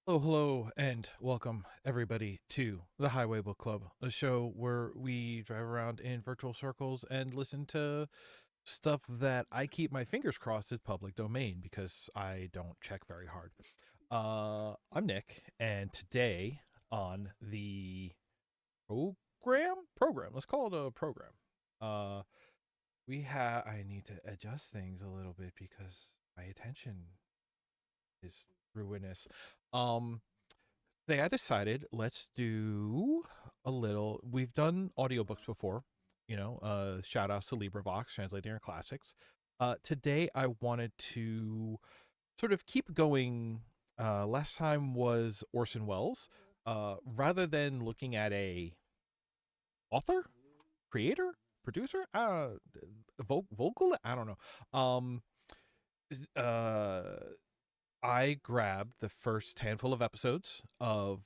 Hello, and welcome everybody to the Highway Book Club, a show where we drive around in virtual circles and listen to stuff that I keep my fingers crossed is public domain because I don't check very hard. I'm Nick, and today on the program, let's call it a program. Uh, I need to adjust things a little bit because my attention is ruinous. Um, Today I decided let's do a little. We've done audiobooks before, shout outs to LibriVox, translating our classics. Today I wanted to sort of keep going. Last time was Orson Welles. Rather than looking at a author, creator, producer, vocal, I don't know. Uh, I grabbed the first handful of episodes of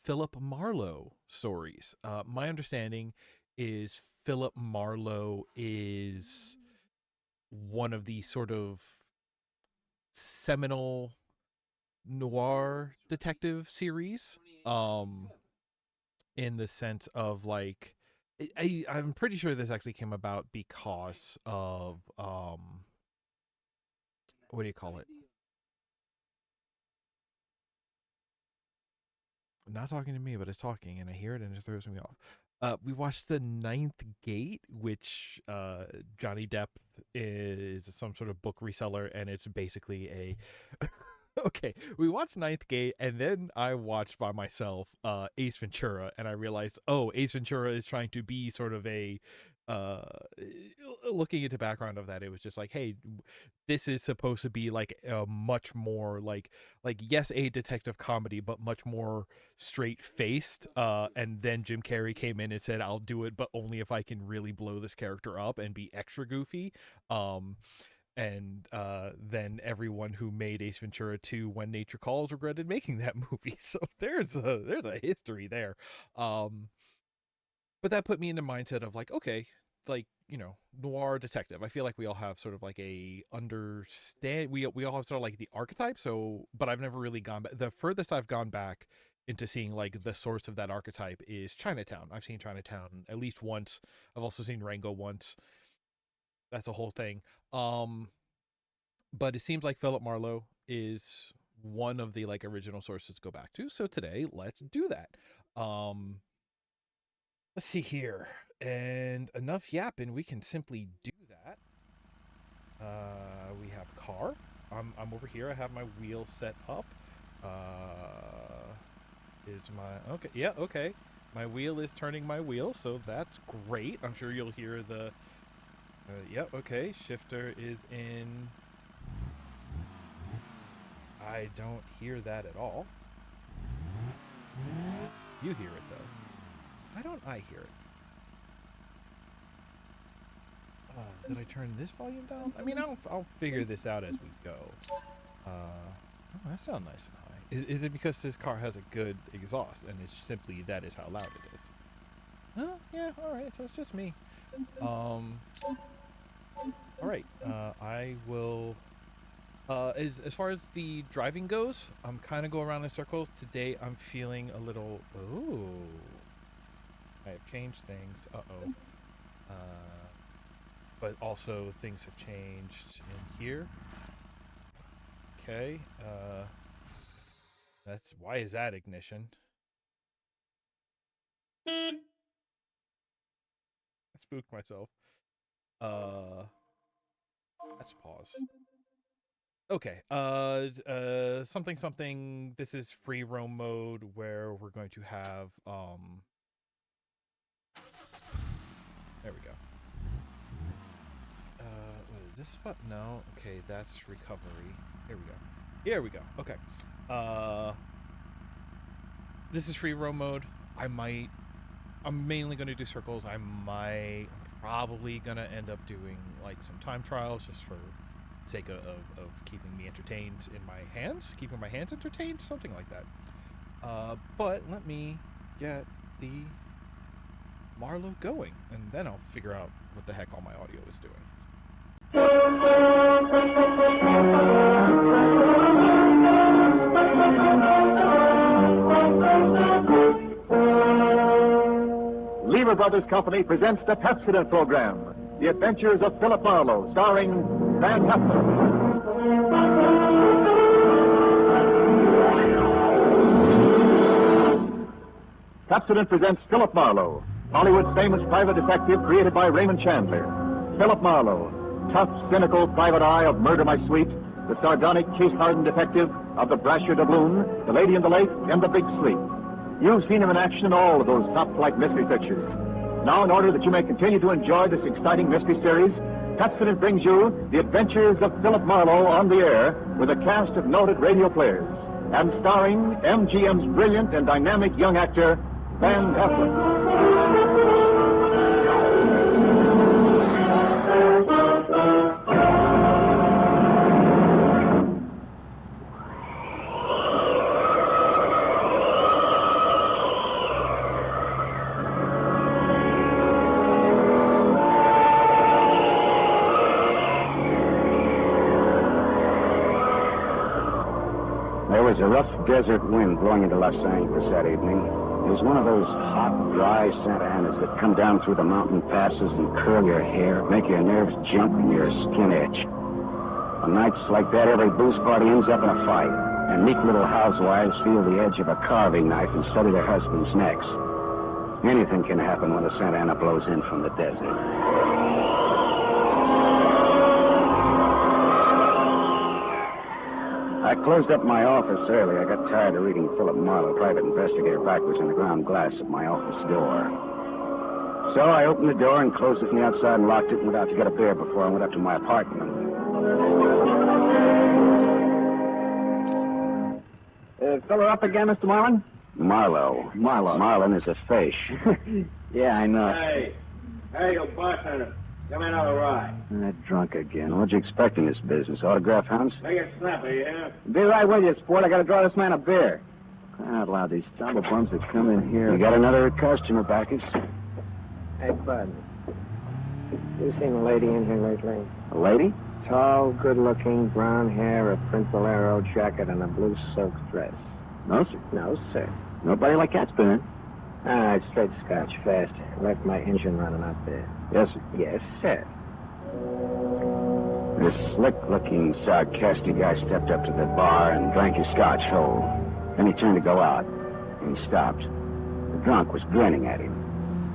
Philip Marlowe stories. My understanding is Philip Marlowe is one of the sort of seminal noir detective series, in the sense of like, I'm pretty sure this actually came about because of what do you call it? Not talking to me, but it's talking, and I hear it, and it throws me off. We watched The Ninth Gate, which Johnny Depp is some sort of book reseller, and it's basically a okay, we watched Ninth Gate, and then I watched by myself Ace Ventura, and I realized, oh, Ace Ventura is trying to be sort of a uh looking into background of that. It was just like, hey, this is supposed to be like a much more like yes, a detective comedy, but much more straight faced. And then Jim Carrey came in and said, I'll do it, but only if I can really blow this character up and be extra goofy. And then everyone who made Ace Ventura 2 When Nature Calls regretted making that movie. So there's a history there. Um, but that put me in the mindset of like, okay, like, noir detective. I feel like we all have sort of like a understand we all have sort of like the archetype. So, but I've never really gone back. The furthest I've gone back into seeing like the source of that archetype is Chinatown. I've seen Chinatown at least once. I've also seen Rango once. That's a whole thing. Um but it seems like Philip Marlowe is one of the like original sources to go back to. So today, let's do that. Um, let's see here, and enough yapping. We can simply do that. We have car. I'm over here. I have my wheel set up. Is my okay? Yeah, okay. My wheel is turning my wheel, so that's great. I'm sure you'll hear the. Yep, okay. Shifter is in. I don't hear that at all. You hear it though. Why don't I hear it? Did I turn this volume down? I mean, I'll figure this out as we go. Oh, that sounds nice and high. Is it because this car has a good exhaust and it's simply that is how loud it is? Oh, yeah, alright, so it's just me. Alright, I will. As far as the driving goes, I'm kind of go around in circles. Today, I'm feeling a little. Oh, I have changed things. Uh, but also things have changed in here. Okay. That's why is that ignition? I spooked myself. Uh, let's pause. Okay. Something something. This is free roam mode where we're going to have There we go. What is this button? No. Okay, that's recovery. Here we go. Here we go. Okay. Uh, this is free roam mode. I'm mainly going to do circles. I'm probably going to end up doing like some time trials just for sake of keeping me entertained in my hands, keeping my hands entertained, something like that. But let me get the Marlowe going, and then I'll figure out what the heck all my audio is doing. Brothers Company presents the Pepsodent program, The Adventures of Philip Marlowe, starring Van Heflin. Pepsodent presents Philip Marlowe, Hollywood's famous private detective created by Raymond Chandler. Philip Marlowe, tough, cynical private eye of Murder My Sweet, the sardonic, case-hardened detective of The Brasher Doubloon, The Lady in the Lake, and The Big Sleep. You've seen him in action in all of those top-flight mystery pictures. Now, in order that you may continue to enjoy this exciting mystery series, Pepsodent brings you The Adventures of Philip Marlowe on the air with a cast of noted radio players and starring MGM's brilliant and dynamic young actor, Van Heflin. There was a rough desert wind blowing into Los Angeles that evening. It was one of those hot, dry Santa Anas that come down through the mountain passes and curl your hair, make your nerves jump and your skin itch. On nights like that, every booze party ends up in a fight, and meek little housewives feel the edge of a carving knife and study their husbands' necks. Anything can happen when the Santa Ana blows in from the desert. I closed up my office early. I got tired of reading Philip Marlowe, private investigator, backwards in the ground glass of my office door. So I opened the door and closed it from the outside and locked it and went out to get a beer before I went up to my apartment. Fill her up again, Mr. Marlin? Marlowe. Marlin is a fish. Yeah, I know. Hey, you bartender. Come in another ride. Drunk again. What'd you expect in this business? Autograph hounds? Make it snappy, yeah? Be right with you, sport. I gotta draw this man a beer. Crying out loud, these stumble bums that come in here. You got another customer, Bacchus? Hey, Bud. You seen a lady in here lately? A lady? Tall, good-looking, brown hair, a print bolero jacket, and a blue silk dress. No, sir. No, sir. Nobody like that spinning. All right, straight scotch, fast. Left my engine running out there. Yes, sir. Yes, sir. This slick-looking, sarcastic guy stepped up to the bar and drank his scotch whole. Then he turned to go out, and he stopped. The drunk was grinning at him.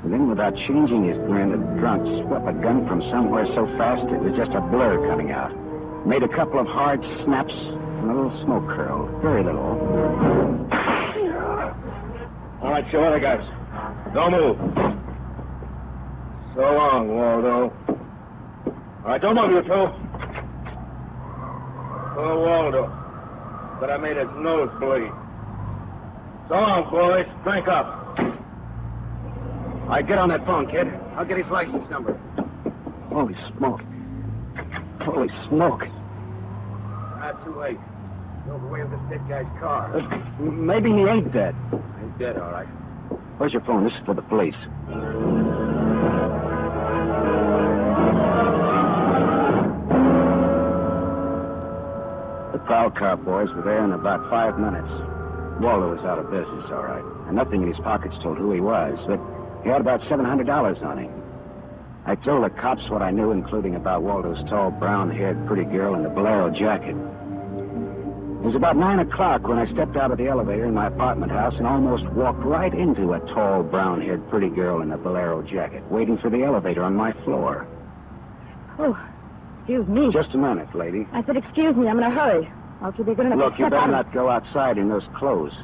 And then, without changing his grin, the drunk swept a gun from somewhere so fast it was just a blur coming out. Made a couple of hard snaps, and a little smoke curled. Very little. All right, you other guys. Don't move. So long, Waldo. All right, don't move, you two. Poor Waldo. But I made his nose bleed. So long, boys. Drink up. All right, get on that phone, kid. I'll get his license number. Holy smoke. Holy smoke. Not too late. Drove away with this dead guy's car. Maybe he ain't dead. He's dead, all right. Where's your phone? This is for the police. The prowl car boys were there in about 5 minutes. Waldo was out of business, all right. And nothing in his pockets told who he was, but he had about $700 on him. I told the cops what I knew, including about Waldo's tall, brown-haired, pretty girl in the bolero jacket. It was about 9 o'clock when I stepped out of the elevator in my apartment house and almost walked right into a tall, brown-haired, pretty girl in a bolero jacket, waiting for the elevator on my floor. Oh, excuse me. Just a minute, lady. I said, excuse me, I'm in a hurry. I'll be good enough Look, to you step better out not go outside in those clothes.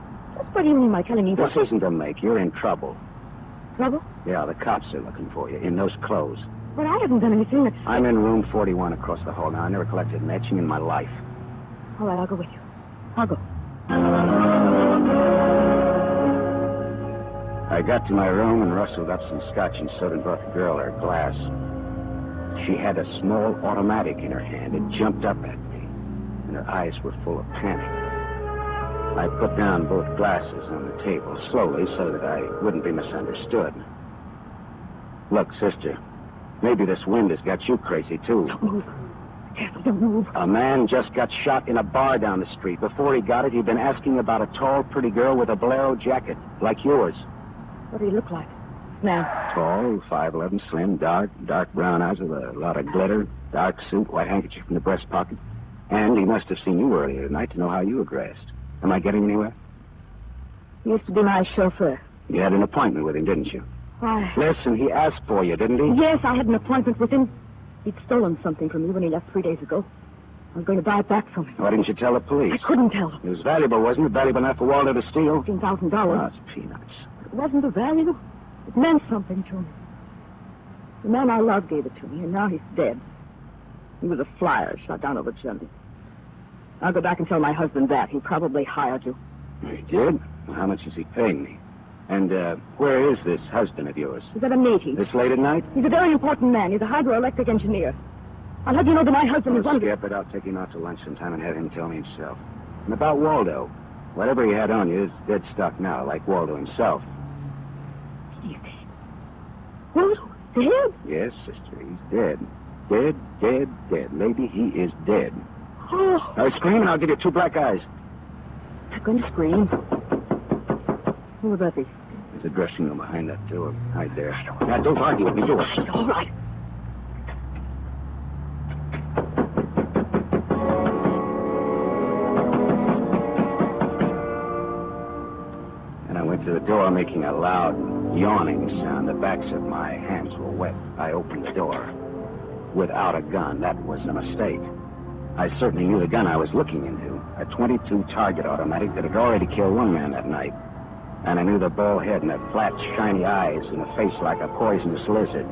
What do you mean by telling me This what? isn't a make. You're in trouble. Trouble? Yeah, the cops are looking for you in those clothes. But I haven't done anything that's... I'm in room 41 across the hall now. I never collected an etching in my life. All right, I'll go with you. I'll go. I got to my room and rustled up some scotch and soda and brought the girl her glass. She had a small automatic in her hand. It jumped up at me, and her eyes were full of panic. I put down both glasses on the table slowly so that I wouldn't be misunderstood. Look, sister, maybe this wind has got you crazy, too. Don't move. Careful, don't move. A man just got shot in a bar down the street. Before he got it, he'd been asking about a tall, pretty girl with a bolero jacket, like yours. What do you look like? man? Tall, 5'11", slim, dark brown eyes with a lot of glitter, dark suit, white handkerchief in the breast pocket. And he must have seen you earlier tonight to know how you were dressed. Am I getting anywhere? He used to be my chauffeur. You had an appointment with him, didn't you? Why? Listen, he asked for you, didn't he? Yes, I had an appointment with him. He'd stolen something from me when he left 3 days ago. I was going to buy it back from him. Why didn't you tell the police? I couldn't tell him. It was valuable, wasn't it? Valuable enough for Waldo to steal? $15,000. Oh, it's peanuts. It wasn't the value. It meant something to me. The man I loved gave it to me, and now he's dead. He was a flyer shot down over chimney. I'll go back and tell my husband that. He probably hired you. He did? Well, how much is he paying me? And, where is this husband of yours? He's at a meeting. This late at night? He's a very important man. He's a hydroelectric engineer. I'll let you know that my husband is one of... Skip it. I'll take him out to lunch sometime and have him tell me himself. And about Waldo. Whatever he had on you is dead stock now, like Waldo himself. He's dead. Waldo's dead? Yes, sister, he's dead. Dead. Lady, he is dead. Oh, Now scream and I'll give you 2 black eyes. I'm going to scream. Who would that be? There's a dressing room behind that door. Hide there. Now, don't argue with me. Do it. All right. And I went to the door, making a loud, yawning sound. The backs of my hands were wet. I opened the door. Without a gun, that was a mistake. I certainly knew the gun I was looking into. A .22 target automatic that had already killed one man that night. And I knew the ball head and the flat, shiny eyes and a face like a poisonous lizard.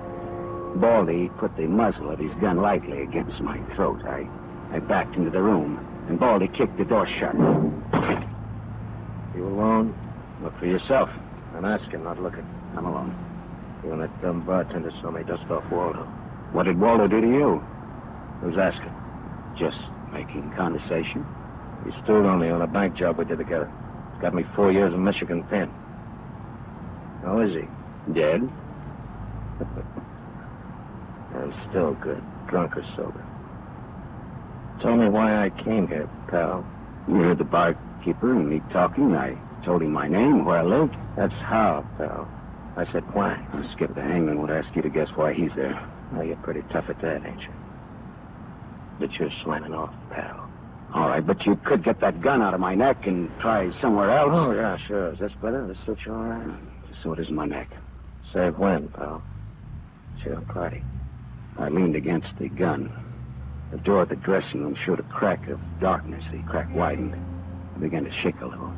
Baldy put the muzzle of his gun lightly against my throat. I backed into the room, and Baldy kicked the door shut. You alone? Look for yourself. I'm asking, not looking. I'm alone. You and that dumb bartender saw me dust off Waldo. What did Waldo do to you? Who's asking? Just making conversation. He stood on me on a bank job we did together. Got me 4 years in Michigan pen. How is he? Dead? I'm still good, drunk or sober. Tell me why I came here, pal. You heard the barkeeper and me talking. I told him my name, where I lived. That's how, pal. I said why. Skip the hangman would ask you to guess why he's there. Well, you're pretty tough at that, ain't you? But you're slamming off, pal. All right, but you could get that gun out of my neck and try somewhere else. Oh, yeah, sure. Is this better? This suits you all right? So it is my neck. Save when, pal? It's your party. I leaned against the gun. The door of the dressing room showed a crack of darkness. The crack widened. I began to shake a little.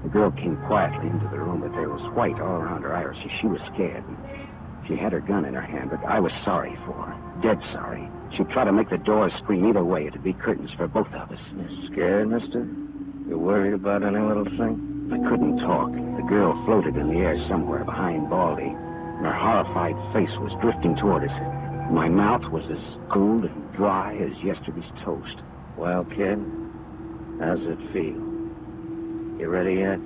The girl came quietly into the room, but there was white all around her iris. She was scared. She had her gun in her hand, but I was sorry for her. Dead sorry. She'd try to make the door scream either way. It'd be curtains for both of us. Scared, mister? You worried about any little thing? I couldn't talk. The girl floated in the air somewhere behind Baldy. And her horrified face was drifting toward us. My mouth was as cold and dry as yesterday's toast. Well, kid, how's it feel? You ready yet?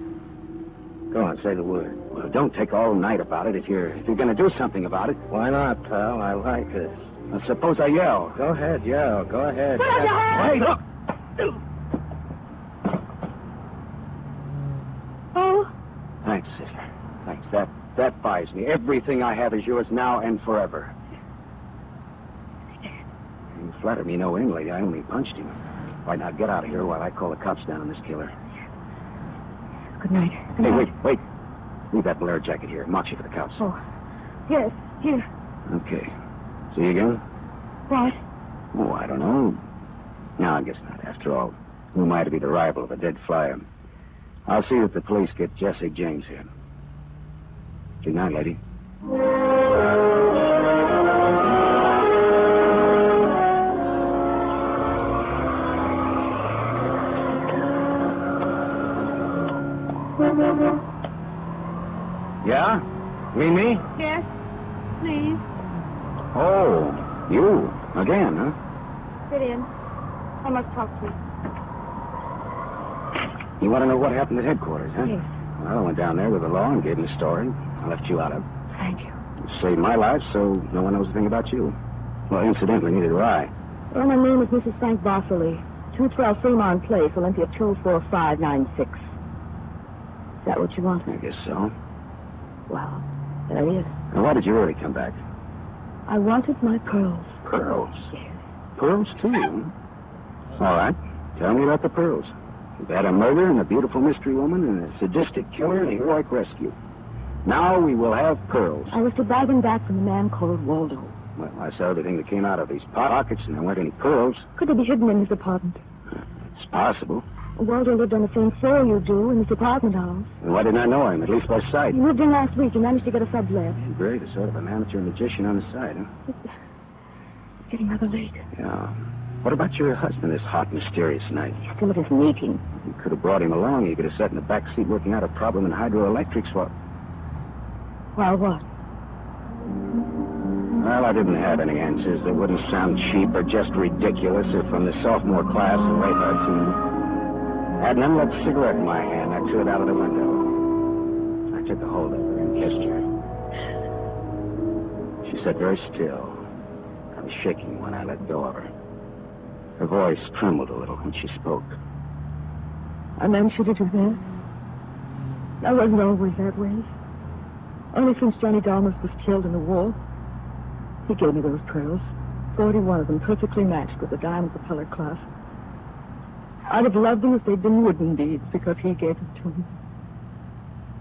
Go on, say the word. Well, don't take all night about it if you're going to do something about it. Why not, pal? I like this. Well, suppose I yell. Go ahead, yell. Go ahead. Hey, look! Oh, Thanks, sister. Thanks. That buys me. Everything I have is yours now and forever. You flatter me no end, lady. I only punched him. Right, now get out of here while I call the cops down on this killer. good night. Good Hey, night. wait. Leave that Blair jacket here. Mark you for the cops. Oh, yes, here. Okay. See you again? What? Oh, I don't know. No, I guess not. After all, who am I to be the rival of a dead flyer? I'll see that the police get Jesse James here. Good night, lady. Yeah? Me? Yes, please. Oh, you. Again, huh? Sit in. I must talk to you. You want to know what happened at headquarters, huh? Yes. Well, I went down there with the law and gave them the story. I left you out of it. Thank you. You saved my life, so no one knows a thing about you. Well, incidentally, neither do I. Well, my name is Mrs. Frank Bosley. 212 Fremont Place, Olympia 24596. Is that what you want? I guess so. Well, There he is. And why did you really come back? I wanted my pearls. Pearls? Yes. Pearls, too? All right. Tell me about the pearls. You've had a murder and a beautiful mystery woman and a sadistic killer and a heroic rescue. Now we will have pearls. I was to buy them back from a man called Waldo. Well, I saw everything that came out of these pockets, and there weren't any pearls. Could they be hidden in his apartment? It's possible. Waldo lived on the same floor you do in his apartment house. And why didn't I know him, at least by sight? He moved in last week and managed to get a sublet. Great, a sort of an amateur magician on the side, huh? It's getting rather late. Yeah. What about your husband this hot, mysterious night? He's still at his meeting. You could have brought him along. You could have sat in the back seat working out a problem in hydroelectrics while... Well, what? Well, I didn't have any answers that wouldn't sound cheap or just ridiculous if from the sophomore class in radar team. I had an unlit cigarette in my hand. I threw it out of the window. I took a hold of her and kissed her. She sat very still. I was shaking when I let go of her. Her voice trembled a little when she spoke. A man should do that. I wasn't always that way. Only since Johnny Dalmas was killed in the war. He gave me those pearls. 41 of them, perfectly matched with the diamond propeller clasp. I'd have loved them if they'd been wooden beads, because he gave them to me.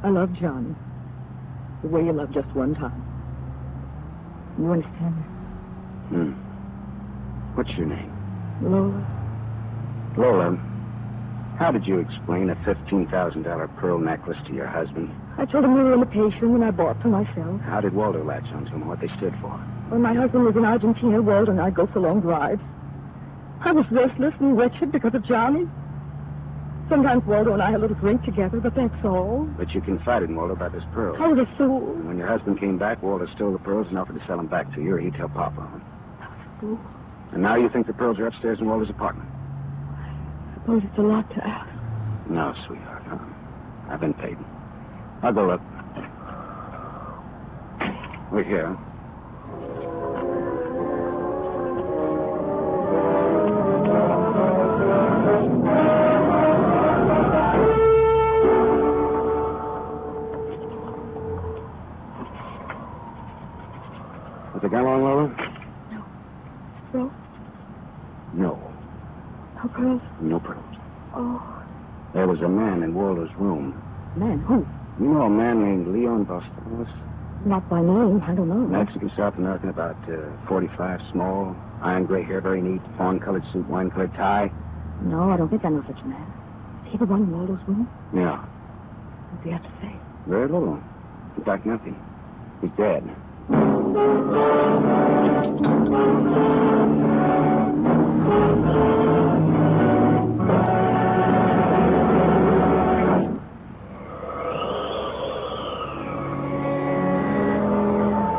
I love Johnny. The way you love just one time. You understand me? What's your name? Lola. Lola, how did you explain a $15,000 pearl necklace to your husband? I told him we were imitation, and I bought for myself. How did Waldo latch onto them, what they stood for? When my husband was in Argentina, Waldo and I'd go for long drives. I was restless and wretched because of Johnny. Sometimes Waldo and I had a little drink together, but that's all. But you confided in Waldo about this pearl. I was a fool. And when your husband came back, Waldo stole the pearls and offered to sell them back to you, or he'd tell Papa. I was a fool. And now you think the pearls are upstairs in Waldo's apartment? I suppose it's a lot to ask. No, sweetheart. No. I've been paid. I'll go look. We're here. Has it gone long, Lola? No? No. No pearls? No pearls. Oh. There was a man in Waldo's room. Man, who? You know a man named Leon Bostos? Not by name. I don't know. Mexican, South American, about 45, small, iron gray hair, very neat, fawn-colored suit, wine-colored tie. No, I don't think I know such a man. Is he the one in Waldo's room? Yeah. What do you have to say? Very little. In fact, nothing. He's dead.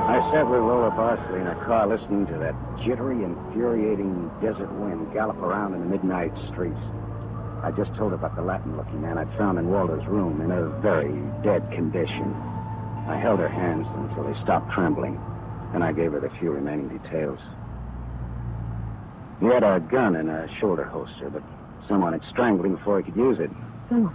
I sat with Lola Barsley in a car listening to that jittery, infuriating desert wind gallop around in the midnight streets. I just told her about the Latin-looking man I'd found in Waldo's room in a very dead condition. I held her hands until they stopped trembling. Then I gave her the few remaining details. He had a gun in a shoulder holster, but someone had strangled him before he could use it. Someone?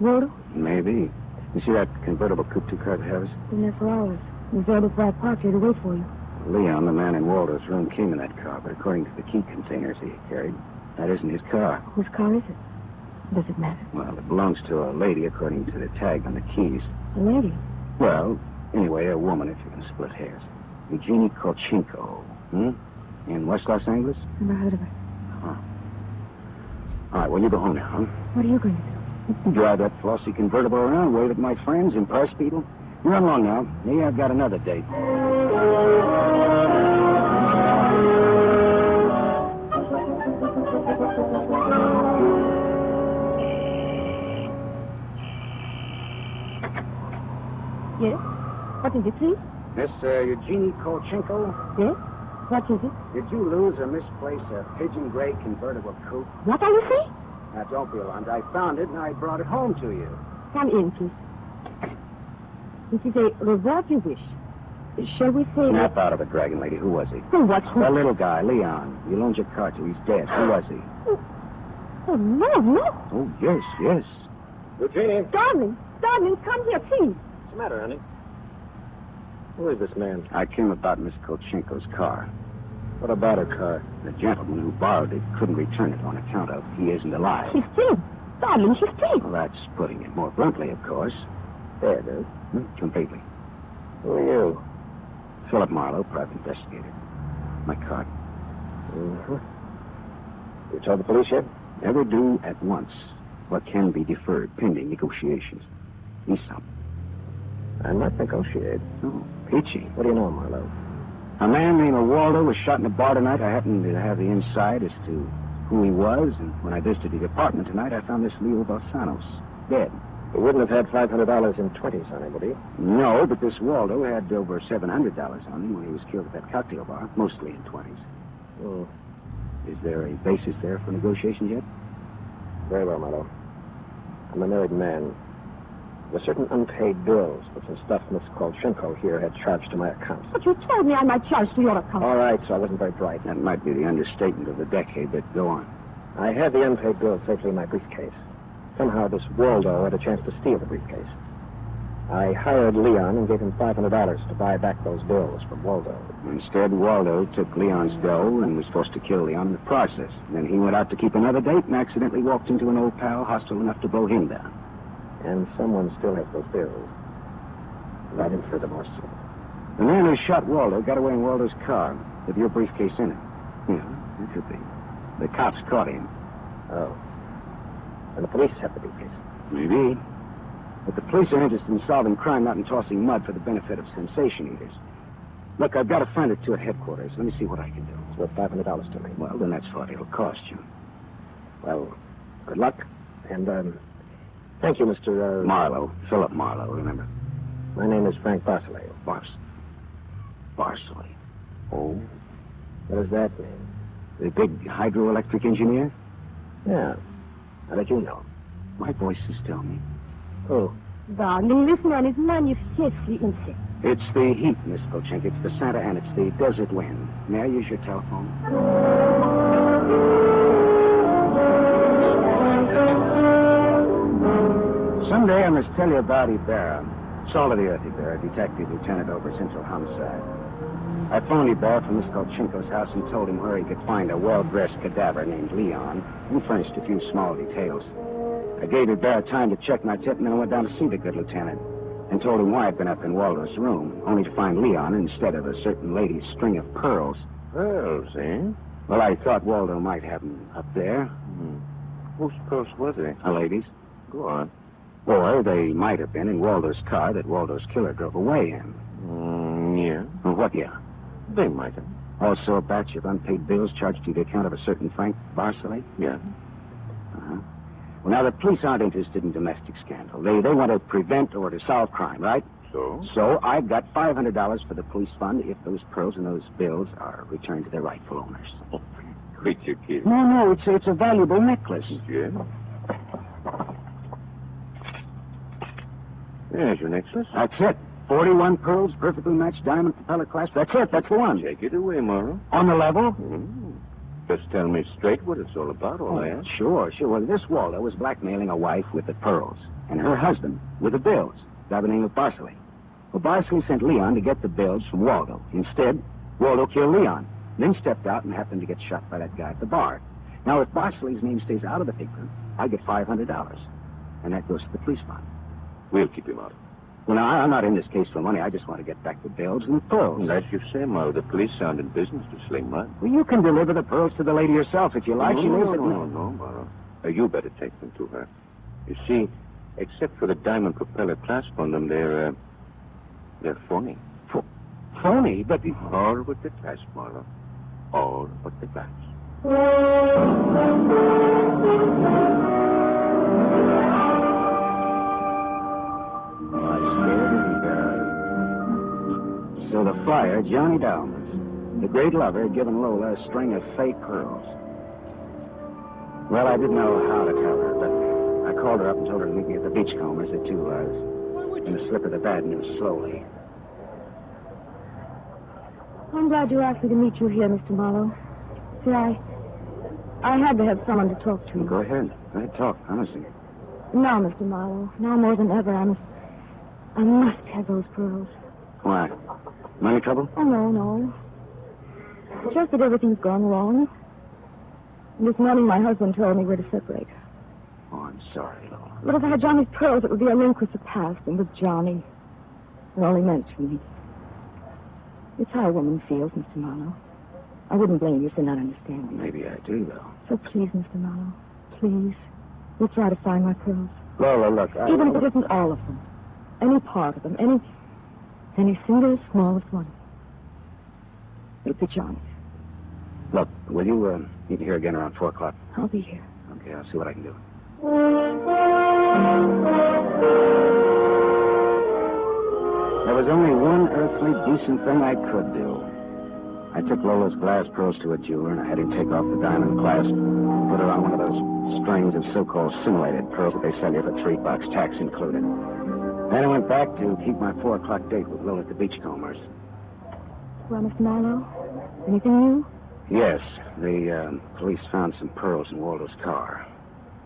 Waldo? Maybe. You see that convertible coupe car that has? Been there for hours. He was there before I parked here to wait for you. Leon, the man in Waldo's room, came in that car, but according to the key containers he carried, that isn't his car. Whose car is it? Does it matter? Well, it belongs to a lady according to the tag on the keys. A lady? Well, anyway, a woman if you can split hairs. Eugenie Kolchenko, in West Los Angeles? Never heard of her. Huh. All right, well, you go home now, huh? What are you going to do? Drive that flossy convertible around, wave at my friends, impress people. Run along now. Me, I've got another date. Yes? What is it, please? Miss Eugenie Kolchenko, Yes? What is it? did you lose or misplace a pigeon gray convertible coupe? What are you saying? Now, don't be alarmed. I found it and I brought it home to you. Come in, please. It is a reward you wish. Shall we say... Snap out of it, Dragon Lady. Who was he? Oh, what's The wrong? little guy, Leon. You loaned your car to. He's dead. Who was he? Oh, no, no. Oh, yes, yes. Eugenie, Darling, come here, please. what's the matter, honey? Who is this man? I came about Miss Kolchenko's car. What about her car? The gentleman who borrowed it couldn't return it on account of he isn't alive. She's dead. Darling, she's dead. Well, that's putting it more bluntly, of course. Dead, eh? Completely. Who are you? Philip Marlowe, private investigator. My card. Mm-hmm. You told the police yet? Never do at once what can be deferred pending negotiations. Need something. I'm not negotiate. Oh, peachy. What do you know, Marlowe? A man named Waldo was shot in a bar tonight. I happened to have the inside as to who he was, and when I visited his apartment tonight, I found this Leo Balsanos dead. He wouldn't have had $500 in 20s on him, would he? No, but this Waldo had over $700 on him when he was killed at that cocktail bar, mostly in 20s. Hmm. Is there a basis there for negotiations yet? Very well, Marlowe. I'm a married man. There are certain unpaid bills for some stuff Miss Kolchenko here had charged to my account. But you told me I might charge to your account. All right, so I wasn't very bright. That might be the understatement of the decade, but go on. I had the unpaid bills safely in my briefcase. Somehow this Waldo had a chance to steal the briefcase. I hired Leon and gave him $500 to buy back those bills from Waldo. Instead, Waldo took Leon's dough and was forced to kill Leon in the process. Then he went out to keep another date and accidentally walked into an old pal hostile enough to blow him down. And someone still has those bills. Right in furthermore, so. The man who shot Waldo got away in Waldo's car with your briefcase in it. Yeah, it could be. The cops caught him. Oh. And the police have the briefcase. Maybe. But the police are interested in solving crime, not in tossing mud for the benefit of sensation eaters. Look, I've got a friend or two at headquarters. Let me see what I can do. It's worth $500 to me. Well, then that's what it'll cost you. Well, good luck. And, thank you, Mr. Marlowe. Philip Marlowe, remember? My name is Frank Barcelay. Barcelay. Oh? What does that mean? The big hydroelectric engineer? Yeah. How did you know? My voices tell me. Oh. Darling, this man is manifestly insane. It's the heat, Miss Kolchenko. It's the Santa and it's the desert wind. May I use your telephone? Someday I must tell you about Ibarra. Salt of the earth Ibarra, detective lieutenant over Central Homicide. I phoned Ibarra from Miss Kolchenko's house and told him where he could find a well-dressed cadaver named Leon and furnished a few small details. I gave Ibarra time to check my tip and then I went down to see the good lieutenant and told him why I'd been up in Waldo's room, only to find Leon instead of a certain lady's string of pearls. Pearls, eh? Well, I thought Waldo might have them up there. Whose pearls were they? A lady's. Go on. Or they might have been in Waldo's car that Waldo's killer drove away in. Yeah. Well, what, yeah? They might have. Also a batch of unpaid bills charged to the account of a certain Frank Barcelay? Yeah. Uh-huh. Well, now, the police aren't interested in domestic scandal. They want to prevent or to solve crime, right? So? So I've got $500 for the police fund if those pearls and those bills are returned to their rightful owners. Quit your kid. No, it's a valuable necklace. Yeah? There's your necklace. That's it. 41 pearls, perfectly matched diamond propeller clasp. That's it. That's the one. Take it away, Morrow. On the level? Just tell me straight what it's all about, all I ask. Sure. Well, this Waldo was blackmailing a wife with the pearls, and her husband with the bills, by the name of Barcelay. Well, Barcelay sent Leon to get the bills from Waldo. Instead, Waldo killed Leon, then stepped out and happened to get shot by that guy at the bar. Now, if Barcelay's name stays out of the picture, I get $500, and that goes to the police fund. We'll keep him out. Well, now, I'm not in this case for money. I just want to get back the bills and the pearls. As you say, Morrow, the police aren't in business to sling mud. Well, you can deliver the pearls to the lady herself if you like. She lives at... No, Morrow. You better take them to her. You see, except for the diamond propeller clasp on them, they're phony. Phony? But... All but the clasp, Morrow. All but the clasp. So the flyer, Johnny Dalmas, the great lover, had given Lola a string of fake pearls. Well, I didn't know how to tell her, but I called her up and told her to meet me at the Beachcombers at 2 hours. And to slip her the bad news slowly. I'm glad you asked me to meet you here, Mr. Marlowe. See, I had to have someone to talk to. Go ahead. Talk, honestly. Now, Mr. Marlowe, now more than ever, I must have those pearls. Why? Money trouble? Oh, no. It's just that everything's gone wrong. And this morning my husband told me we're to separate. Oh, I'm sorry, Lola. But if I had Johnny's pearls, it would be a link with the past and with Johnny. They're all he meant to me. It's how a woman feels, Mr. Marlowe. I wouldn't blame you for not understanding. Maybe I do, though. So please, Mr. Marlowe, please, we'll try to find my pearls. Lola, look, Even if it isn't all of them. Any part of them. Any single smallest one. It'll be Johnny's. Look, will you meet me here again around 4 o'clock? I'll be here. Okay, I'll see what I can do. There was only one earthly decent thing I could do. I took Lola's glass pearls to a jeweler, and I had him take off the diamond clasp, put her on one of those strings of so-called simulated pearls that they sell you for $3, tax included. Then I went back to keep my 4 o'clock date with Lola at the Beachcombers. Well, Mr. Marlowe, anything new? Yes, the police found some pearls in Waldo's car.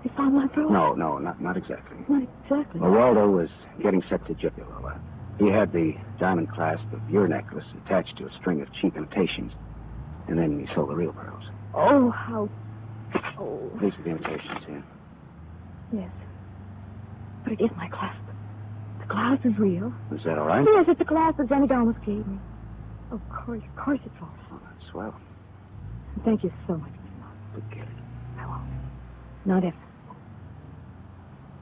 They found my pearls? No, not exactly. Not exactly. Well, Waldo was getting set to jail, Lola. He had the diamond clasp of your necklace attached to a string of cheap imitations, and then he sold the real pearls. Oh, how... Oh. These are the imitations here. Yes. But it is my clasp. The glass is real. Is that all right? Yes, it's the glass that Johnny Dalmas gave me. Of course it's all. Oh, that's swell. Thank you so much, Mr. Marlowe. Forget it. I won't. Not ever.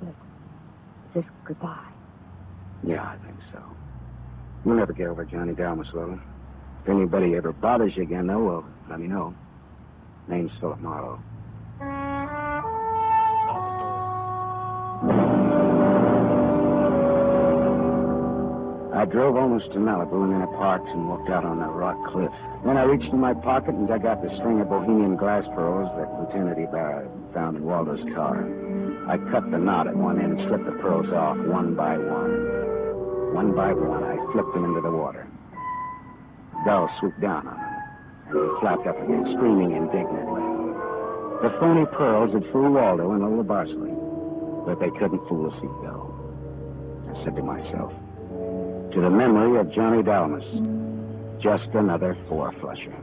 But is this goodbye? Yeah, I think so. You'll never get over Johnny Dalmas, Lola. If anybody ever bothers you again, though, well, let me know. Name's Philip Marlowe. I drove almost to Malibu and then I parked and walked out on a rock cliff. Then I reached in my pocket and dug out the string of bohemian glass pearls that Lieutenant Ibarra found in Waldo's car. I cut the knot at one end and slipped the pearls off one by one. One by one, I flipped them into the water. Bell swooped down on them, and they flapped up again, screaming indignantly. The phony pearls had fooled Waldo and Lola Barsley, but they couldn't fool a seagull. I said to myself, to the memory of Johnny Dalmas, just another four-flusher.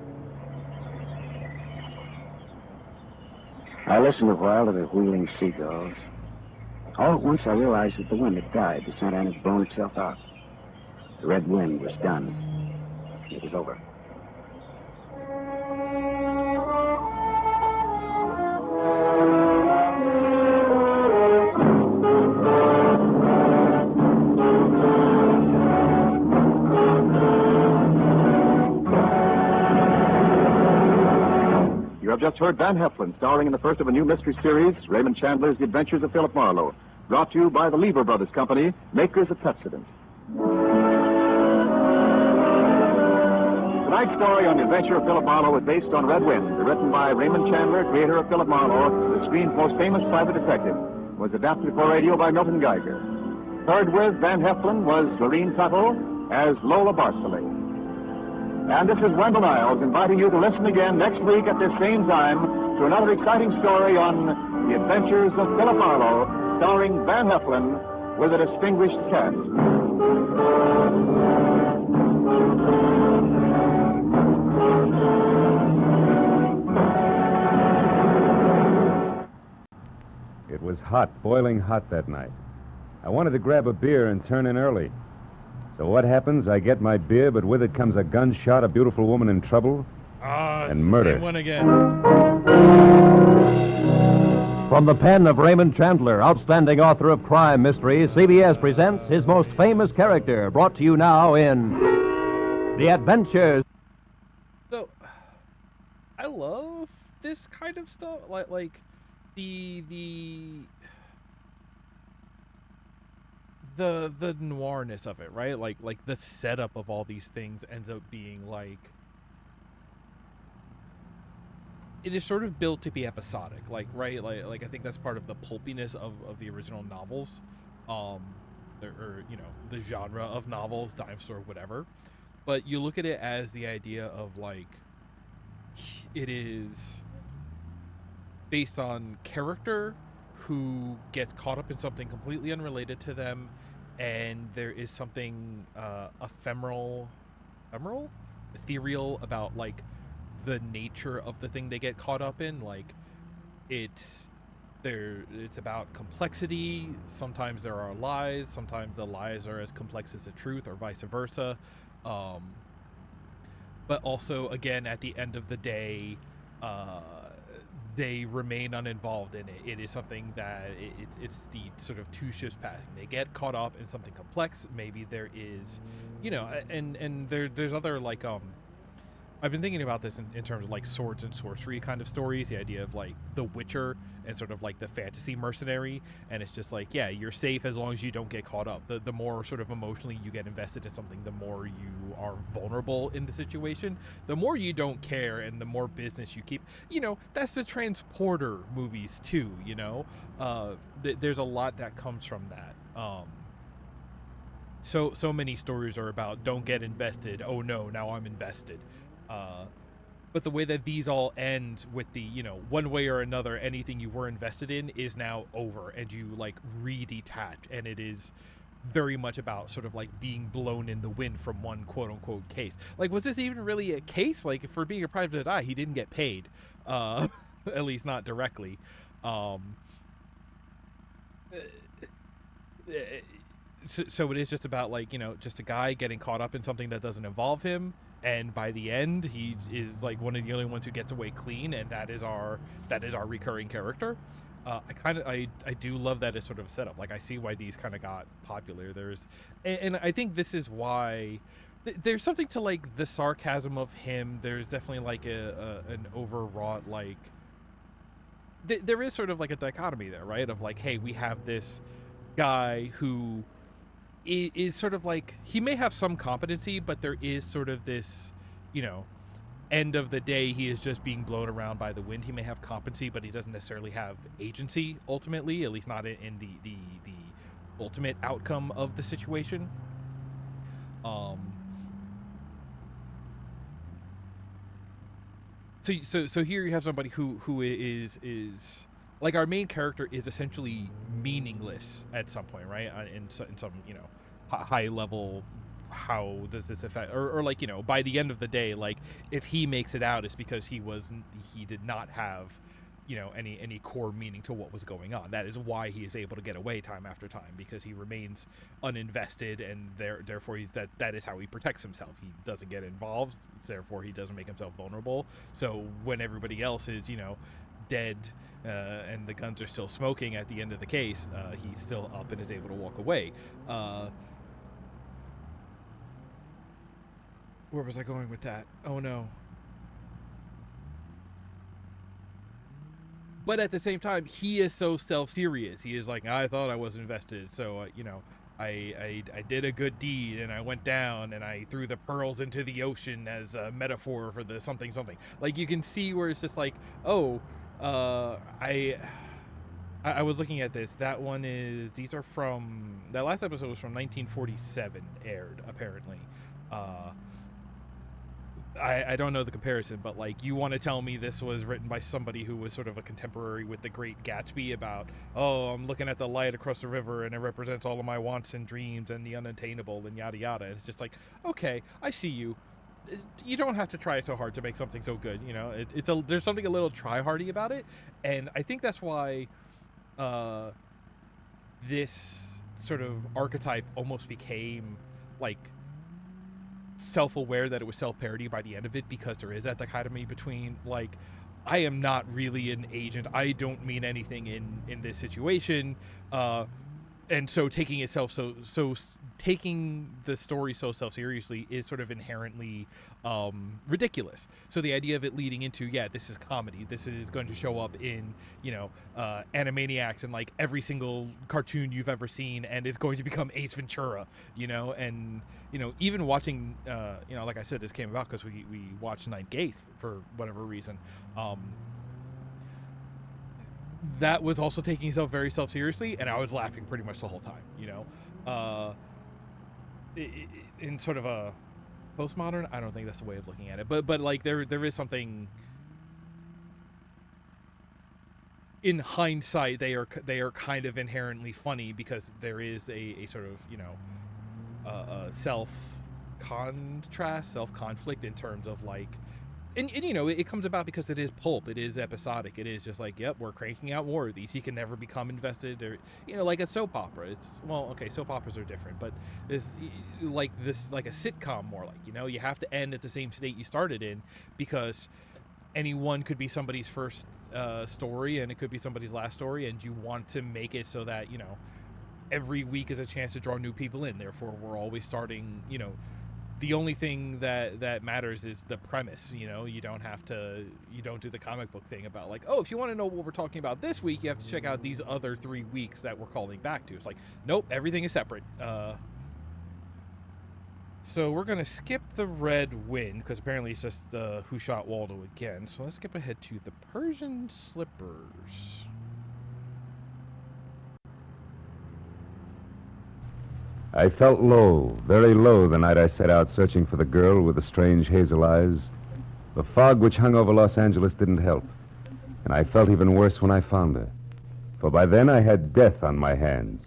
I listened a while to the wheeling seagulls. All at once I realized that the wind had died. The Santa Ana had blown itself out. The red wind was done. It was over. You have just heard Van Heflin, starring in the first of a new mystery series, Raymond Chandler's The Adventures of Philip Marlowe, brought to you by the Lever Brothers Company, makers of Pepsodent. Tonight's story on The Adventure of Philip Marlowe is based on Red Wind, written by Raymond Chandler, creator of Philip Marlowe, the screen's most famous private detective. It was adapted for radio by Milton Geiger. Heard with Van Heflin was Lorene Tuttle as Lola Barsley. And this is Wendell Niles inviting you to listen again next week at this same time to another exciting story on The Adventures of Philip Marlowe, starring Van Heflin with a distinguished cast. It was hot, boiling hot that night. I wanted to grab a beer and turn in early. So what happens? I get my beer, but with it comes a gunshot, a beautiful woman in trouble, and murder. Same one again. From the pen of Raymond Chandler, outstanding author of crime mysteries, CBS presents his most famous character, brought to you now in The Adventures. So, I love this kind of stuff, like the noirness of it, right? Like the setup of all these things ends up being like, it is sort of built to be episodic, like, right? Like I think that's part of the pulpiness of the original novels, or you know, the genre of novels, dime store, whatever. But you look at it as the idea of like, it is based on character who gets caught up in something completely unrelated to them, and there is something ethereal about like the nature of the thing they get caught up in. Like it's it's about complexity. Sometimes there are lies, sometimes the lies are as complex as the truth, or vice versa. But also, again, at the end of the day, uh, they remain uninvolved in it. It is something that it's the sort of two ships passing. They get caught up in something complex. Maybe there is, and there's other like I've been thinking about this in terms of like swords and sorcery kind of stories, the idea of like The Witcher and sort of like the fantasy mercenary. And it's just like, yeah, you're safe as long as you don't get caught up. The more sort of emotionally you get invested in something, the more you are vulnerable in the situation, the more you don't care, and the more business you keep. That's the Transporter movies too, there's a lot that comes from that. So many stories are about don't get invested. Oh no, now I'm invested. But the way that these all end with the, one way or another, anything you were invested in is now over, and you like redetach, and it is very much about sort of like being blown in the wind from one quote unquote case. Like, was this even really a case? Like, for being a private eye, he didn't get paid, at least not directly. So it is just about like, just a guy getting caught up in something that doesn't involve him, and by the end he is like one of the only ones who gets away clean, and that is our recurring character. I do love that as sort of a setup. Like, I see why these kind of got popular. And I think this is why there's something to like the sarcasm of him. There's definitely like an overwrought, like there is sort of like a dichotomy there, right? Of like, hey, we have this guy who is sort of like, he may have some competency, but there is sort of this, end of the day, he is just being blown around by the wind. He may have competency, but he doesn't necessarily have agency ultimately, at least not in the ultimate outcome of the situation. So here you have somebody who is like, our main character is essentially meaningless at some point, right? In some high level, how does this affect, or like, by the end of the day, like, if he makes it out, it's because he did not have any core meaning to what was going on. That is why he is able to get away time after time, because he remains uninvested, and therefore that is how he protects himself. He doesn't get involved, therefore he doesn't make himself vulnerable. So when everybody else is dead, and the guns are still smoking at the end of the case, he's still up and is able to walk away. Where was I going with that? Oh no. But at the same time, he is so self-serious. He is like, I thought I was invested, so I did a good deed, and I went down and I threw the pearls into the ocean as a metaphor for the something. Like, you can see where it's just like, oh, I was looking at this. That last episode was from 1947, aired apparently. I don't know the comparison, but like, you want to tell me this was written by somebody who was sort of a contemporary with The Great Gatsby, about, oh, I'm looking at the light across the river and it represents all of my wants and dreams and the unattainable and yada yada. And it's just like, okay, I see you. You don't have to try so hard to make something so good. There's something a little try-hardy about it, and I think that's why this sort of archetype almost became like self-aware that it was self-parody by the end of it, because there is that dichotomy between like, I am not really an agent, I don't mean anything in this situation, and so taking the story so self-seriously is sort of inherently ridiculous. So the idea of it leading into, yeah, this is comedy, this is going to show up in Animaniacs and like every single cartoon you've ever seen, and it's going to become Ace Ventura, and even watching, like I said, this came about because we watched Ninth Gate for whatever reason. That was also taking itself very self-seriously, and I was laughing pretty much the whole time. In sort of a postmodern, I don't think that's the way of looking at it, but like there is something in hindsight, they are kind of inherently funny because there is a sort of, self conflict in terms of like, and it comes about because it is pulp, it is episodic, it is just like, yep, we're cranking out more of these. He can never become invested, or like a soap opera. It's, well, okay, soap operas are different, but this like a sitcom more like, you have to end at the same state you started in, because anyone could be somebody's first story, and it could be somebody's last story, and you want to make it so that every week is a chance to draw new people in. Therefore, we're always starting. The only thing that matters is the premise. You don't do the comic book thing about like, oh, if you want to know what we're talking about this week, you have to check out these other 3 weeks that we're calling back to. It's like, nope, everything is separate. So we're going to skip the Red Wind, because apparently it's just Who Shot Waldo again. So let's skip ahead to the Persian Slippers. I felt low, very low, the night I set out searching for the girl with the strange hazel eyes. The fog which hung over Los Angeles didn't help, and I felt even worse when I found her. For by then I had death on my hands.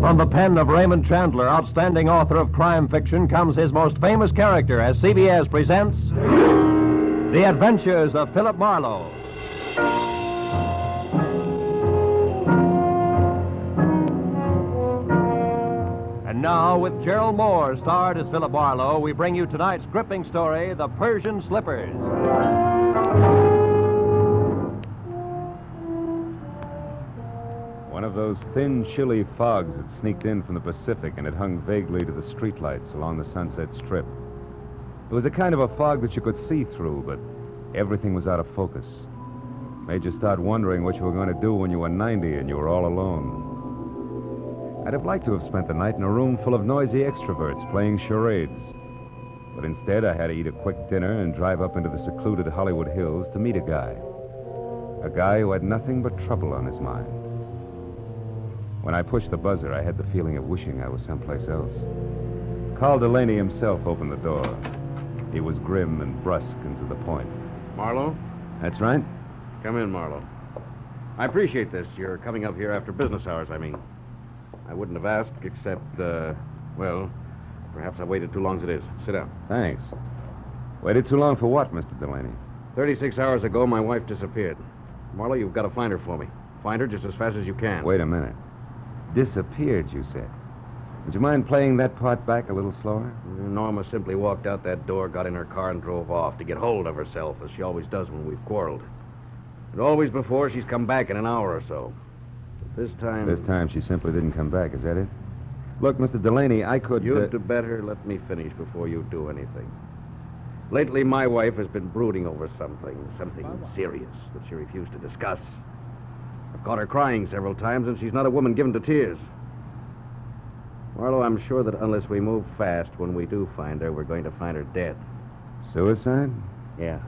From the pen of Raymond Chandler, outstanding author of crime fiction, comes his most famous character as CBS presents The Adventures of Philip Marlowe. And now, with Gerald Moore starred as Philip Marlowe, we bring you tonight's gripping story, The Persian Slippers. One of those thin, chilly fogs had sneaked in from the Pacific, and it hung vaguely to the streetlights along the Sunset Strip. It was a kind of a fog that you could see through, but everything was out of focus. Made you start wondering what you were going to do when you were 90 and you were all alone. I'd have liked to have spent the night in a room full of noisy extroverts playing charades. But instead, I had to eat a quick dinner and drive up into the secluded Hollywood Hills to meet a guy. A guy who had nothing but trouble on his mind. When I pushed the buzzer, I had the feeling of wishing I was someplace else. Carl Delaney himself opened the door. He was grim and brusque and to the point. Marlowe? That's right. Come in, Marlowe. I appreciate this. You're coming up here after business hours, I mean. I wouldn't have asked, except, well, perhaps I waited too long as it is. Sit down. Thanks. Waited too long for what, Mr. Delaney? 36 hours ago, my wife disappeared. Marlowe, you've got to find her for me. Find her just as fast as you can. Wait a minute. Disappeared, you said. Would you mind playing that part back a little slower? Norma simply walked out that door, got in her car, and drove off to get hold of herself, as she always does when we've quarreled. And always before, she's come back in an hour or so. But this time... This time she simply didn't come back, is that it? Look, Mr. Delaney, I could... You'd better let me finish before you do anything. Lately, my wife has been brooding over something serious that she refused to discuss. I've caught her crying several times, and she's not a woman given to tears. Marlowe, I'm sure that unless we move fast, when we do find her, we're going to find her dead. Suicide? Yeah.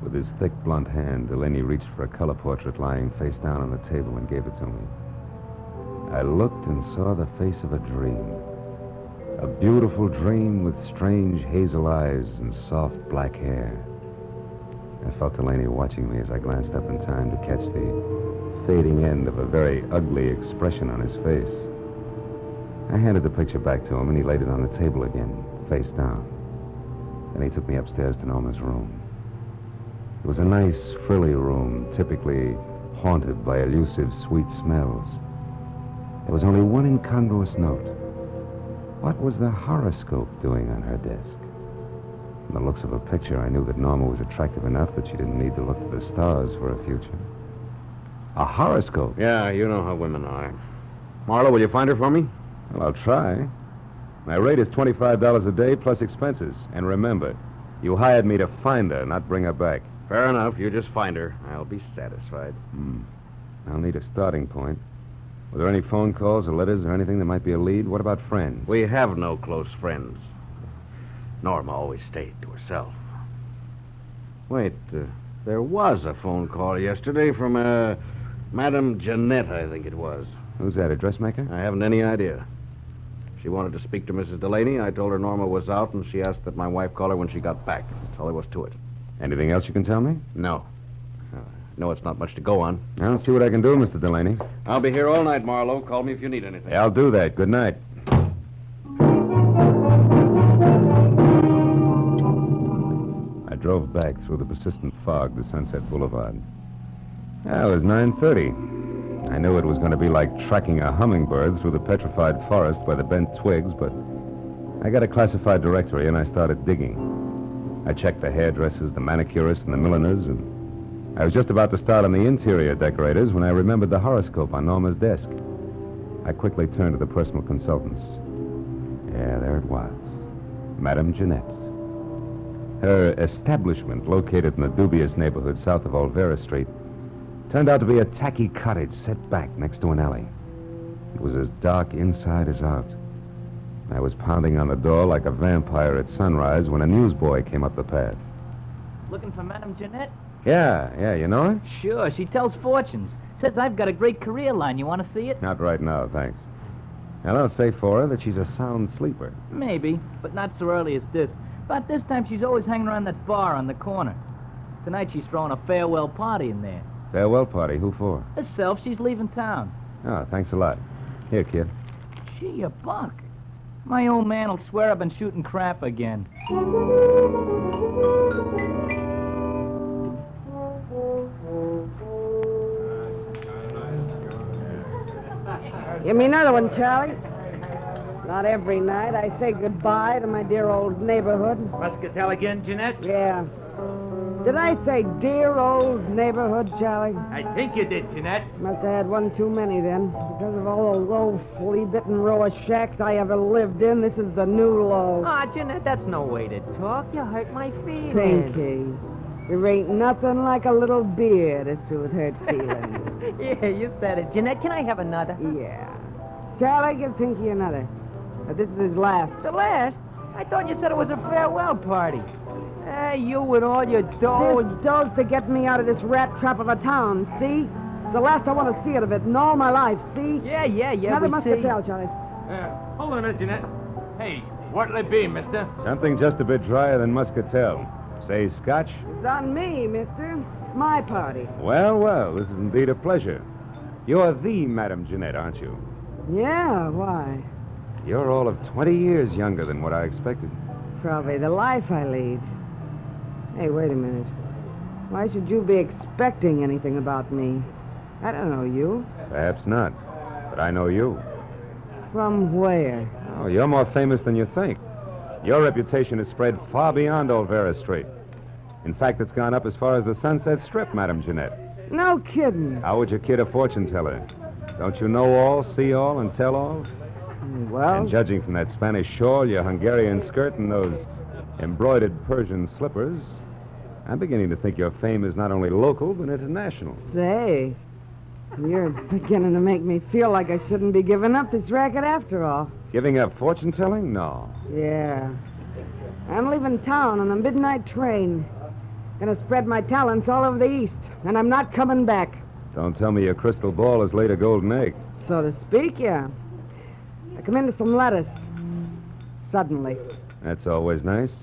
With his thick, blunt hand, Delaney reached for a color portrait lying face down on the table and gave it to me. I looked and saw the face of a dream. A beautiful dream with strange hazel eyes and soft black hair. I felt Delaney watching me as I glanced up in time to catch the fading end of a very ugly expression on his face. I handed the picture back to him, and he laid it on the table again, face down. Then he took me upstairs to Norma's room. It was a nice, frilly room, typically haunted by elusive, sweet smells. There was only one incongruous note. What was the horoscope doing on her desk? From the looks of her picture, I knew that Norma was attractive enough that she didn't need to look to the stars for a future. A horoscope? Yeah, you know how women are. Marlowe, will you find her for me? Well, I'll try. My rate is $25 a day plus expenses. And remember, you hired me to find her, not bring her back. Fair enough. You just find her. I'll be satisfied. I'll need a starting point. Were there any phone calls or letters or anything that might be a lead? What about friends? We have no close friends. Norma always stayed to herself. Wait, there was a phone call yesterday from, Madame Jeanette, I think it was. Who's that, a dressmaker? I haven't any idea. She wanted to speak to Mrs. Delaney. I told her Norma was out, and she asked that my wife call her when she got back. That's all there was to it. Anything else you can tell me? No. No, it's not much to go on. I'll see what I can do, Mr. Delaney. I'll be here all night, Marlowe. Call me if you need anything. I'll do that. Good night. I drove back through the persistent fog to Sunset Boulevard. It was 9:30. I knew it was going to be like tracking a hummingbird through the petrified forest by the bent twigs, but I got a classified directory and I started digging. I checked the hairdressers, the manicurists, and the milliners, and I was just about to start on the interior decorators when I remembered the horoscope on Norma's desk. I quickly turned to the personal consultants. Yeah, there it was. Madame Jeanette. Her establishment, located in the dubious neighborhood south of Olvera Street, turned out to be a tacky cottage set back next to an alley. It was as dark inside as out. I was pounding on the door like a vampire at sunrise when a newsboy came up the path. Looking for Madame Jeanette? Yeah, you know her? Sure, she tells fortunes. Says I've got a great career line. You want to see it? Not right now, thanks. And I'll say for her that she's a sound sleeper. Maybe, but not so early as this. About this time, she's always hanging around that bar on the corner. Tonight, she's throwing a farewell party in there. Farewell party? Who for? Herself. She's leaving town. Oh, thanks a lot. Here, kid. Gee, a buck. My old man will swear I've been shooting crap again. Give me another one, Charlie. Not every night I say goodbye to my dear old neighborhood. Muscatel again, Jeanette? Yeah. Did I say dear old neighborhood, Charlie? I think you did, Jeanette. Must have had one too many then. Because of all the low, flea-bitten row of shacks I ever lived in, this is the new low. Ah, Jeanette, that's no way to talk. You hurt my feelings. Pinky, there ain't nothing like a little beer to soothe hurt feelings. Yeah, you said it. Jeanette, can I have another? Yeah. Charlie, give Pinky another. But this is his last. The last? I thought you said it was a farewell party. Hey, you with all your dough. This dough's to get me out of this rat trap of a town, see? It's the last I want to see it of it in all my life, see? Yeah, Another muscatel, Charlie. Hold on a minute, Jeanette. Hey, what'll it be, mister? Something just a bit drier than muscatel. Say scotch? It's on me, mister. It's my party. Well, this is indeed a pleasure. You're the Madame Jeanette, aren't you? Yeah, why? You're all of 20 years younger than what I expected. Probably the life I lead. Hey, wait a minute. Why should you be expecting anything about me? I don't know you. Perhaps not, but I know you. From where? Oh, you're more famous than you think. Your reputation has spread far beyond Olvera Street. In fact, it's gone up as far as the Sunset Strip, Madame Jeanette. No kidding. How would you kid a fortune teller? Don't you know all, see all, and tell all? Well... And judging from that Spanish shawl, your Hungarian skirt, and those embroidered Persian slippers, I'm beginning to think your fame is not only local, but international. Say, you're beginning to make me feel like I shouldn't be giving up this racket after all. Giving up fortune-telling? No. Yeah. I'm leaving town on the midnight train. Gonna spread my talents all over the East, and I'm not coming back. Don't tell me your crystal ball has laid a golden egg. So to speak, yeah. I come into some lettuce. Suddenly. That's always nice.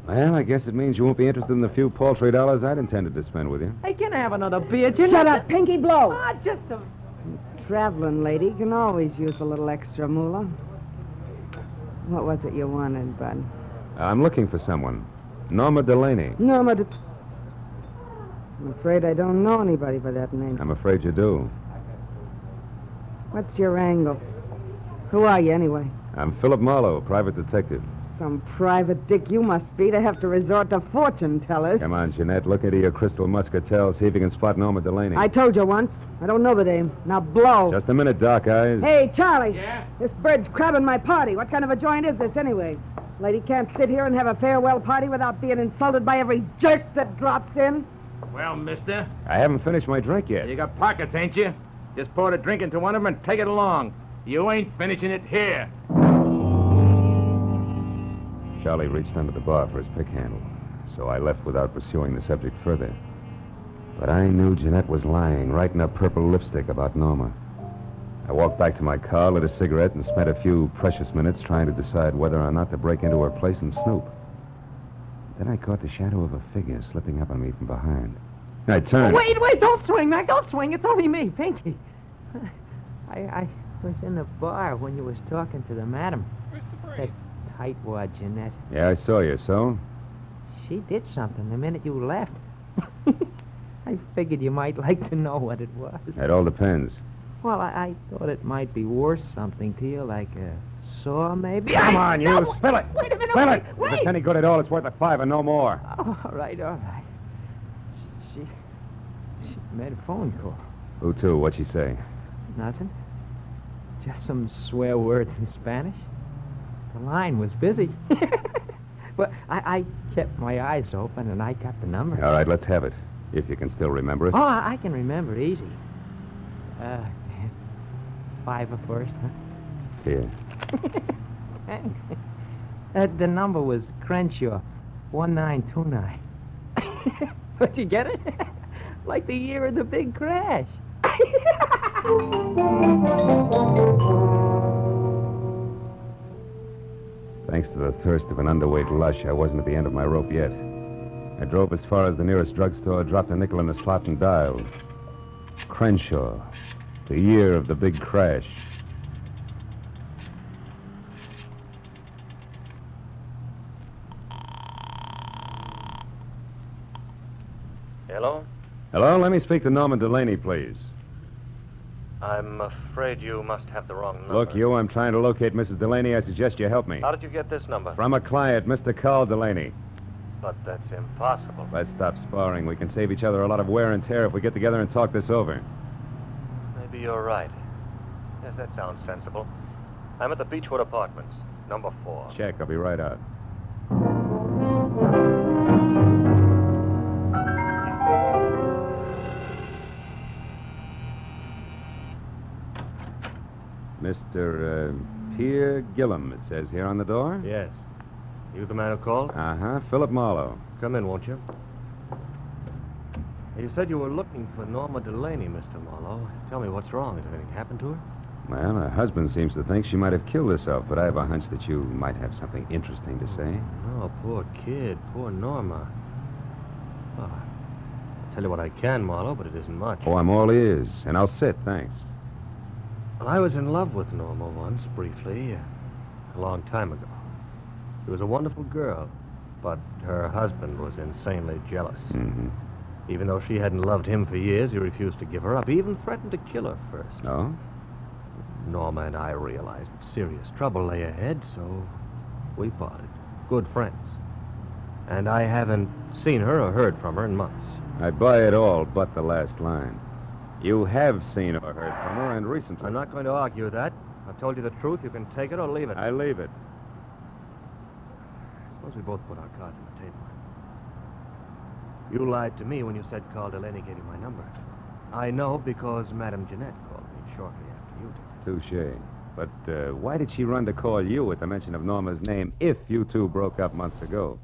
Well, I guess it means you won't be interested in the few paltry dollars I'd intended to spend with you. Hey, can I have another beer, Jeanette? Shut up, Pinky Blow! Ah, just a... Traveling lady can always use a little extra moolah. What was it you wanted, Bud? I'm looking for someone. Norma Delaney. Norma I'm afraid I don't know anybody by that name. I'm afraid you do. What's your angle? Who are you, anyway? I'm Philip Marlowe, private detective. Some private dick you must be to have to resort to fortune tellers. Come on, Jeanette. Look into your crystal muscatel. See if you can spot Norma Delaney. I told you once. I don't know the dame. Now blow. Just a minute, Doc Eyes. Hey, Charlie. Yeah? This bird's crabbing my party. What kind of a joint is this, anyway? Lady can't sit here and have a farewell party without being insulted by every jerk that drops in. Well, mister, I haven't finished my drink yet. you got pockets, ain't you? Just pour the drink into one of them and take it along. You ain't finishing it here. Charlie reached under the bar for his pick handle, so I left without pursuing the subject further. But I knew Jeanette was lying, right in her purple lipstick about Norma. I walked back to my car, lit a cigarette, and spent a few precious minutes trying to decide whether or not to break into her place and snoop. Then I caught the shadow of a figure slipping up on me from behind. I turned. Wait, don't swing, Mac, don't swing. It's only me, Pinky. I was in the bar when you was talking to the madam. That tightwad Jeanette. Yeah, I saw you, so? She did something the minute you left. I figured you might like to know what it was. It all depends. Well, I thought it might be worth something to you, like a saw, maybe. Come on, you. Spill it. Wait a minute. Spill it. Wait. If it's any good at all, it's worth $5 and no more. Oh, all right. She made a phone call. Who to? What'd she say? Nothing. Just some swear words in Spanish. The line was busy. But I kept my eyes open, and I got the number. All right, let's have it. If you can still remember it. Oh, I can remember it easy. 5 first, huh? Here. Thanks. The number was Crenshaw, 1929. But you get it? Like the year of the big crash. Thanks to the thirst of an underweight lush, I wasn't at the end of my rope yet. I drove as far as the nearest drugstore, dropped a nickel in the slot, and dialed. Crenshaw, the year of the big crash. Hello? Hello, let me speak to Norman Delaney, please. I'm afraid you must have the wrong number. Look, you, I'm trying to locate Mrs. Delaney. I suggest you help me. How did you get this number? From a client, Mr. Carl Delaney. But that's impossible. Let's stop sparring. We can save each other a lot of wear and tear if we get together and talk this over. Maybe you're right. Yes, that sounds sensible. I'm at the Beechwood Apartments, number 4. Check. I'll be right out. Mr. Pierre Gillum, it says here on the door. Yes. You the man who called? Uh-huh. Philip Marlowe. Come in, won't you? You said you were looking for Norma Delaney, Mr. Marlowe. Tell me what's wrong. Has anything happened to her? Well, her husband seems to think she might have killed herself, but I have a hunch that you might have something interesting to say. Oh, poor kid. Poor Norma. Oh, I'll tell you what I can, Marlowe, but it isn't much. Oh, I'm all ears, and I'll sit, thanks. Well, I was in love with Norma once, briefly, a long time ago. She was a wonderful girl, but her husband was insanely jealous. Mm-hmm. Even though she hadn't loved him for years, he refused to give her up. He even threatened to kill her first. Oh? Norma and I realized that serious trouble lay ahead, so we parted. Good friends. And I haven't seen her or heard from her in months. I buy it all but the last line. You have seen or heard from her, and recently. I'm not going to argue that. I've told you the truth. You can take it or leave it. I leave it. Suppose we both put our cards on the table. You lied to me when you said Carl Delaney gave you my number. I know because Madame Jeanette called me shortly after you did. Touche. But why did she run to call you at the mention of Norma's name if you two broke up months ago?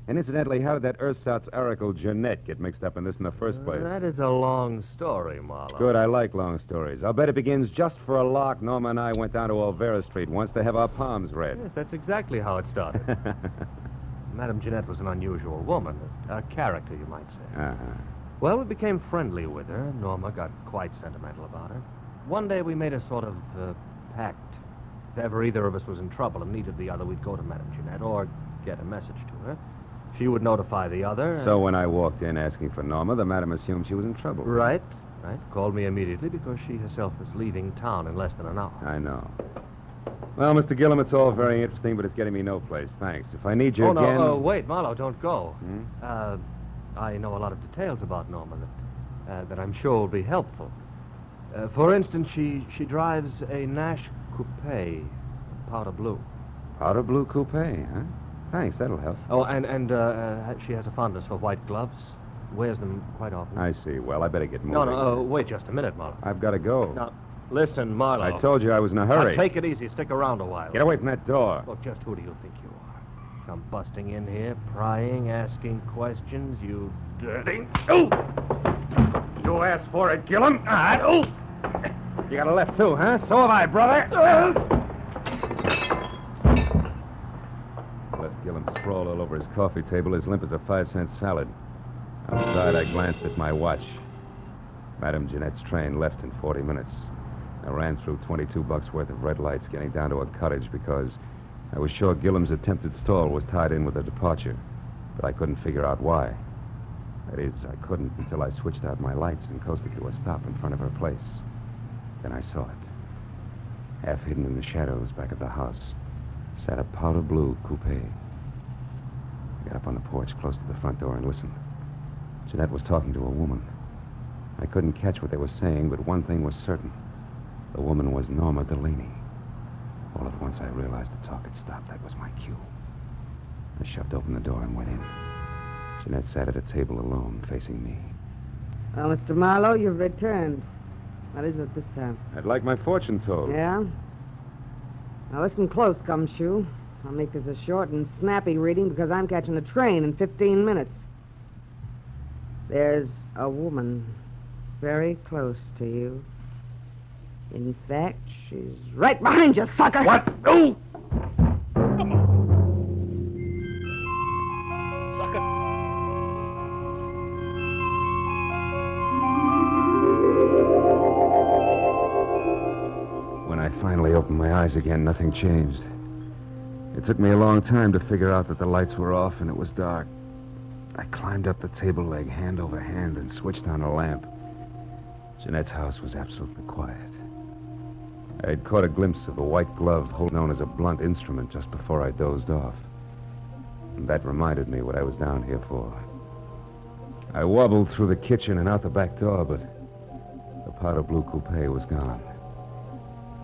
And incidentally, how did that ersatz oracle Jeanette get mixed up in this in the first place? That is a long story, Marlowe. Good, I like long stories. I'll bet it begins just for a lark. Norma and I went down to Olvera Street once to have our palms read. Yes, that's exactly how it started. Madame Jeanette was an unusual woman, a character, you might say. Uh-huh. Well, we became friendly with her. Norma got quite sentimental about her. One day we made a sort of pact. If ever either of us was in trouble and needed the other, we'd go to Madame Jeanette or get a message to her. She would notify the other. So when I walked in asking for Norma, the madam assumed she was in trouble. Right. Called me immediately because she herself was leaving town in less than an hour. I know. Well, Mr. Gillum, it's all very interesting, but it's getting me no place. Thanks. If I need you again... No, wait, Marlowe, don't go. I know a lot of details about Norma that I'm sure will be helpful. For instance, she drives a Nash coupe, powder blue. Powder blue coupe, huh? Thanks, that'll help. Oh, and she has a fondness for white gloves. Wears them quite often. I see. Well, I better get moving. No, wait just a minute, Marlowe. I've got to go. Now, listen, Marlowe. I told you I was in a hurry. Now, take it easy. Stick around a while. Get away from that door. Look, just who do you think you are? Come busting in here, prying, asking questions, you dirty... Oh! You asked for it, Gillum. You got a left, too, huh? So have I, brother. I left Gillum sprawled all over his coffee table, as limp as a 5-cent salad. Outside, I glanced at my watch. Madame Jeanette's train left in 40 minutes. I ran through $22 worth of red lights, getting down to a cottage because I was sure Gillum's attempted stall was tied in with a departure, but I couldn't figure out why. That is, I couldn't until I switched out my lights and coasted to a stop in front of her place. Then I saw it. Half hidden in the shadows back of the house sat a powder blue coupe. I got up on the porch close to the front door and listened. Jeanette was talking to a woman. I couldn't catch what they were saying, but one thing was certain. The woman was Norma Delaney. All at once I realized the talk had stopped. That was my cue. I shoved open the door and went in. Jeanette sat at a table alone, facing me. Well, Mr. Marlowe, you've returned. What is it this time? I'd like my fortune told. Yeah? Now listen close, Gumshoe. I'll make this a short and snappy reading because I'm catching a train in 15 minutes. There's a woman very close to you. In fact, she's right behind you, sucker! What? No! Sucker. When I finally opened my eyes again, nothing changed. It took me a long time to figure out that the lights were off and it was dark. I climbed up the table leg hand over hand and switched on a lamp. Jeanette's house was absolutely quiet. I had caught a glimpse of a white glove known as a blunt instrument just before I dozed off. And that reminded me what I was down here for. I wobbled through the kitchen and out the back door, but the powder blue coupe was gone.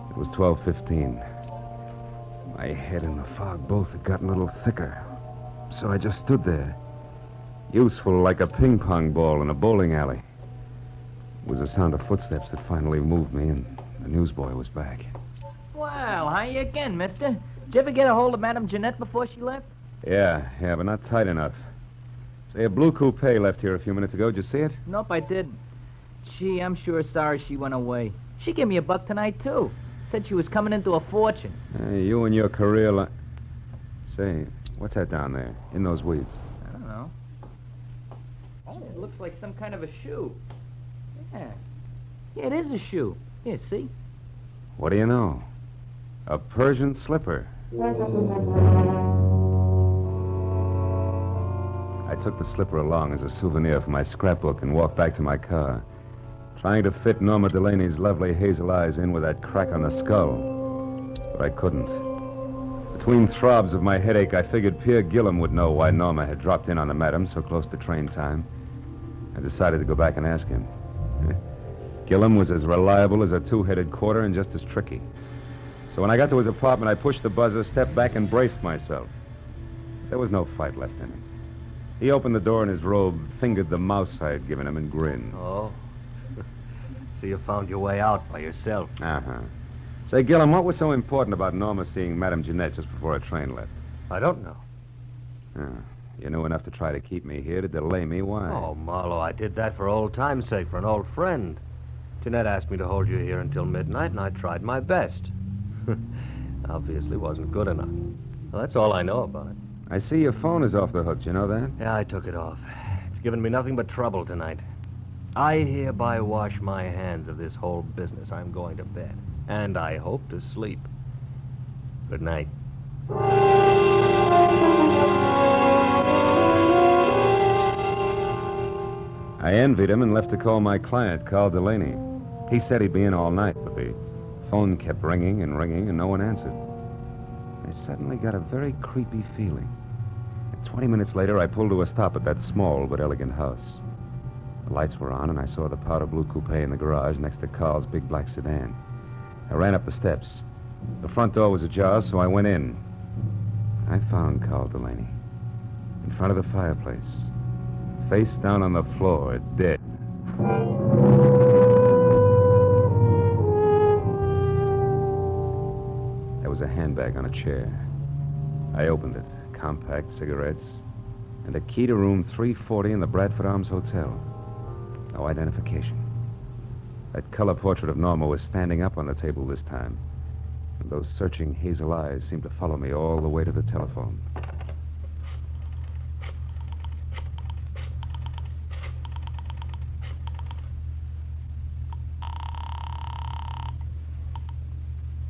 It was 12:15. My head and the fog both had gotten a little thicker, so I just stood there, useful like a ping-pong ball in a bowling alley. It was the sound of footsteps that finally moved me, and the newsboy was back. Well, how you again, mister? Did you ever get a hold of Madame Jeanette before she left? Yeah, but not tight enough. Say, a blue coupe left here a few minutes ago. Did you see it? Nope, I didn't. Gee, I'm sure sorry she went away. She gave me $1 tonight, too. Said she was coming into a fortune. You and your career Say, what's that down there, in those weeds? I don't know. It looks like some kind of a shoe. Yeah. Yeah, it is a shoe. Here, see? What do you know? A Persian slipper. I took the slipper along as a souvenir for my scrapbook and walked back to my car, trying to fit Norma Delaney's lovely hazel eyes in with that crack on the skull. But I couldn't. Between throbs of my headache, I figured Pierre Gillum would know why Norma had dropped in on the madam so close to train time. I decided to go back and ask him. Gillum was as reliable as a two-headed quarter and just as tricky. So when I got to his apartment, I pushed the buzzer, stepped back, and braced myself. There was no fight left in him. He opened the door in his robe, fingered the mouse I had given him, and grinned. Oh. So you found your way out by yourself. Uh-huh. Say, Gillum, what was so important about Norma seeing Madame Jeanette just before her train left? I don't know. You knew enough to try to keep me here, to delay me. Why? Oh, Marlowe, I did that for old time's sake, for an old friend. Jeanette asked me to hold you here until midnight, and I tried my best. Obviously wasn't good enough. Well, that's all I know about it. I see your phone is off the hook. Do you know that? Yeah, I took it off. It's given me nothing but trouble tonight. I hereby wash my hands of this whole business. I'm going to bed. And I hope to sleep. Good night. I envied him and left to call my client, Carl Delaney. He said he'd be in all night, but the phone kept ringing and ringing, and no one answered. I suddenly got a very creepy feeling. And 20 minutes later, I pulled to a stop at that small but elegant house. The lights were on, and I saw the powder blue coupe in the garage next to Carl's big black sedan. I ran up the steps. The front door was ajar, so I went in. I found Carl Delaney in front of the fireplace, face down on the floor, dead. There was a handbag on a chair. I opened it. Compact, cigarettes, and a key to room 340 in the Bradford Arms Hotel. No identification. That color portrait of Norma was standing up on the table this time. And those searching hazel eyes seemed to follow me all the way to the telephone.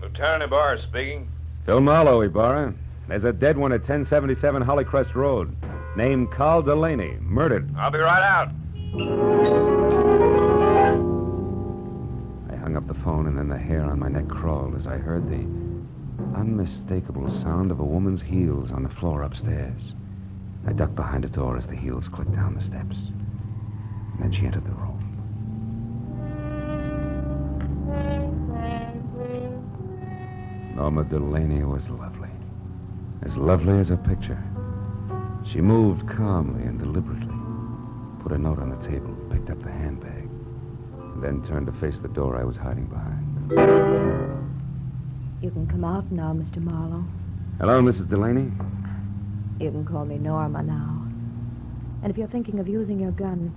Lieutenant Ibarra speaking. Phil Marlowe, Ibarra. There's a dead one at 1077 Hollycrest Road. Named Carl Delaney. Murdered. I'll be right out. I hung up the phone, and then the hair on my neck crawled as I heard the unmistakable sound of a woman's heels on the floor upstairs. I ducked behind a door as the heels clicked down the steps. And then she entered the room. Norma Delaney was lovely. As lovely as a picture. She moved calmly and deliberately, put a note on the table, picked up the handbag, and then turned to face the door I was hiding behind. You can come out now, Mr. Marlowe. Hello, Mrs. Delaney. You can call me Norma now. And if you're thinking of using your gun,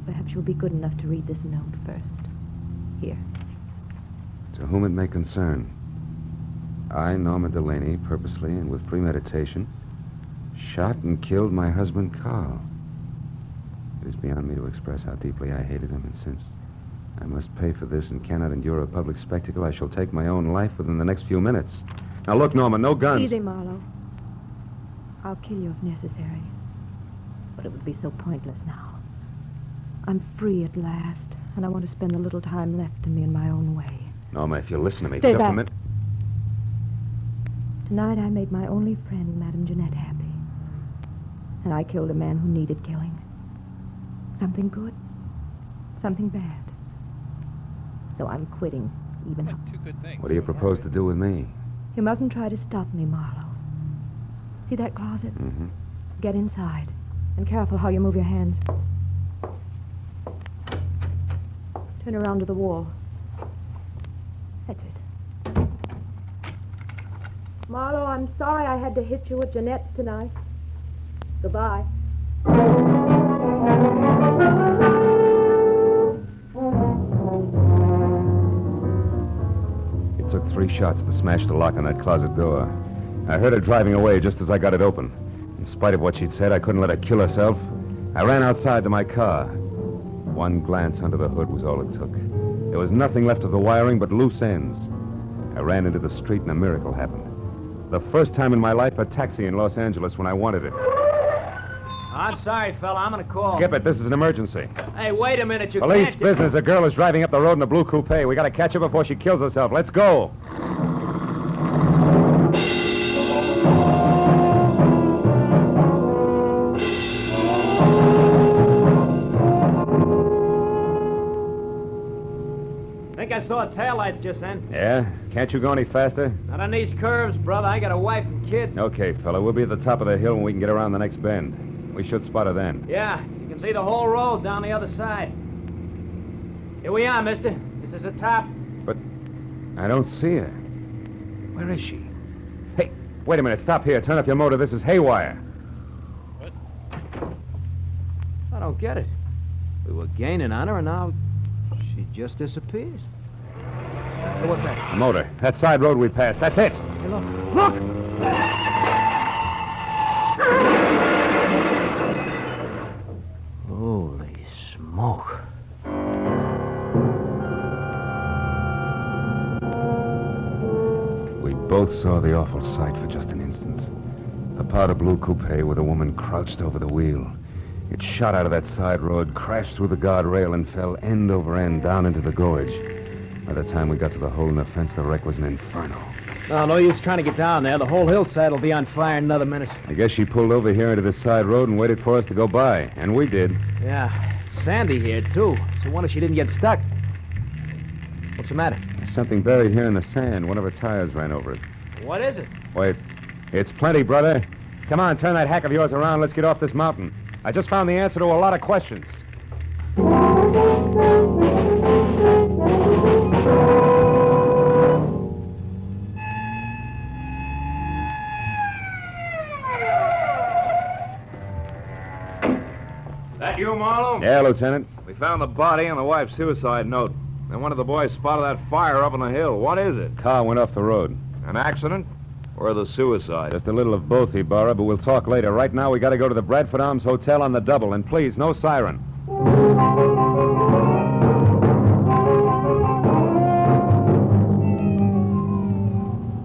perhaps you'll be good enough to read this note first. Here. To whom it may concern. I, Norma Delaney, purposely and with premeditation, shot and killed my husband, Carl. It is beyond me to express how deeply I hated him, and since I must pay for this and cannot endure a public spectacle, I shall take my own life within the next few minutes. Now, look, Norma, no guns. Easy, Marlowe. I'll kill you if necessary. But it would be so pointless now. I'm free at last, and I want to spend the little time left to me in my own way. Norma, if you'll listen to me Stay just back. a minute. Tonight I made my only friend, Madame Jeanette, happy. And I killed a man who needed killing. Something good, something bad. So I'm quitting, even though... Two good things. What do you propose to do with me? You mustn't try to stop me, Marlowe. See that closet? Mm-hmm. Get inside. And careful how you move your hands. Turn around to the wall. That's it. Marlowe, I'm sorry I had to hit you with Jeanette's tonight. Goodbye. It took 3 shots to smash the lock on that closet door. I heard her driving away just as I got it open. In spite of what she'd said, I couldn't let her kill herself. I ran outside to my car. One glance under the hood was all it took. There was nothing left of the wiring but loose ends. I ran into the street and a miracle happened. The first time in my life, a taxi in Los Angeles when I wanted it. I'm sorry, fella. I'm gonna call. Skip it. This is an emergency. Hey, wait a minute. You Police can't... business. A girl is driving up the road in a blue coupe. We gotta catch her before she kills herself. Let's go. Think I saw taillights just then. Yeah? Can't you go any faster? Not on these curves, brother. I got a wife and kids. Okay, fella. We'll be at the top of the hill when we can get around the next bend. We should spot her then. Yeah, you can see the whole road down the other side. Here we are, mister. This is the top. But I don't see her. Where is she? Hey, wait a minute. Stop here. Turn up your motor. This is haywire. What? I don't get it. We were gaining on her, and now she just disappears. Hey, what's that? A motor. That side road we passed. That's it. Hey, look. Look! Holy smoke. We both saw the awful sight for just an instant. A powder blue coupe with a woman crouched over the wheel. It shot out of that side road, crashed through the guardrail, and fell end over end down into the gorge. By the time we got to the hole in the fence, the wreck was an inferno. No use trying to get down there. The whole hillside will be on fire in another minute. I guess she pulled over here into this side road and waited for us to go by. And we did. Yeah, it's sandy here, too. So wonder she didn't get stuck. What's the matter? There's something buried here in the sand. One of her tires ran over it. What is it? Why, it's plenty, brother. Come on, turn that hack of yours around. Let's get off this mountain. I just found the answer to a lot of questions. That you, Marlowe? Yeah, Lieutenant. We found the body and the wife's suicide note. Then one of the boys spotted that fire up on the hill. What is it? Car went off the road. An accident? Or the suicide? Just a little of both, Ibarra, but we'll talk later. Right now, we got to go to the Bradford Arms Hotel on the double. And please, no siren.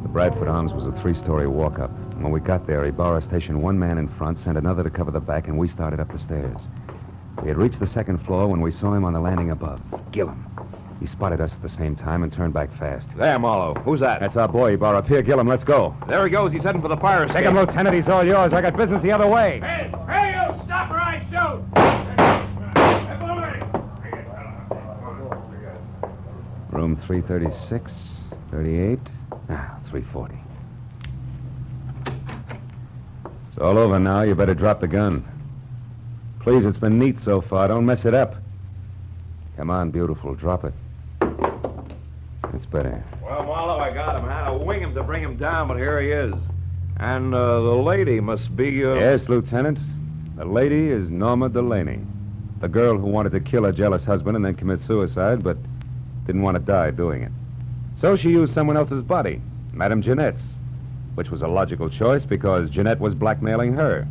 The Bradford Arms was a 3-story walk-up. When we got there, Ibarra stationed one man in front, sent another to cover the back, and we started up the stairs. We had reached the second floor when we saw him on the landing above. Gillum. He spotted us at the same time and turned back fast. There, Marlowe. Who's that? That's our boy, Ibarra. Pierre Gillum, let's go. There he goes. He's heading for the fire escape. Take him, Lieutenant. He's all yours. I got business the other way. Hey, you! Stop or I shoot! Room 336, 38, 340. It's all over now. You better drop the gun. Please, it's been neat so far. Don't mess it up. Come on, beautiful. Drop it. It's better. Well, Marlowe, I got him. Had to wing him to bring him down, but here he is. And the lady must be... Yes, Lieutenant. The lady is Norma Delaney. The girl who wanted to kill her jealous husband and then commit suicide, but didn't want to die doing it. So she used someone else's body, Madame Jeanette's, which was a logical choice because Jeanette was blackmailing her.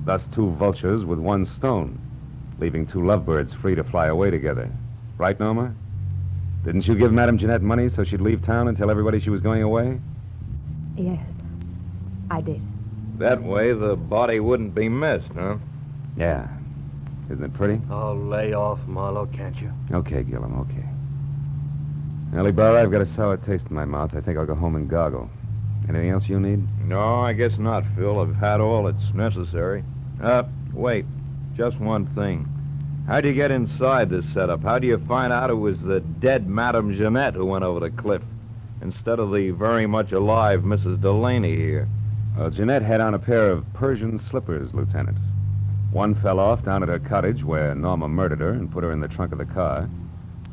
Thus, 2 vultures with 1 stone, leaving 2 lovebirds free to fly away together. Right, Norma? Didn't you give Madame Jeanette money so she'd leave town and tell everybody she was going away? Yes, I did. That way the body wouldn't be missed, huh? Yeah. Isn't it pretty? Oh, lay off, Marlowe, can't you? Okay, Gillum, okay. Well, Ibarra, I've got a sour taste in my mouth. I think I'll go home and goggle. Anything else you need? No, I guess not, Phil. I've had all that's necessary. Wait. Just one thing. How'd you get inside this setup? How do you find out it was the dead Madame Jeanette who went over the cliff instead of the very much alive Mrs. Delaney here? Well, Jeanette had on a pair of Persian slippers, Lieutenant. One fell off down at her cottage where Norma murdered her and put her in the trunk of the car.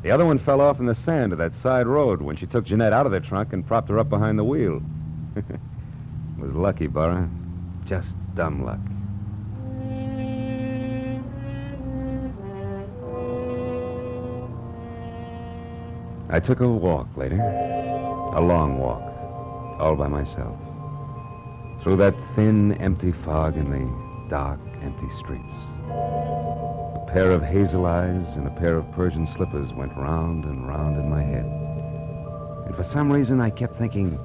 The other one fell off in the sand of that side road when she took Jeanette out of the trunk and propped her up behind the wheel. It was lucky, Burra. Just dumb luck. I took a walk later. A long walk. All by myself. Through that thin, empty fog in the dark, empty streets. A pair of hazel eyes and a pair of Persian slippers went round and round in my head. And for some reason, I kept thinking,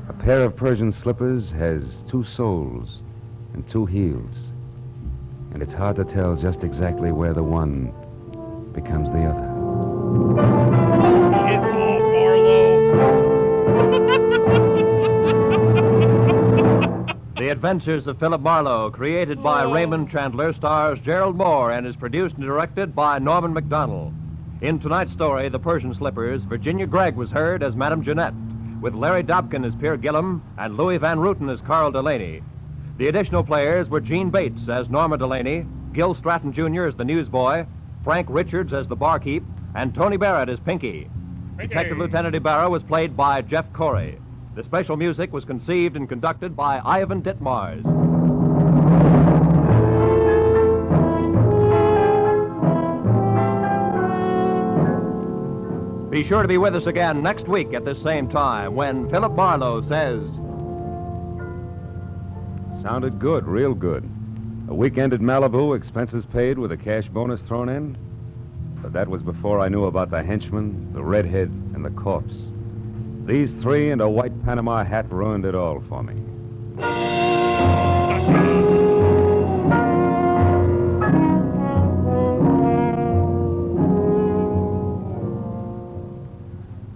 a pair of Persian slippers has 2 soles and 2 heels. And it's hard to tell just exactly where the one becomes the other. Piss off, Marlowe. The Adventures of Philip Marlowe, created by Raymond Chandler, stars Gerald Moore and is produced and directed by Norman MacDonald. In tonight's story, The Persian Slippers, Virginia Gregg was heard as Madame Jeanette, with Larry Dobkin as Pierre Gillum and Louis Van Rooten as Carl Delaney. The additional players were Gene Bates as Norma Delaney, Gil Stratton Jr. as the newsboy, Frank Richards as the barkeep, and Tony Barrett as Pinky. Detective Lieutenant Ibarra was played by Jeff Corey. The special music was conceived and conducted by Ivan Ditmars. Be sure to be with us again next week at the same time when Philip Marlowe says... Sounded good, real good. A weekend at Malibu, expenses paid with a cash bonus thrown in. But that was before I knew about the henchman, the redhead, and the corpse. These 3 and a white Panama hat ruined it all for me.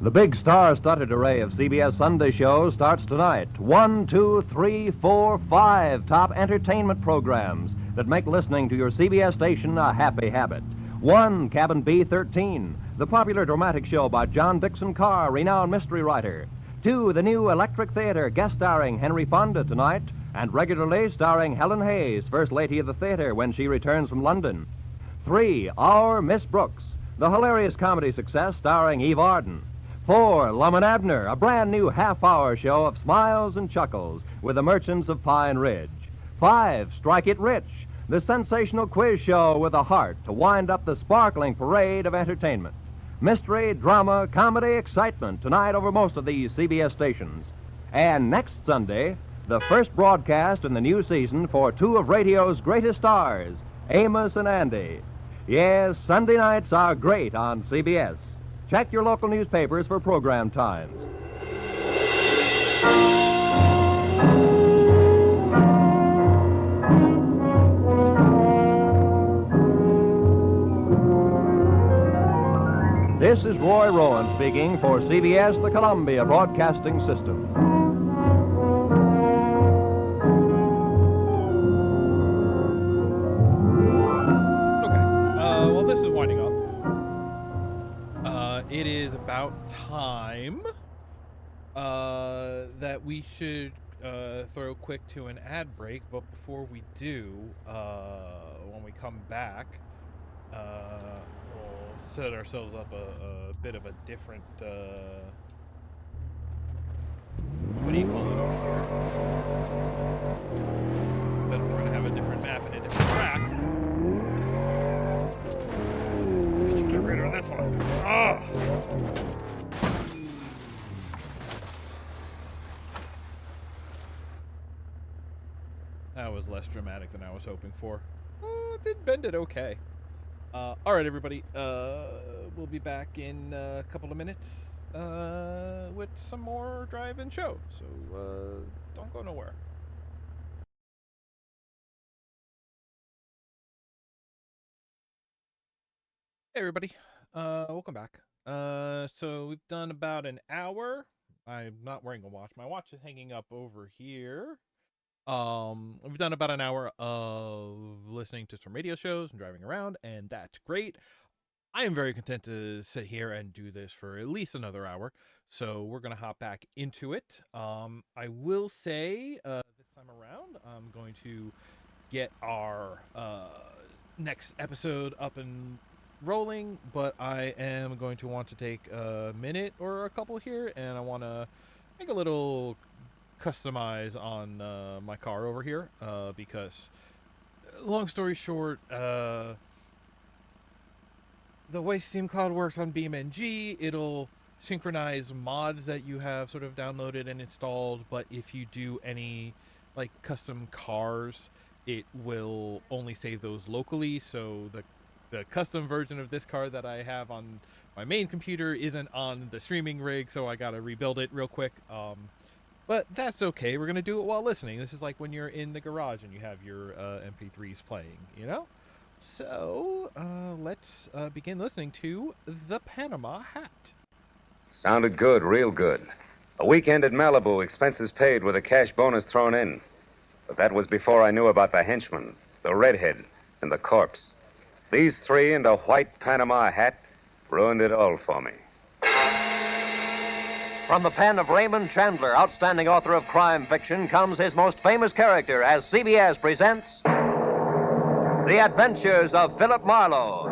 The big star-studded array of CBS Sunday shows starts tonight. 1, 2, 3, 4, 5 top entertainment programs that make listening to your CBS station a happy habit. 1, Cabin B-13, the popular dramatic show by John Dixon Carr, renowned mystery writer. 2, the new Electric Theater, guest starring Henry Fonda tonight, and regularly starring Helen Hayes, First Lady of the Theater, when she returns from London. 3, Our Miss Brooks, the hilarious comedy success starring Eve Arden. 4, Lum and Abner, a brand new half-hour show of smiles and chuckles with the merchants of Pine Ridge. 5, Strike It Rich, the sensational quiz show with a heart to wind up the sparkling parade of entertainment. Mystery, drama, comedy, excitement tonight over most of these CBS stations. And next Sunday, the first broadcast in the new season for two of radio's greatest stars, Amos and Andy. Yes, Sunday nights are great on CBS. Check your local newspapers for program times. This is Roy Rowan speaking for CBS, the Columbia Broadcasting System. Well, this is winding up. It is about time that we should throw quick to an ad break. But before we do, when we come back, we'll set ourselves up a bit of a different, what do you call it over here? But we're going to have a different map and a different track. We should get rid of this one. Oh! That was less dramatic than I was hoping for. Did bend it okay. All right, everybody. We'll be back in a couple of minutes with some more drive-in show. So don't go nowhere. Hey, everybody. Welcome back. So we've done about an hour. I'm not wearing a watch. My watch is hanging up over here. We've done about an hour of listening to some radio shows and driving around, and that's great. I am very content to sit here and do this for at least another hour, so we're going to hop back into it. I will say, this time around, I'm going to get our next episode up and rolling, but I am going to want to take a minute or a couple here, and I want to make a little customize on my car over here, because long story short, the way Steam Cloud works on BeamNG, it'll synchronize mods that you have sort of downloaded and installed, but if you do any like custom cars, it will only save those locally. So the custom version of this car that I have on my main computer isn't on the streaming rig, so I gotta rebuild it real quick. But that's okay. We're going to do it while listening. This is like when you're in the garage and you have your MP3s playing, you know? So, let's begin listening to The Panama Hat. Sounded good, real good. A weekend at Malibu, expenses paid with a cash bonus thrown in. But that was before I knew about the henchman, the redhead, and the corpse. These three and a white Panama hat ruined it all for me. From the pen of Raymond Chandler, outstanding author of crime fiction, comes his most famous character as CBS presents The Adventures of Philip Marlowe.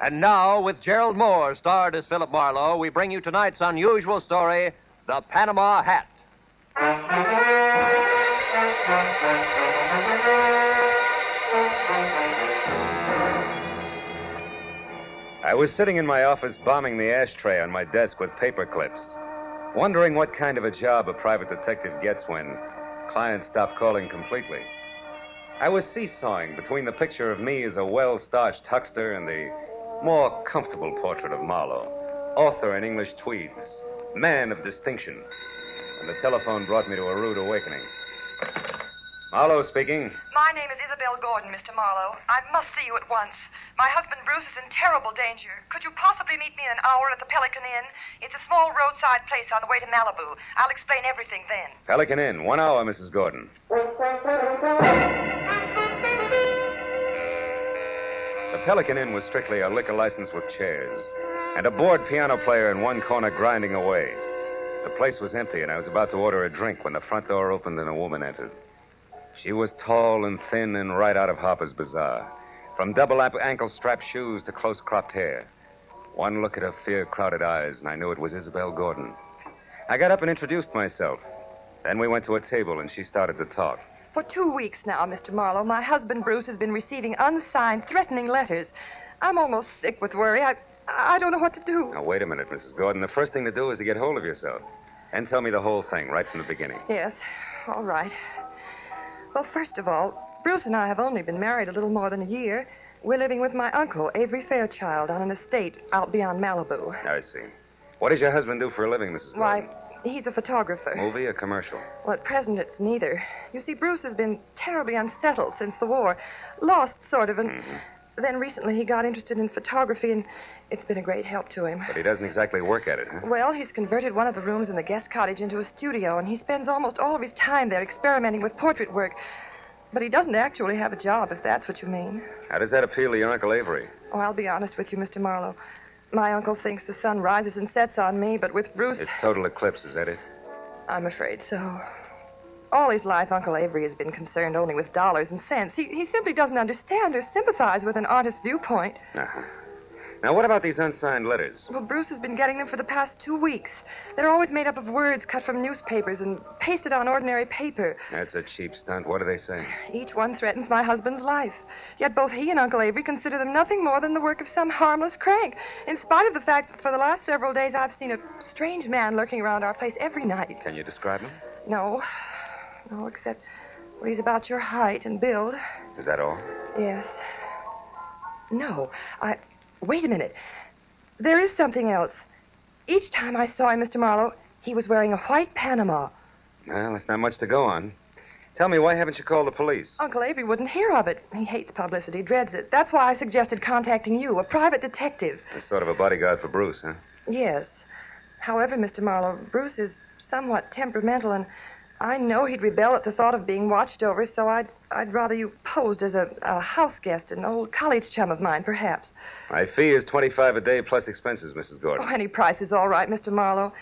And now, with Gerald Moore starred as Philip Marlowe, we bring you tonight's unusual story, The Panama Hat. I was sitting in my office bombing the ashtray on my desk with paper clips, wondering what kind of a job a private detective gets when clients stop calling completely. I was seesawing between the picture of me as a well-starched huckster and the more comfortable portrait of Marlowe, author in English tweeds, man of distinction. And the telephone brought me to a rude awakening. Marlowe speaking. My name is Isabel Gordon, Mr. Marlowe. I must see you at once. My husband Bruce is in terrible danger. Could you possibly meet me in an hour at the Pelican Inn? It's a small roadside place on the way to Malibu. I'll explain everything then. Pelican Inn, 1 hour, Mrs. Gordon. The Pelican Inn was strictly a liquor license with chairs, and a bored piano player in one corner grinding away. The place was empty, and I was about to order a drink when the front door opened and a woman entered. She was tall and thin and right out of Harper's Bazaar, from double ankle-strap shoes to close-cropped hair. One look at her fear-crowded eyes, and I knew it was Isabel Gordon. I got up and introduced myself. Then we went to a table, and she started to talk. For 2 weeks now, Mr. Marlowe, my husband Bruce has been receiving unsigned, threatening letters. I'm almost sick with worry. I don't know what to do. Now, wait a minute, Mrs. Gordon. The first thing to do is to get hold of yourself. And tell me the whole thing right from the beginning. Yes, all right. Well, first of all, Bruce and I have only been married a little more than a year. We're living with my uncle, Avery Fairchild, on an estate out beyond Malibu. I see. What does your husband do for a living, Mrs. Gordon? Why, he's a photographer. Movie or commercial? Well, at present, it's neither. You see, Bruce has been terribly unsettled since the war. Lost, sort of, and then recently he got interested in photography, and it's been a great help to him. But he doesn't exactly work at it, huh? Well, he's converted one of the rooms in the guest cottage into a studio, and he spends almost all of his time there experimenting with portrait work. But he doesn't actually have a job, if that's what you mean. How does that appeal to your Uncle Avery? Oh, I'll be honest with you, Mr. Marlowe. My uncle thinks the sun rises and sets on me, but with Bruce... It's total eclipse, is that it? I'm afraid so. All his life, Uncle Avery has been concerned only with dollars and cents. He simply doesn't understand or sympathize with an artist's viewpoint. Uh-huh. Now, what about these unsigned letters? Well, Bruce has been getting them for the past 2 weeks. They're always made up of words cut from newspapers and pasted on ordinary paper. That's a cheap stunt. What do they say? Each one threatens my husband's life. Yet both he and Uncle Avery consider them nothing more than the work of some harmless crank, in spite of the fact that for the last several days I've seen a strange man lurking around our place every night. Can you describe him? No, except well, he's about your height and build. Is that all? Yes. No, Wait a minute. There is something else. Each time I saw him, Mr. Marlowe, he was wearing a white Panama. Well, that's not much to go on. Tell me, why haven't you called the police? Uncle Avery wouldn't hear of it. He hates publicity, dreads it. That's why I suggested contacting you, a private detective. You're sort of a bodyguard for Bruce, huh? Yes. However, Mr. Marlowe, Bruce is somewhat temperamental, and I know he'd rebel at the thought of being watched over, so I'd rather you posed as a house guest, an old college chum of mine, perhaps. My fee is $25 a day plus expenses, Mrs. Gordon. Oh, any price is all right, Mr. Marlowe.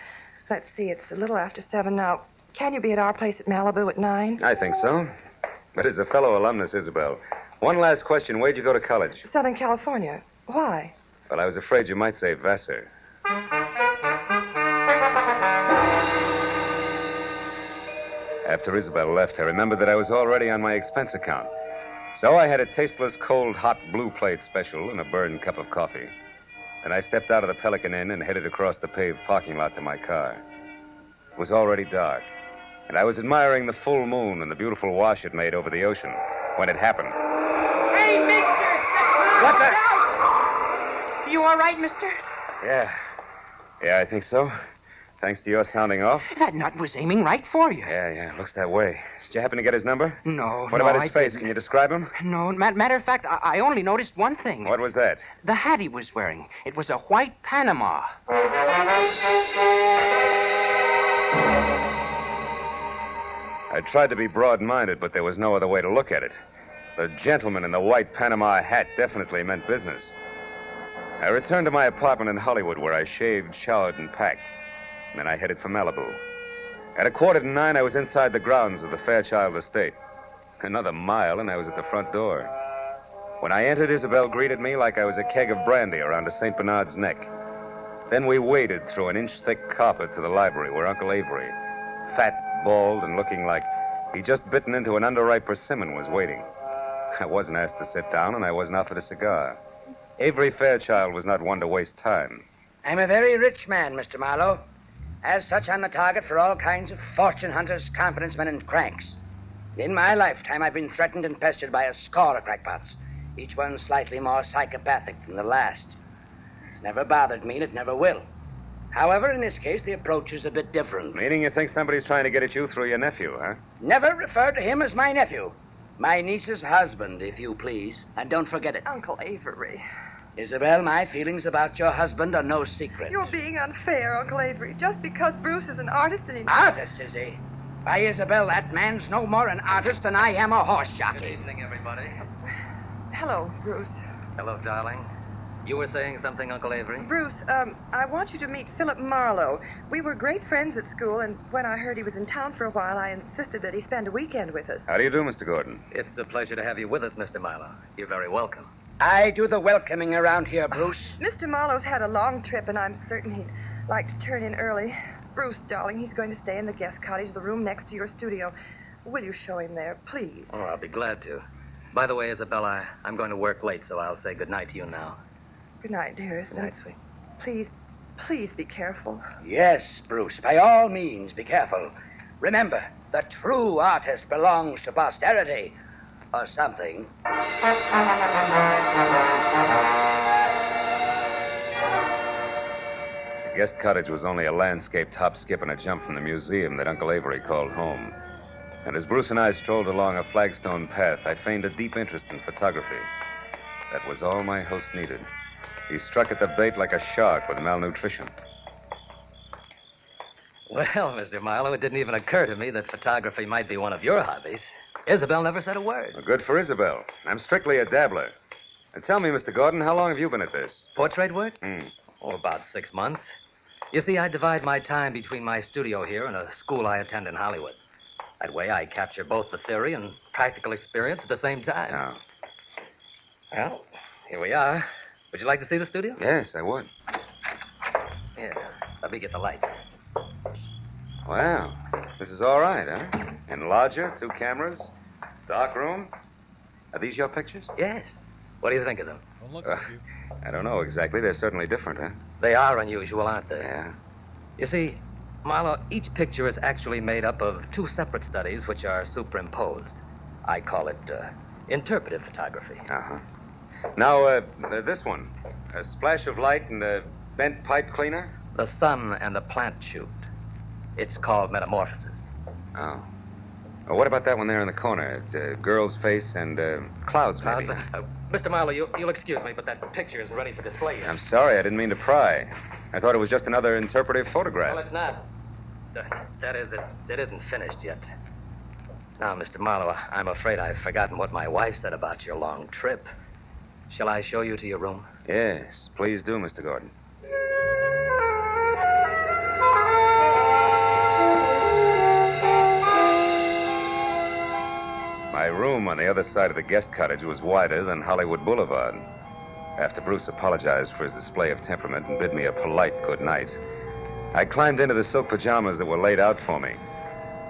Let's see, it's a little after 7 now. Can you be at our place at Malibu at 9? I think so. But as a fellow alumnus, Isabel, one last question. Where'd you go to college? Southern California. Why? Well, I was afraid you might say Vassar. After Isabel left, I remembered that I was already on my expense account. So I had a tasteless, cold, hot blue plate special and a burned cup of coffee. Then I stepped out of the Pelican Inn and headed across the paved parking lot to my car. It was already dark, and I was admiring the full moon and the beautiful wash it made over the ocean when it happened. Hey, mister! What the? You all right, mister? Yeah, I think so. Thanks to your sounding off. That nut was aiming right for you. Yeah, looks that way. Did you happen to get his number? No. What about his face? Can you describe him? No, matter of fact, I only noticed one thing. What was that? The hat he was wearing. It was a white Panama. I tried to be broad-minded, but there was no other way to look at it. The gentleman in the white Panama hat definitely meant business. I returned to my apartment in Hollywood, where I shaved, showered, and packed. And then I headed for Malibu. At 8:45, I was inside the grounds of the Fairchild estate. Another mile, and I was at the front door. When I entered, Isabel greeted me like I was a keg of brandy around a St. Bernard's neck. Then we waded through an inch-thick carpet to the library where Uncle Avery, fat, bald, and looking like he'd just bitten into an underripe persimmon, was waiting. I wasn't asked to sit down, and I wasn't offered a cigar. Avery Fairchild was not one to waste time. I'm a very rich man, Mr. Marlowe. As such, I'm the target for all kinds of fortune hunters, confidence men, and cranks. In my lifetime, I've been threatened and pestered by a score of crackpots, each one slightly more psychopathic than the last. It's never bothered me, and it never will. However, in this case, the approach is a bit different. Meaning you think somebody's trying to get at you through your nephew, huh? Never refer to him as my nephew. My niece's husband, if you please. And don't forget it. Uncle Avery. Isabel, my feelings about your husband are no secret. You're being unfair, Uncle Avery. Just because Bruce is an artist and he... Artist, is he? Why, Isabel, that man's no more an artist than I am a horse jockey. Good evening, everybody. Hello, Bruce. Hello, darling. You were saying something, Uncle Avery? Bruce, I want you to meet Philip Marlowe. We were great friends at school, and when I heard he was in town for a while, I insisted that he spend a weekend with us. How do you do, Mr. Gordon? It's a pleasure to have you with us, Mr. Marlowe. You're very welcome. I do the welcoming around here, Bruce. Mr. Marlowe's had a long trip, and I'm certain he'd like to turn in early. Bruce, darling. He's going to stay in the guest cottage, the room next to your studio. Will you show him there, please? Oh, I'll be glad to. By the way, Isabella, I'm going to work late, so I'll say goodnight to you now. Good night, dearest. Good night, sweet. Please be careful. Yes, Bruce, by all means, be careful. Remember, the true artist belongs to posterity, or something. The guest cottage was only a landscaped hop, skip, and a jump from the museum that Uncle Avery called home. And as Bruce and I strolled along a flagstone path, I feigned a deep interest in photography. That was all my host needed. He struck at the bait like a shark with malnutrition. Well, Mr. Marlowe, it didn't even occur to me that photography might be one of your hobbies. Isabel never said a word. Well, good for Isabel. I'm strictly a dabbler. And tell me, Mr. Gordon, how long have you been at this? Portrait work? Oh, about 6 months. You see, I divide my time between my studio here and a school I attend in Hollywood. That way I capture both the theory and practical experience at the same time. Oh. Well, here we are. Would you like to see the studio? Yes, I would. Here, let me get the lights. Wow. This is all right, huh? Enlarger, 2 cameras, dark room. Are these your pictures? Yes. What do you think of them? Don't look at you. I don't know exactly. They're certainly different, huh? They are unusual, aren't they? Yeah. You see, Marlowe, each picture is actually made up of 2 separate studies which are superimposed. I call it interpretive photography. Uh-huh. Now, this one. A splash of light and a bent pipe cleaner? The sun and the plant shoot. It's called metamorphosis. Oh. Well, what about that one there in the corner? Girl's face and clouds, maybe. Mr. Marlowe, you'll excuse me, but that picture isn't ready for display yet. I'm sorry. I didn't mean to pry. I thought it was just another interpretive photograph. Well, it's not. That is, it isn't finished yet. Now, Mr. Marlowe, I'm afraid I've forgotten what my wife said about your long trip. Shall I show you to your room? Yes, please do, Mr. Gordon. My room on the other side of the guest cottage was wider than Hollywood Boulevard. After Bruce apologized for his display of temperament and bid me a polite good night, I climbed into the silk pajamas that were laid out for me,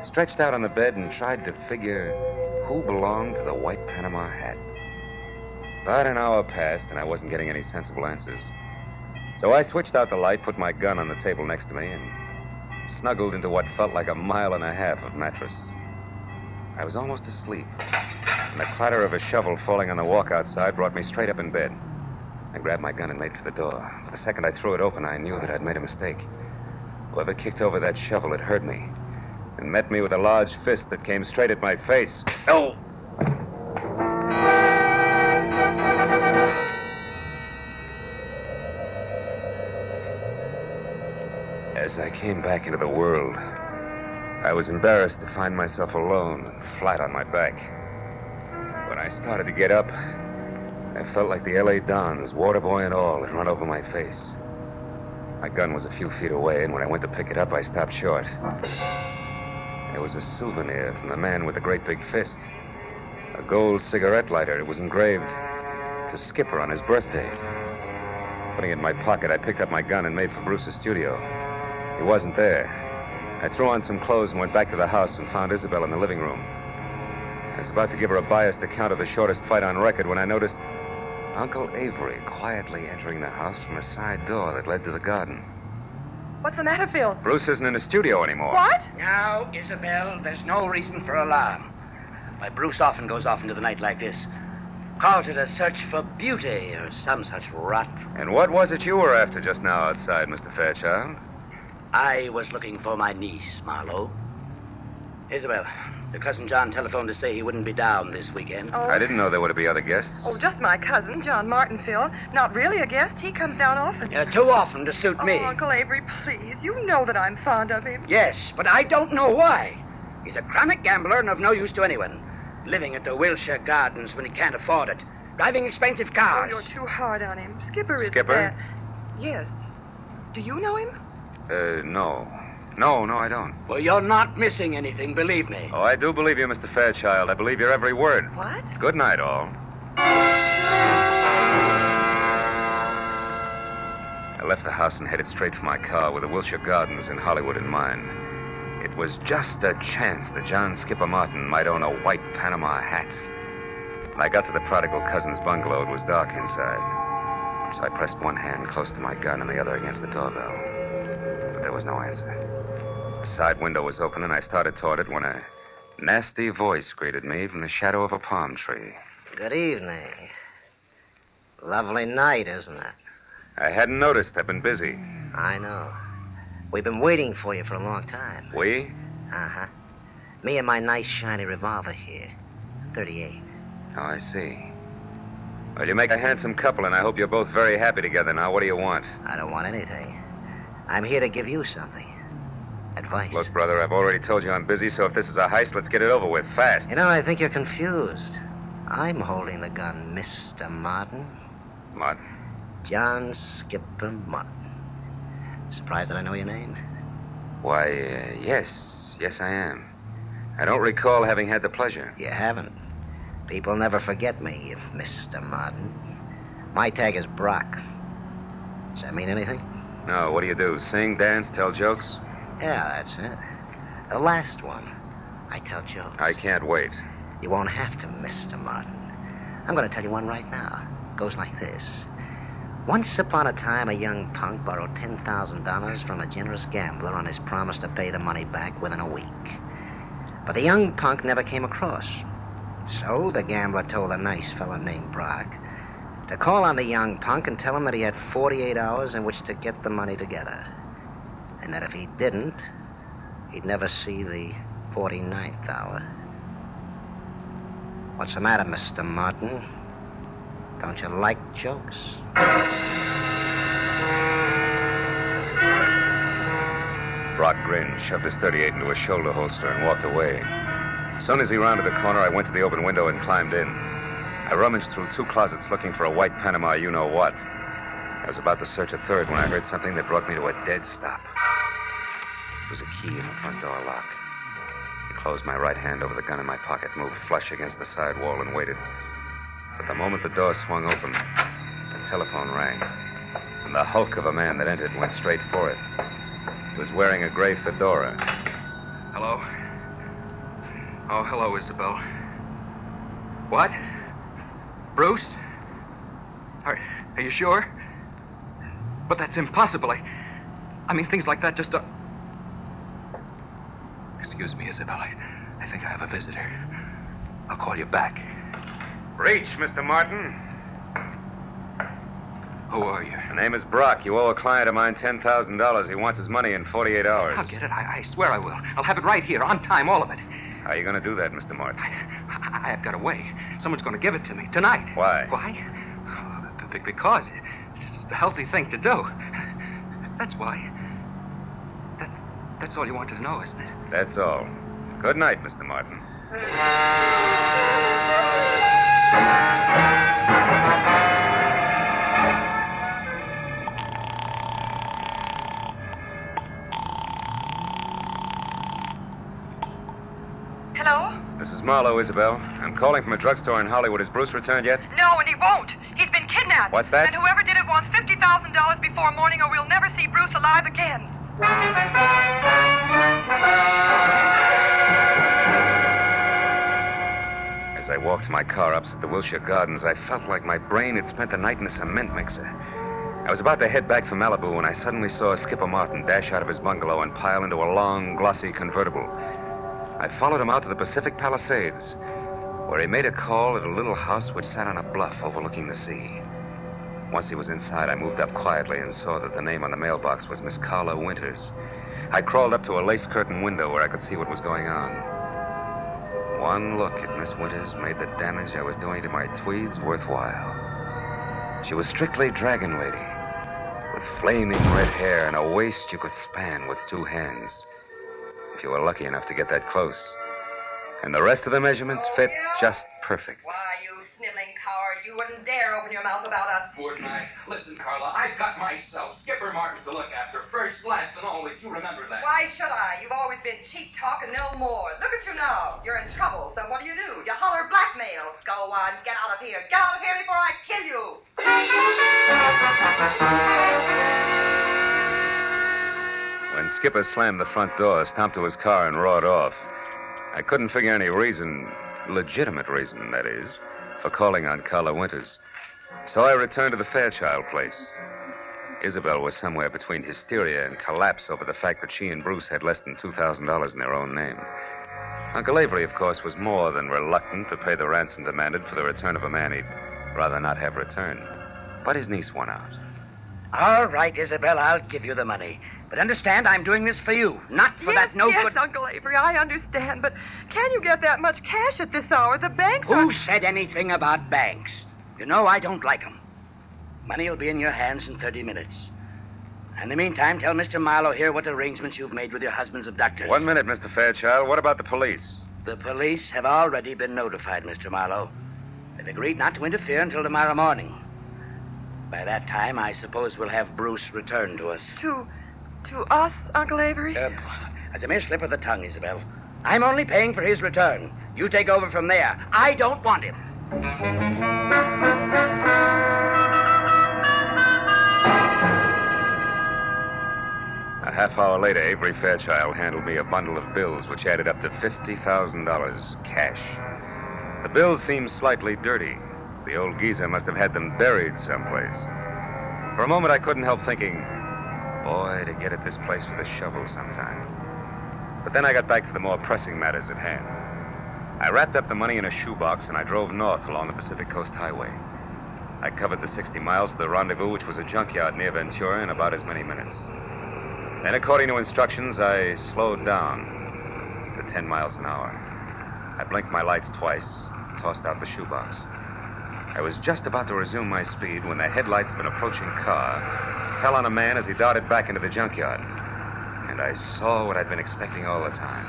stretched out on the bed, and tried to figure who belonged to the white Panama hat. About an hour passed, and I wasn't getting any sensible answers. So I switched out the light, put my gun on the table next to me, and snuggled into what felt like 1.5 miles of mattress. I was almost asleep, and the clatter of a shovel falling on the walk outside brought me straight up in bed. I grabbed my gun and made for the door. But the second I threw it open, I knew that I'd made a mistake. Whoever kicked over that shovel had hurt me and met me with a large fist that came straight at my face. Oh! As I came back into the world, I was embarrassed to find myself alone and flat on my back. When I started to get up, I felt like the L.A. Dons, water boy and all, had run over my face. My gun was a few feet away, and when I went to pick it up, I stopped short. There was a souvenir from the man with the great big fist. A gold cigarette lighter. It was engraved to Skipper on his birthday. Putting it in my pocket, I picked up my gun and made for Bruce's studio. He wasn't there. I threw on some clothes and went back to the house and found Isabel in the living room. I was about to give her a biased account of the shortest fight on record when I noticed Uncle Avery quietly entering the house from a side door that led to the garden. What's the matter, Phil? Bruce isn't in the studio anymore. What? Now, Isabel, there's no reason for alarm. Why, Bruce often goes off into the night like this. Called it a search for beauty or some such rot. And what was it you were after just now outside, Mr. Fairchild? I was looking for my niece, Marlowe. Isabel, your cousin John telephoned to say he wouldn't be down this weekend. Oh. I didn't know there were to be other guests. Oh, just my cousin, John Martin, Phil. Not really a guest. He comes down often. Too often to suit me. Oh, Uncle Avery, please. You know that I'm fond of him. Yes, but I don't know why. He's a chronic gambler and of no use to anyone. Living at the Wilshire Gardens when he can't afford it. Driving expensive cars. Oh, you're too hard on him. Skipper is Skipper? bad. Yes. Do you know him? No. No, I don't. Well, you're not missing anything, believe me. Oh, I do believe you, Mr. Fairchild. I believe your every word. What? Good night, all. left the house and headed straight for my car with the Wilshire Gardens in Hollywood in mind. It was just a chance that John Skipper Martin might own a white Panama hat. When I got to the prodigal cousin's bungalow, it was dark inside. So I pressed one hand close to my gun and the other against the doorbell. But there was no answer. The side window was open, and I started toward it when a nasty voice greeted me from the shadow of a palm tree. Good evening. Lovely night, isn't it? I hadn't noticed. I've been busy. I know. We've been waiting for you for a long time. We? Uh-huh. Me and my nice shiny revolver here. 38. Oh, I see. Well, you make a handsome couple, and I hope you're both very happy together now. What do you want? I don't want anything. I'm here to give you something. Advice. Look, brother, I've already told you I'm busy, so if this is a heist, let's get it over with, fast. You know, I think you're confused. I'm holding the gun, Mr. Martin. Martin? John Skipper Martin. Surprised that I know your name? Why, yes. Yes, I am. I don't recall having had the pleasure. You haven't. People never forget me, Mr. Martin. My tag is Brock. Does that mean anything? No, what do you do? Sing, dance, tell jokes? Yeah, that's it. The last one. I tell jokes. I can't wait. You won't have to, Mr. Martin. I'm going to tell you one right now. It goes like this. Once upon a time, a young punk borrowed $10,000 from a generous gambler on his promise to pay the money back within a week. But the young punk never came across. So the gambler told a nice fellow named Brock to call on the young punk and tell him that he had 48 hours in which to get the money together. And that if he didn't, he'd never see the 49th hour. What's the matter, Mr. Martin? Don't you like jokes? Brock grinned, shoved his 38 into his shoulder holster, and walked away. As soon as he rounded the corner, I went to the open window and climbed in. I rummaged through 2 closets looking for a white Panama you-know-what. I was about to search a third when I heard something that brought me to a dead stop. It was a key in the front door lock. I closed my right hand over the gun in my pocket, moved flush against the side wall, and waited. But the moment the door swung open, the telephone rang. And the hulk of a man that entered went straight for it. He was wearing a gray fedora. Hello? Oh, hello, Isabel. What? Bruce? Are you sure? But that's impossible. I mean, things like that just don't... Excuse me, Isabel. I think I have a visitor. I'll call you back. Reach, Mr. Martin. Who are you? My name is Brock. You owe a client of mine $10,000. He wants his money in 48 hours. I'll get it. I swear I will. I'll have it right here, on time, all of it. How are you going to do that, Mr. Martin? I've got a way. Someone's going to give it to me tonight. Why? Why? Because it's the healthy thing to do. That's why. That's all you wanted to know, isn't it? That's all. Good night, Mr. Martin. Hello? This is Marlowe, Isabel. I'm calling from a drugstore in Hollywood. Has Bruce returned yet? No, and he won't. He's been kidnapped. What's that? And whoever did it wants $50,000 before morning, or we'll never see Bruce alive again. As I walked to my car opposite the Wilshire Gardens, I felt like my brain had spent the night in a cement mixer. I was about to head back for Malibu when I suddenly saw Skipper Martin dash out of his bungalow and pile into a long, glossy convertible. I followed him out to the Pacific Palisades, where he made a call at a little house which sat on a bluff overlooking the sea. Once he was inside, I moved up quietly and saw that the name on the mailbox was Miss Carla Winters. I crawled up to a lace curtain window where I could see what was going on. One look at Miss Winters made the damage I was doing to my tweeds worthwhile. She was strictly Dragon Lady, with flaming red hair and a waist you could span with 2 hands, if you were lucky enough to get that close. And the rest of the measurements fit just perfect. Why, you sniveling coward, you wouldn't dare open your mouth about us. Wouldn't I? Listen, Carla, I've got myself Skipper Martin to look after. First, last, and always. You remember that. Why should I? You've always been cheap talk and no more. Look at you now. You're in trouble, so what do? You holler blackmail. Go on, get out of here. Get out of here before I kill you. When Skipper slammed the front door, stomped to his car, and roared off, I couldn't figure any reason, legitimate reason, that is, for calling on Carla Winters. So I returned to the Fairchild place. Isabel was somewhere between hysteria and collapse over the fact that she and Bruce had less than $2,000 in their own name. Uncle Avery, of course, was more than reluctant to pay the ransom demanded for the return of a man he'd rather not have returned. But his niece won out. All right, Isabel, I'll give you the money. But understand, I'm doing this for you, not for that no Yes, good... Uncle Avery, I understand, but can you get that much cash at this hour? The banks Who are... said anything about banks? You know I don't like them. Money will be in your hands in 30 minutes. In the meantime, tell Mr. Marlowe here what arrangements you've made with your husband's abductors. 1 minute, Mr. Fairchild. What about the police? The police have already been notified, Mr. Marlowe. They've agreed not to interfere until tomorrow morning. By that time, I suppose we'll have Bruce returned to us. To us, Uncle Avery? That's a mere slip of the tongue, Isabel. I'm only paying for his return. You take over from there. I don't want him. A half hour later, Avery Fairchild handed me a bundle of bills which added up to $50,000 cash. The bills seemed slightly dirty. The old geezer must have had them buried someplace. For a moment, I couldn't help thinking, boy, to get at this place with a shovel sometime. But then I got back to the more pressing matters at hand. I wrapped up the money in a shoebox and I drove north along the Pacific Coast Highway. I covered the 60 miles to the rendezvous, which was a junkyard near Ventura, in about as many minutes. Then, according to instructions, I slowed down to 10 miles an hour. I blinked my lights twice, tossed out the shoebox. I was just about to resume my speed when the headlights of an approaching car fell on a man as he darted back into the junkyard. And I saw what I'd been expecting all the time.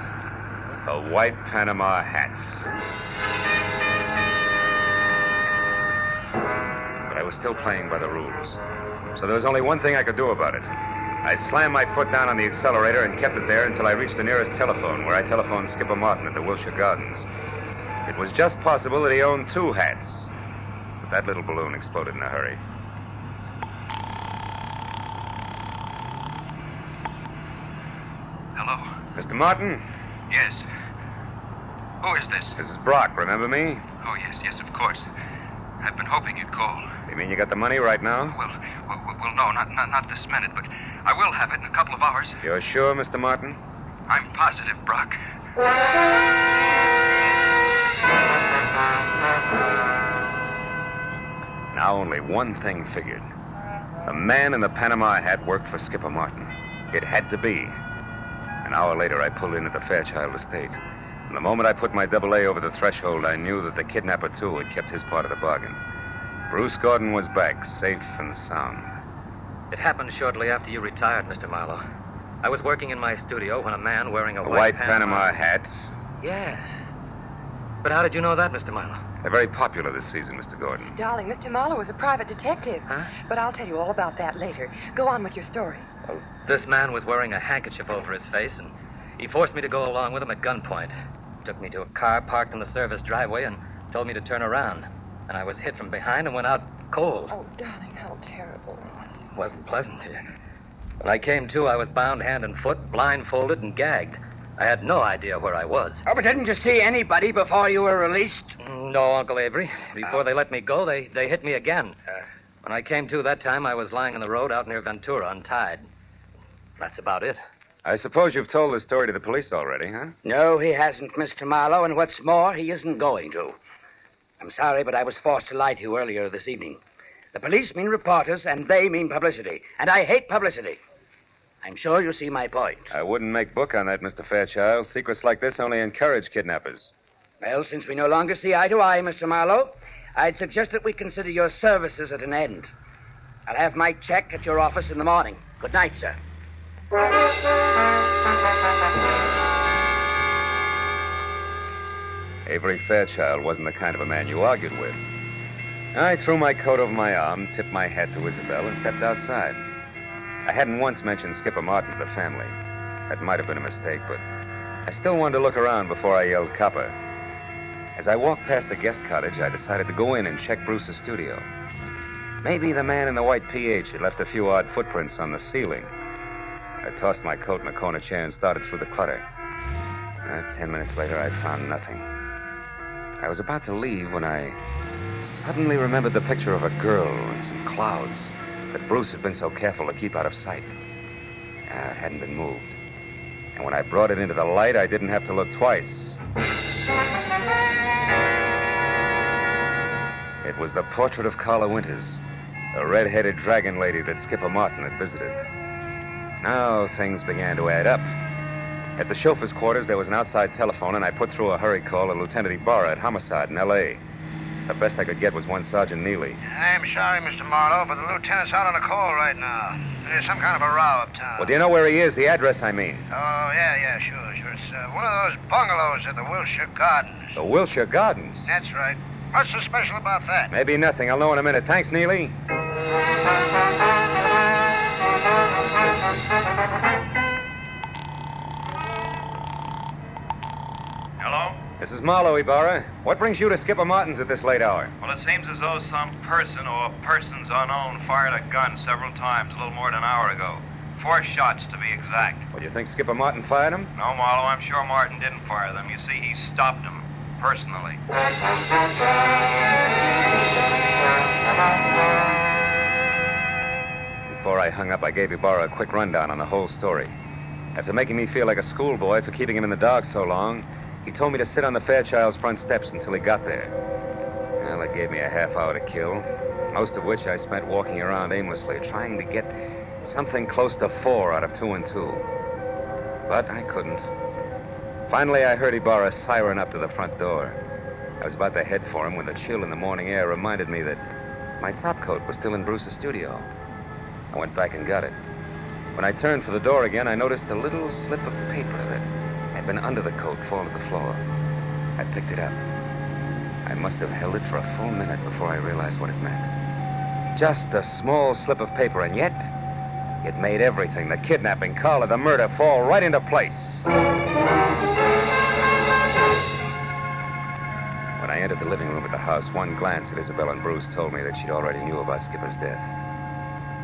A white Panama hat. But I was still playing by the rules. So there was only one thing I could do about it. I slammed my foot down on the accelerator and kept it there until I reached the nearest telephone, where I telephoned Skipper Martin at the Wilshire Gardens. It was just possible that he owned two hats. But that little balloon exploded in a hurry. Hello? Mr. Martin? Yes. Who is this? This is Brock, remember me? Oh, yes, of course. I've been hoping you'd call. You mean you got the money right now? Well, no, not this minute, but I will have it in a couple of hours. You're sure, Mr. Martin? I'm positive, Brock. Now only one thing figured. The man in the Panama hat worked for Skipper Martin. It had to be. An hour later, I pulled in at the Fairchild estate. And the moment I put my AA over the threshold, I knew that the kidnapper, too, had kept his part of the bargain. Bruce Gordon was back, safe and sound. It happened shortly after you retired, Mr. Marlowe. I was working in my studio when a man wearing a white Panama hat? Yes. But how did you know that, Mr. Marlowe? They're very popular this season, Mr. Gordon. Darling, Mr. Marlowe was a private detective. Huh? But I'll tell you all about that later. Go on with your story. Well, this man was wearing a handkerchief over his face, and he forced me to go along with him at gunpoint. Took me to a car parked in the service driveway and told me to turn around. And I was hit from behind and went out cold. Oh, darling, how terrible. It wasn't pleasant to you. When I came to, I was bound hand and foot, blindfolded and gagged. I had no idea where I was. Oh, but didn't you see anybody before you were released? No, Uncle Avery. Before they let me go, they hit me again. When I came to that time, I was lying on the road out near Ventura, untied. That's about it. I suppose you've told the story to the police already, huh? No, he hasn't, Mr. Marlowe, and what's more, he isn't going to. I'm sorry, but I was forced to lie to you earlier this evening. The police mean reporters, and they mean publicity. And I hate publicity. I'm sure you see my point. I wouldn't make book on that, Mr. Fairchild. Secrets like this only encourage kidnappers. Well, since we no longer see eye to eye, Mr. Marlowe, I'd suggest that we consider your services at an end. I'll have my check at your office in the morning. Good night, sir. Avery Fairchild wasn't the kind of a man you argued with. I threw my coat over my arm, tipped my hat to Isabel, and stepped outside. I hadn't once mentioned Skipper Martin to the family. That might have been a mistake, but I still wanted to look around before I yelled copper. As I walked past the guest cottage, I decided to go in and check Bruce's studio. Maybe the man in the white PH had left a few odd footprints on the ceiling. I tossed my coat in a corner chair and started through the clutter. 10 minutes later, I'd found nothing. I was about to leave when I suddenly remembered the picture of a girl and some clouds that Bruce had been so careful to keep out of sight. It hadn't been moved. And when I brought it into the light, I didn't have to look twice. It was the portrait of Carla Winters, a red-headed dragon lady that Skipper Martin had visited. Now things began to add up. At the chauffeur's quarters, there was an outside telephone, and I put through a hurry call to Lieutenant Ibarra at Homicide in L.A. The best I could get was one Sergeant Neely. I'm sorry, Mr. Marlowe, but the lieutenant's out on a call right now. There's some kind of a row uptown. Well, do you know where he is? The address, I mean. Oh, yeah, sure. It's one of those bungalows at the Wilshire Gardens. The Wilshire Gardens? That's right. What's so special about that? Maybe nothing. I'll know in a minute. Thanks, Neely. Hello? This is Marlowe, Ibarra. What brings you to Skipper Martin's at this late hour? Well, it seems as though some person or persons unknown fired a gun several times a little more than an hour ago. 4 shots, to be exact. Well, you think Skipper Martin fired them? No, Marlowe, I'm sure Martin didn't fire them. You see, he stopped them, personally. Before I hung up, I gave Ibarra a quick rundown on the whole story. After making me feel like a schoolboy for keeping him in the dark so long, he told me to sit on the Fairchild's front steps until he got there. Well, it gave me a half hour to kill, most of which I spent walking around aimlessly, trying to get something close to 4 out of 2 and 2. But I couldn't. Finally, I heard Ibarra siren up to the front door. I was about to head for him when the chill in the morning air reminded me that my topcoat was still in Bruce's studio. I went back and got it. When I turned for the door again, I noticed a little slip of paper that had been under the coat fall to the floor. I picked it up. I must have held it for a full minute before I realized what it meant. Just a small slip of paper, and yet it made everything, the kidnapping, Carla, the murder, fall right into place. When I entered the living room at the house, one glance at Isabel and Bruce told me that she'd already knew about Skipper's death.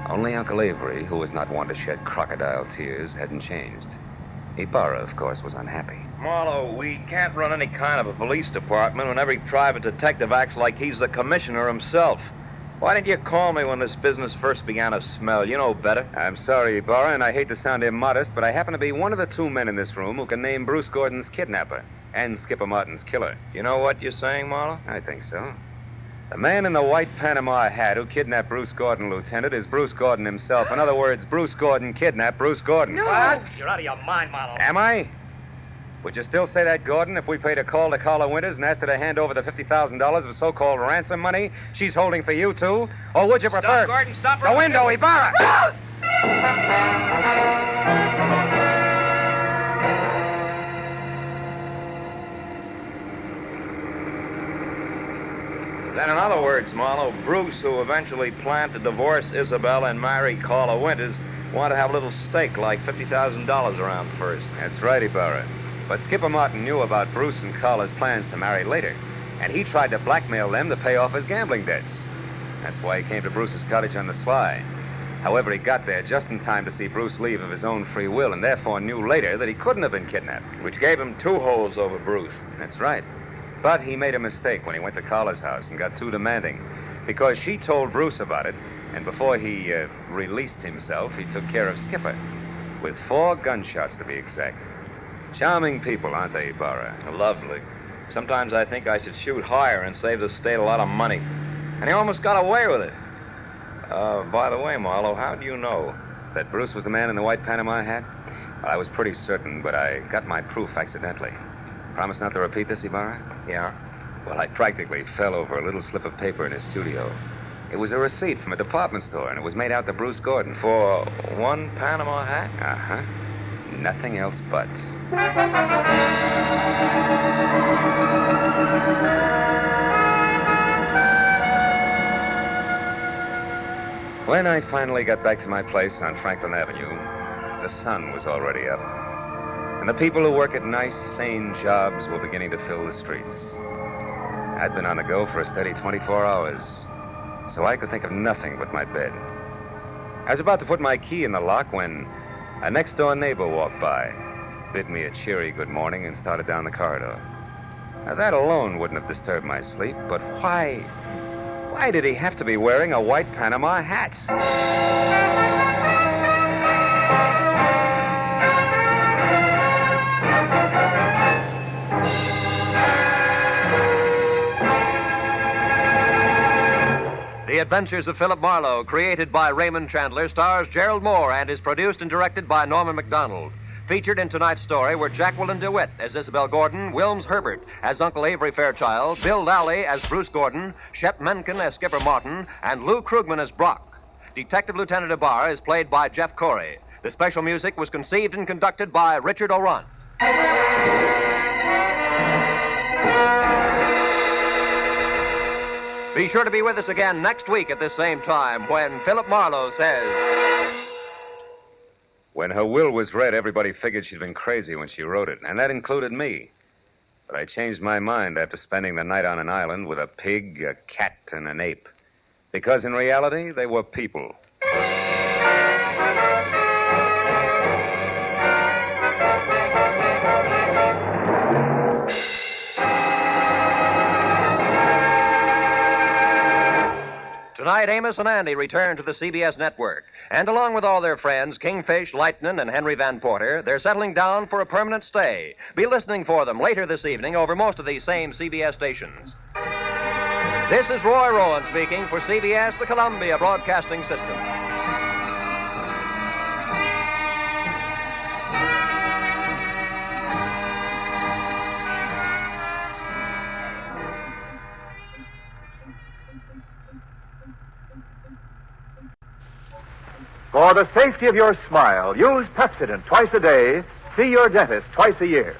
Only Uncle Avery, who was not one to shed crocodile tears, hadn't changed. Ibarra, of course, was unhappy. Marlowe, we can't run any kind of a police department when every private detective acts like he's the commissioner himself. Why didn't you call me when this business first began to smell? You know better. I'm sorry, Ibarra, and I hate to sound immodest, but I happen to be one of the 2 men in this room who can name Bruce Gordon's kidnapper and Skipper Martin's killer. You know what you're saying, Marlowe? I think so. The man in the white Panama hat who kidnapped Bruce Gordon, Lieutenant, is Bruce Gordon himself. In other words, Bruce Gordon kidnapped Bruce Gordon. No! What? You're out of your mind, Marlowe. Am I? Would you still say that, Gordon, if we paid a call to Carla Winters and asked her to hand over the $50,000 of so-called ransom money she's holding for you two? Or would you prefer... Stop, Gordon, stop. The window, Ibarra! Then, in other words, Marlowe, Bruce, who eventually planned to divorce Isabel and marry Carla Winters, wanted to have a little stake, like $50,000 around first. That's right, Ibarra. But Skipper Martin knew about Bruce and Carla's plans to marry later, and he tried to blackmail them to pay off his gambling debts. That's why he came to Bruce's cottage on the sly. However, he got there just in time to see Bruce leave of his own free will, and therefore knew later that he couldn't have been kidnapped. Which gave him 2 holds over Bruce. That's right. But he made a mistake when he went to Carla's house and got too demanding, because she told Bruce about it, and before he released himself, he took care of Skipper, with 4 gunshots to be exact. Charming people, aren't they, Ibarra? Lovely. Sometimes I think I should shoot higher and save the state a lot of money. And he almost got away with it. By the way, Marlowe, how do you know? That Bruce was the man in the white Panama hat? Well, I was pretty certain, but I got my proof accidentally. Promise not to repeat this, Ibarra? Yeah. Well, I practically fell over a little slip of paper in his studio. It was a receipt from a department store, and it was made out to Bruce Gordon. For 1 Panama hat? Uh-huh. Nothing else but. When I finally got back to my place on Franklin Avenue, the sun was already up. And the people who work at nice, sane jobs were beginning to fill the streets. I'd been on the go for a steady 24 hours, so I could think of nothing but my bed. I was about to put my key in the lock when A next-door neighbor walked by, bid me a cheery good morning, and started down the corridor. Now, that alone wouldn't have disturbed my sleep, but why did he have to be wearing a white Panama hat? The Adventures of Philip Marlowe, created by Raymond Chandler, stars Gerald Moore and is produced and directed by Norman MacDonald. Featured in tonight's story were Jacqueline DeWitt as Isabel Gordon, Wilms Herbert as Uncle Avery Fairchild, Bill Lally as Bruce Gordon, Shep Menken as Skipper Martin, and Lou Krugman as Brock. Detective Lieutenant Ibarra is played by Jeff Corey. The special music was conceived and conducted by Richard O'Run. Be sure to be with us again next week at this same time when Philip Marlowe says... When her will was read, everybody figured she'd been crazy when she wrote it, and that included me. But I changed my mind after spending the night on an island with a pig, a cat, and an ape. Because in reality, they were people. Tonight, Amos and Andy return to the CBS network. And along with all their friends, Kingfish, Lightnin, and Henry Van Porter, they're settling down for a permanent stay. Be listening for them later this evening over most of these same CBS stations. This is Roy Rowan speaking for CBS, the Columbia Broadcasting System. For the safety of your smile, use Pepsodent twice a day. See your dentist twice a year.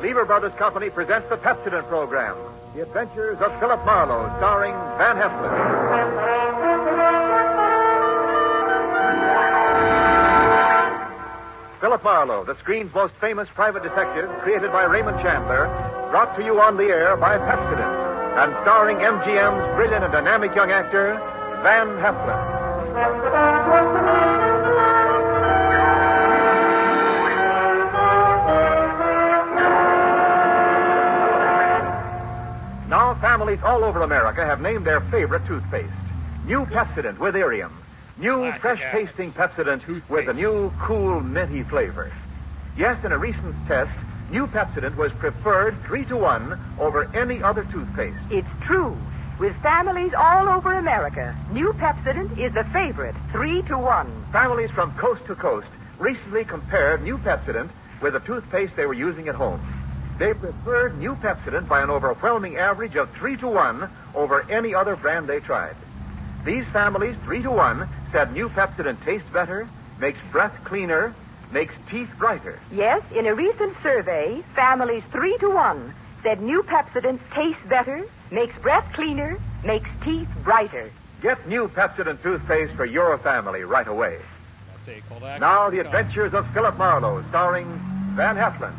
Lever Brothers Company presents the Pepsodent program, The Adventures of Philip Marlowe, starring Van Heflin. Philip Marlowe, the screen's most famous private detective, created by Raymond Chandler, brought to you on the air by Pepsodent, and starring MGM's brilliant and dynamic young actor, Van Heflin. Now, families all over America have named their favorite toothpaste. New Pepsodent with Irium. New, fresh-tasting Pepsodent with a new, cool, minty flavor. Yes, in a recent test, new Pepsodent was preferred 3-to-1 over any other toothpaste. It's true. With families all over America, new Pepsodent is a favorite 3-to-1. Families from coast to coast recently compared new Pepsodent with the toothpaste they were using at home. They preferred new Pepsodent by an overwhelming average of 3-to-1 over any other brand they tried. These families, 3-to-1, said new Pepsodent tastes better, makes breath cleaner, makes teeth brighter. Yes, in a recent survey, families 3-to-1 said new Pepsodent tastes better, makes breath cleaner, makes teeth brighter. Get new Pepsodent toothpaste for your family right away. Now, The Adventures of Philip Marlowe, starring Van Heflin.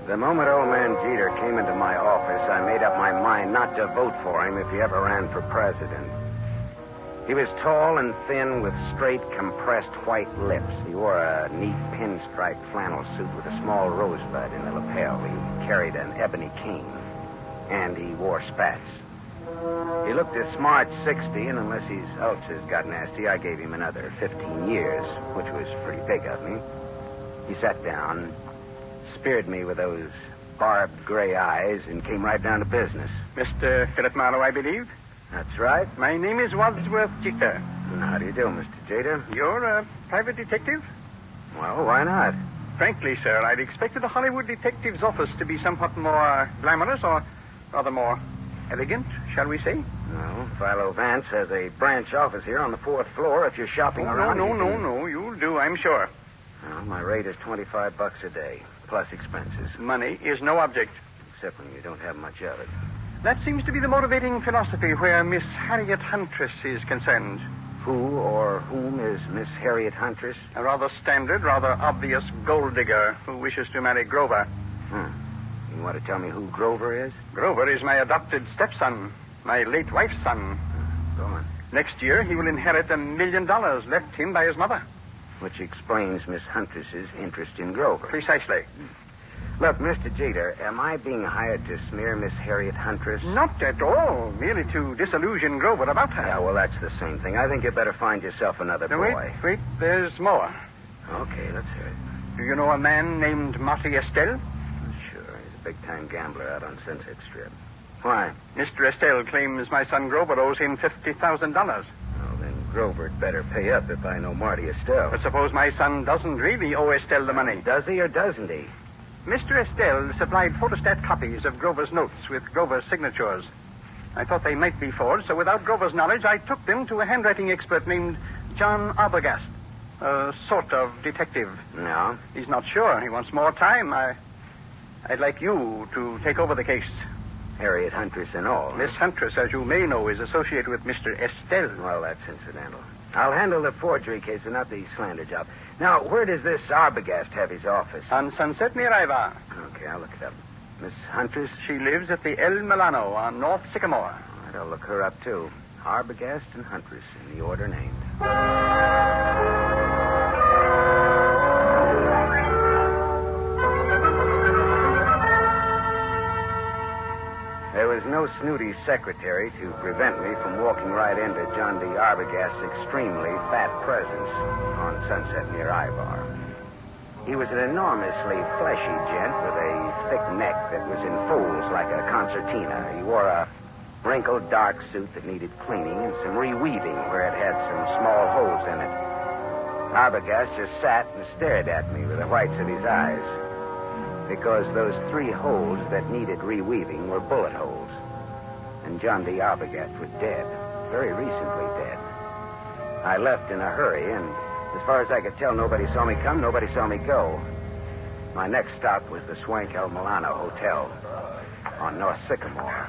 The moment old man Jeter came into my office, I made up my mind not to vote for him if he ever ran for president. He was tall and thin with straight, compressed white lips. He wore a neat pinstripe flannel suit with a small rosebud in the lapel. He carried an ebony cane, and he wore spats. He looked a smart 60, and unless his ulcers got nasty, I gave him another 15 years, which was pretty big of me. He sat down, speared me with those barbed gray eyes, and came right down to business. Mr. Philip Marlowe, I believe? That's right. My name is Wadsworth Jeter. How do you do, Mr. Jeter? You're a private detective? Well, why not? Frankly, sir, I'd expected a Hollywood detective's office to be somewhat more glamorous, or rather more elegant, shall we say? No, Philo Vance has a branch office here on the 4th floor if you're shopping around. No. You'll do, I'm sure. Well, my rate is $25 a day, plus expenses. Money is no object. except when you don't have much of it. That seems to be the motivating philosophy where Miss Harriet Huntress is concerned. Who or whom is Miss Harriet Huntress? A rather standard, rather obvious gold digger who wishes to marry Grover. You want to tell me who Grover is? Grover is my adopted stepson, my late wife's son. Go on. Next year, he will inherit $1 million left him by his mother. Which explains Miss Huntress's interest in Grover. Precisely. Look, Mr. Jeter, am I being hired to smear Miss Harriet Huntress? Not at all. Merely to disillusion Grover about her. Yeah, well, that's the same thing. I think you better find yourself another boy. Wait. There's more. Okay, let's hear it. Do you know a man named Marty Estelle? Sure. He's a big-time gambler out on Sunset Strip. Why? Mr. Estelle claims my son Grover owes him $50,000. Well, then Grover'd better pay up if I know Marty Estelle. But suppose my son doesn't really owe Estelle the money. Does he or doesn't he? Mr. Estelle supplied photostat copies of Grover's notes with Grover's signatures. I thought they might be forged, so without Grover's knowledge, I took them to a handwriting expert named John Arbogast. A sort of detective. No? He's not sure. He wants more time. I'd like you to take over the case. Harriet Huntress and all. Miss Huntress, as you may know, is associated with Mr. Estelle. Well, that's incidental. I'll handle the forgery case and not the slander job. Now, where does this Arbogast have his office? On Sunset near Ivar. Okay, I'll look it up. Miss Huntress? She lives at the El Milano on North Sycamore. All right, I'll look her up, too. Arbogast and Huntress, in the order named. There was no snooty secretary to prevent me from walking right into John D. Arbogast's extremely fat presence on Sunset near Ivar. He was an enormously fleshy gent with a thick neck that was in folds like a concertina. He wore a wrinkled dark suit that needed cleaning and some reweaving where it had some small holes in it. Arbogast just sat and stared at me with the whites of his eyes, because those 3 holes that needed reweaving were bullet holes. And John D. Arbogast was dead, very recently dead. I left in a hurry, and as far as I could tell, nobody saw me come, nobody saw me go. My next stop was the Swank El Milano Hotel on North Sycamore.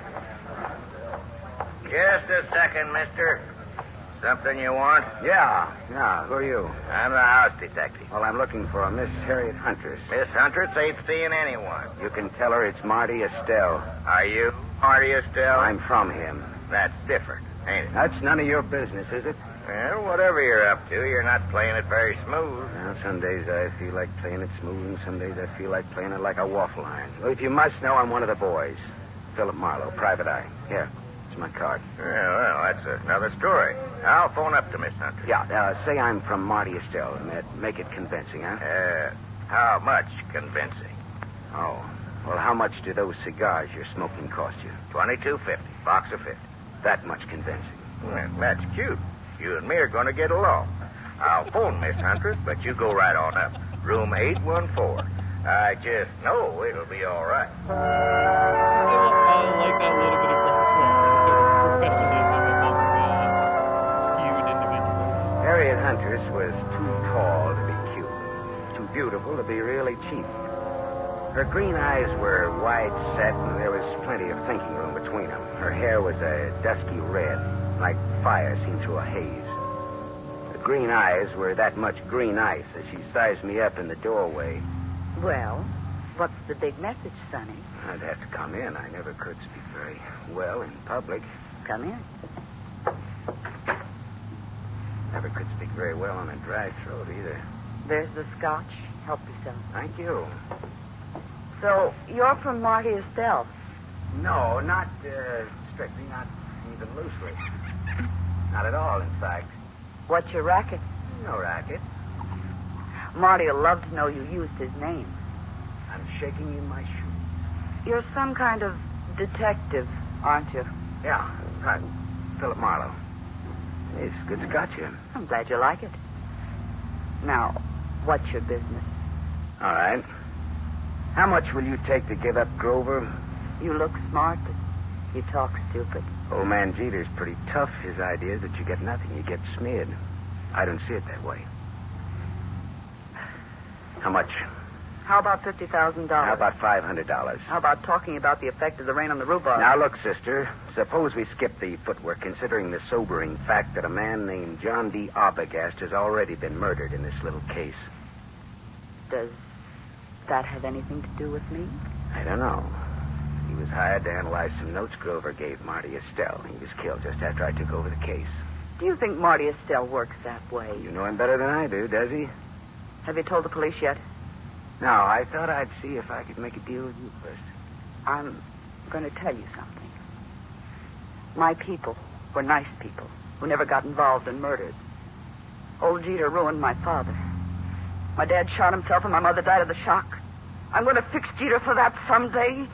Just a second, mister. Something you want? Yeah. Who are you? I'm the house detective. Well, I'm looking for a Miss Harriet Huntress. Miss Huntress ain't seeing anyone. You can tell her it's Marty Estelle. Are you Marty Estelle? I'm from him. That's different, ain't it? That's none of your business, is it? Well, whatever you're up to, you're not playing it very smooth. Well, some days I feel like playing it smooth, and some days I feel like playing it like a waffle iron. Well, if you must know, I'm one of the boys. Philip Marlowe, private eye. Here, it's my card. Well, that's another story. I'll phone up to Miss Huntress. Yeah, say I'm from Marty Estelle, and make it convincing, huh? How much convincing? Oh, well, how much do those cigars you're smoking cost you? $22.50, box of 50. That much convincing. Well, that's cute. You and me are going to get along. I'll phone Miss Huntress, but you go right on up. Room 814. I just know it'll be all right. I like that little bit of repertoire, sort of professionalism among skewed individuals. Harriet Huntress was too tall to be cute, too beautiful to be really cheap. Her green eyes were wide set, and there was plenty of thinking room between them. Her hair was a dusky red, like fire seen through a haze. The green eyes were that much green ice as she sized me up in the doorway. Well, what's the big message, Sonny? I'd have to come in. I never could speak very well in public. Come in. Never could speak very well on a dry throat either. There's the scotch. Help yourself. Thank you. So, you're from Marty Estelle? No, not strictly, not even loosely. Not at all, in fact. What's your racket? No racket. Marty'll love to know you used his name. I'm shaking in my shoes. You're some kind of detective, aren't you? Yeah, right. Philip Marlowe. It's good scotch here. I'm glad you like it. Now, what's your business? All right. How much will you take to give up Grover? You look smart, but you talk stupid. Old man Jeter's pretty tough. His idea is that you get nothing. You get smeared. I don't see it that way. How much? How about $50,000? How about $500? How about talking about the effect of the rain on the rhubarb? Now, look, sister. Suppose we skip the footwork, considering the sobering fact that a man named John D. Arbogast has already been murdered in this little case. Does that have anything to do with me? I don't know. He was hired to analyze some notes Grover gave Marty Estelle. He was killed just after I took over the case. Do you think Marty Estelle works that way? You know him better than I do, does he? Have you told the police yet? No, I thought I'd see if I could make a deal with you first. I'm going to tell you something. My people were nice people who never got involved in murders. Old Jeter ruined my father. My dad shot himself and my mother died of the shock. I'm going to fix Jeter for that someday,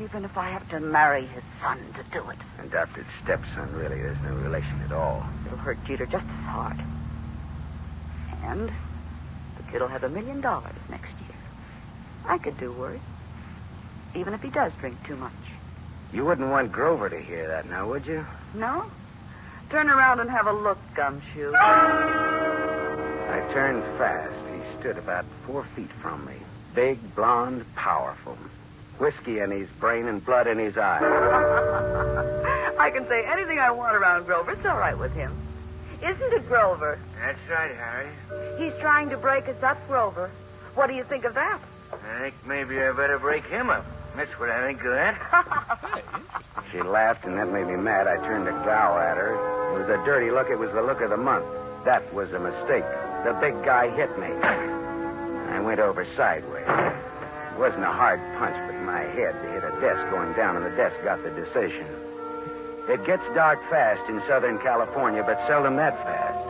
even if I have to marry his son to do it. Adopted stepson, really. There's no relation at all. It'll hurt Jeter just as hard. And the kid will have $1 million next year. I could do worse, even if he does drink too much. You wouldn't want Grover to hear that now, would you? No? Turn around and have a look, Gumshoe. I turned fast. He stood about 4 feet from me. Big, blonde, powerful. Whiskey in his brain and blood in his eyes. I can say anything I want around Grover. It's all right with him. Isn't it, Grover? That's right, Harry. He's trying to break us up, Grover. What do you think of that? I think maybe I better break him up. That's what I think of that. She laughed, and that made me mad. I turned to glower at her. It was a dirty look. It was the look of the month. That was a mistake. The big guy hit me. I went over sideways. It wasn't a hard punch, but my head hit a desk going down, and the desk got the decision. It gets dark fast in Southern California, but seldom that fast.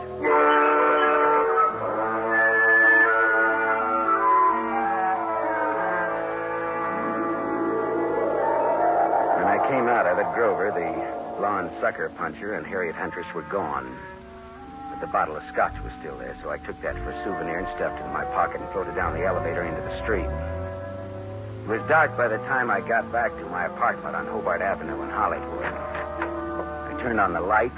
When I came out of it, Grover, the blonde sucker puncher, and Harriet Huntress were gone. But the bottle of scotch was still there, so I took that for a souvenir and stuffed it in my pocket and floated down the elevator into the street. It was dark by the time I got back to my apartment on Hobart Avenue in Hollywood. I turned on the light,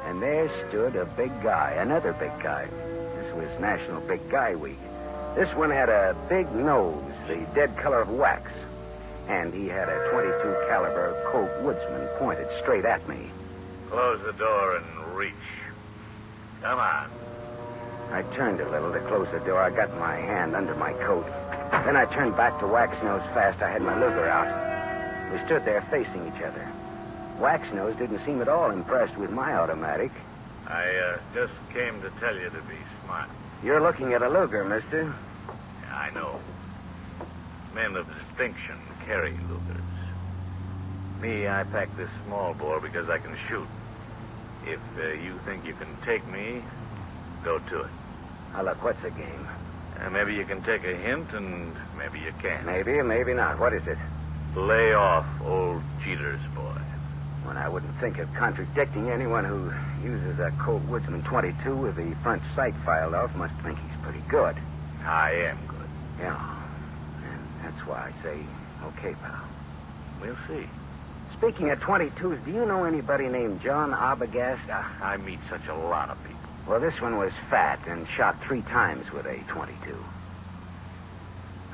and there stood a big guy, another big guy. This was National Big Guy Week. This one had a big nose, the dead color of wax, and he had a .22 caliber Colt Woodsman pointed straight at me. Close the door and reach. Come on. I turned a little to close the door. I got my hand under my coat. Then I turned back to Waxnose fast. I had my Luger out. We stood there facing each other. Waxnose didn't seem at all impressed with my automatic. I just came to tell you to be smart. You're looking at a Luger, mister. Yeah, I know. Men of distinction carry Lugers. Me, I pack this small bore because I can shoot. If you think you can take me, go to it. Now, look, what's the game? Maybe you can take a hint, and maybe you can't. Maybe or maybe not. What is it? Lay off old Jeter's boy. Well, I wouldn't think of contradicting anyone who uses a Colt Woodsman .22 with the front sight filed off. Must think he's pretty good. I am good. Yeah. And that's why I say, okay, pal. We'll see. Speaking of .22s, do you know anybody named John Arbogast? I meet such a lot of people. Well, this one was fat and shot 3 times with a .22.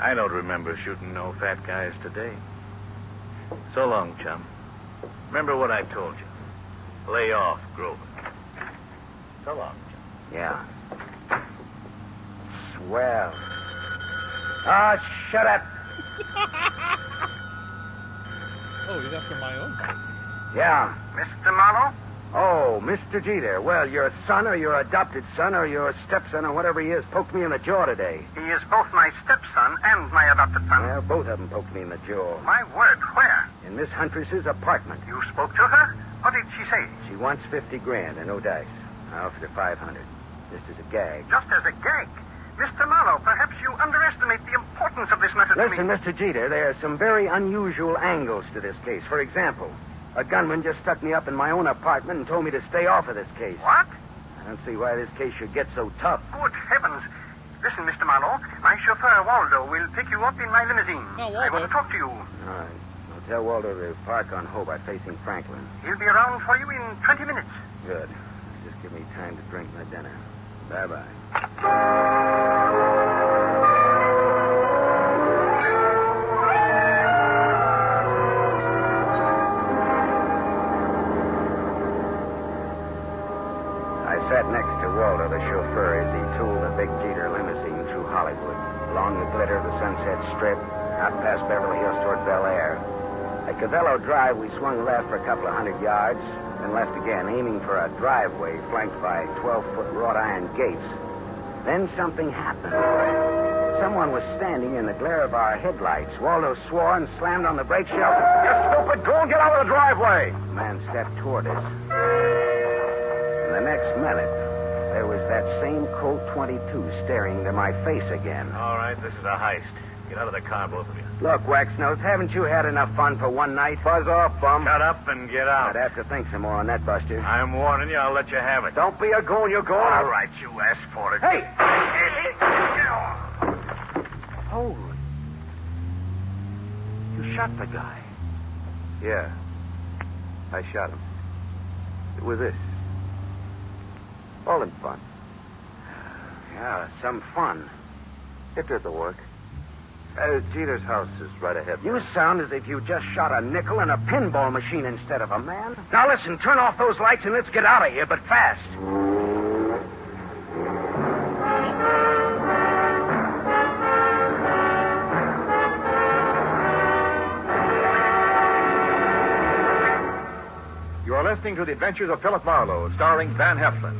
I don't remember shooting no fat guys today. So long, chum. Remember what I told you. Lay off, Grover. So long, chum. Yeah. Swell. Oh, shut up. Oh, he's after my own. Yeah. Mr. Marlowe? Oh, Mr. Jeter. Well, your son or your adopted son or your stepson or whatever he is poked me in the jaw today. He is both my stepson and my adopted son. Well, both of them poked me in the jaw. My word, where? In Miss Huntress's apartment. You spoke to her? What did she say? She wants $50,000 and no dice. I offered her $500. Just as a gag. Just as a gag? Mr. Marlowe, perhaps you underestimate the importance of this matter to me. Listen, Mr. Jeter, there are some very unusual angles to this case. For example, a gunman just stuck me up in my own apartment and told me to stay off of this case. What? I don't see why this case should get so tough. Good heavens. Listen, Mr. Marlowe, my chauffeur, Waldo, will pick you up in my limousine. I want to talk to you. All right. I'll tell Waldo to park on Hobart facing Franklin. He'll be around for you in 20 minutes. Good. Just give me time to drink my dinner. Bye-bye. along the glitter of the Sunset Strip, out past Beverly Hills toward Bel Air. At Cavello Drive, we swung left for a couple of 100 yards, then left again, aiming for a driveway flanked by 12-foot wrought iron gates. Then something happened. Someone was standing in the glare of our headlights. Waldo swore and slammed on the brake shelf. You stupid! Go and get out of the driveway! The man stepped toward us. In the next minute, there was that same Colt 22 staring into my face again. All right, this is a heist. Get out of the car, both of you. Look, Waxnose, haven't you had enough fun for one night? Buzz off, bum. Shut up and get out. I'd have to think some more on that, Buster. I'm warning you. I'll let you have it. Don't be a goon, you're going. All right, you asked for it. Hey! Holy. You shot the guy. Yeah. I shot him. It was this. All in fun. Yeah, some fun. It did the work. Jeter's house is right ahead. You sound as if you just shot a nickel in a pinball machine instead of a man. Now listen, turn off those lights and let's get out of here, but fast. You are listening to The Adventures of Philip Marlowe, starring Van Heflin.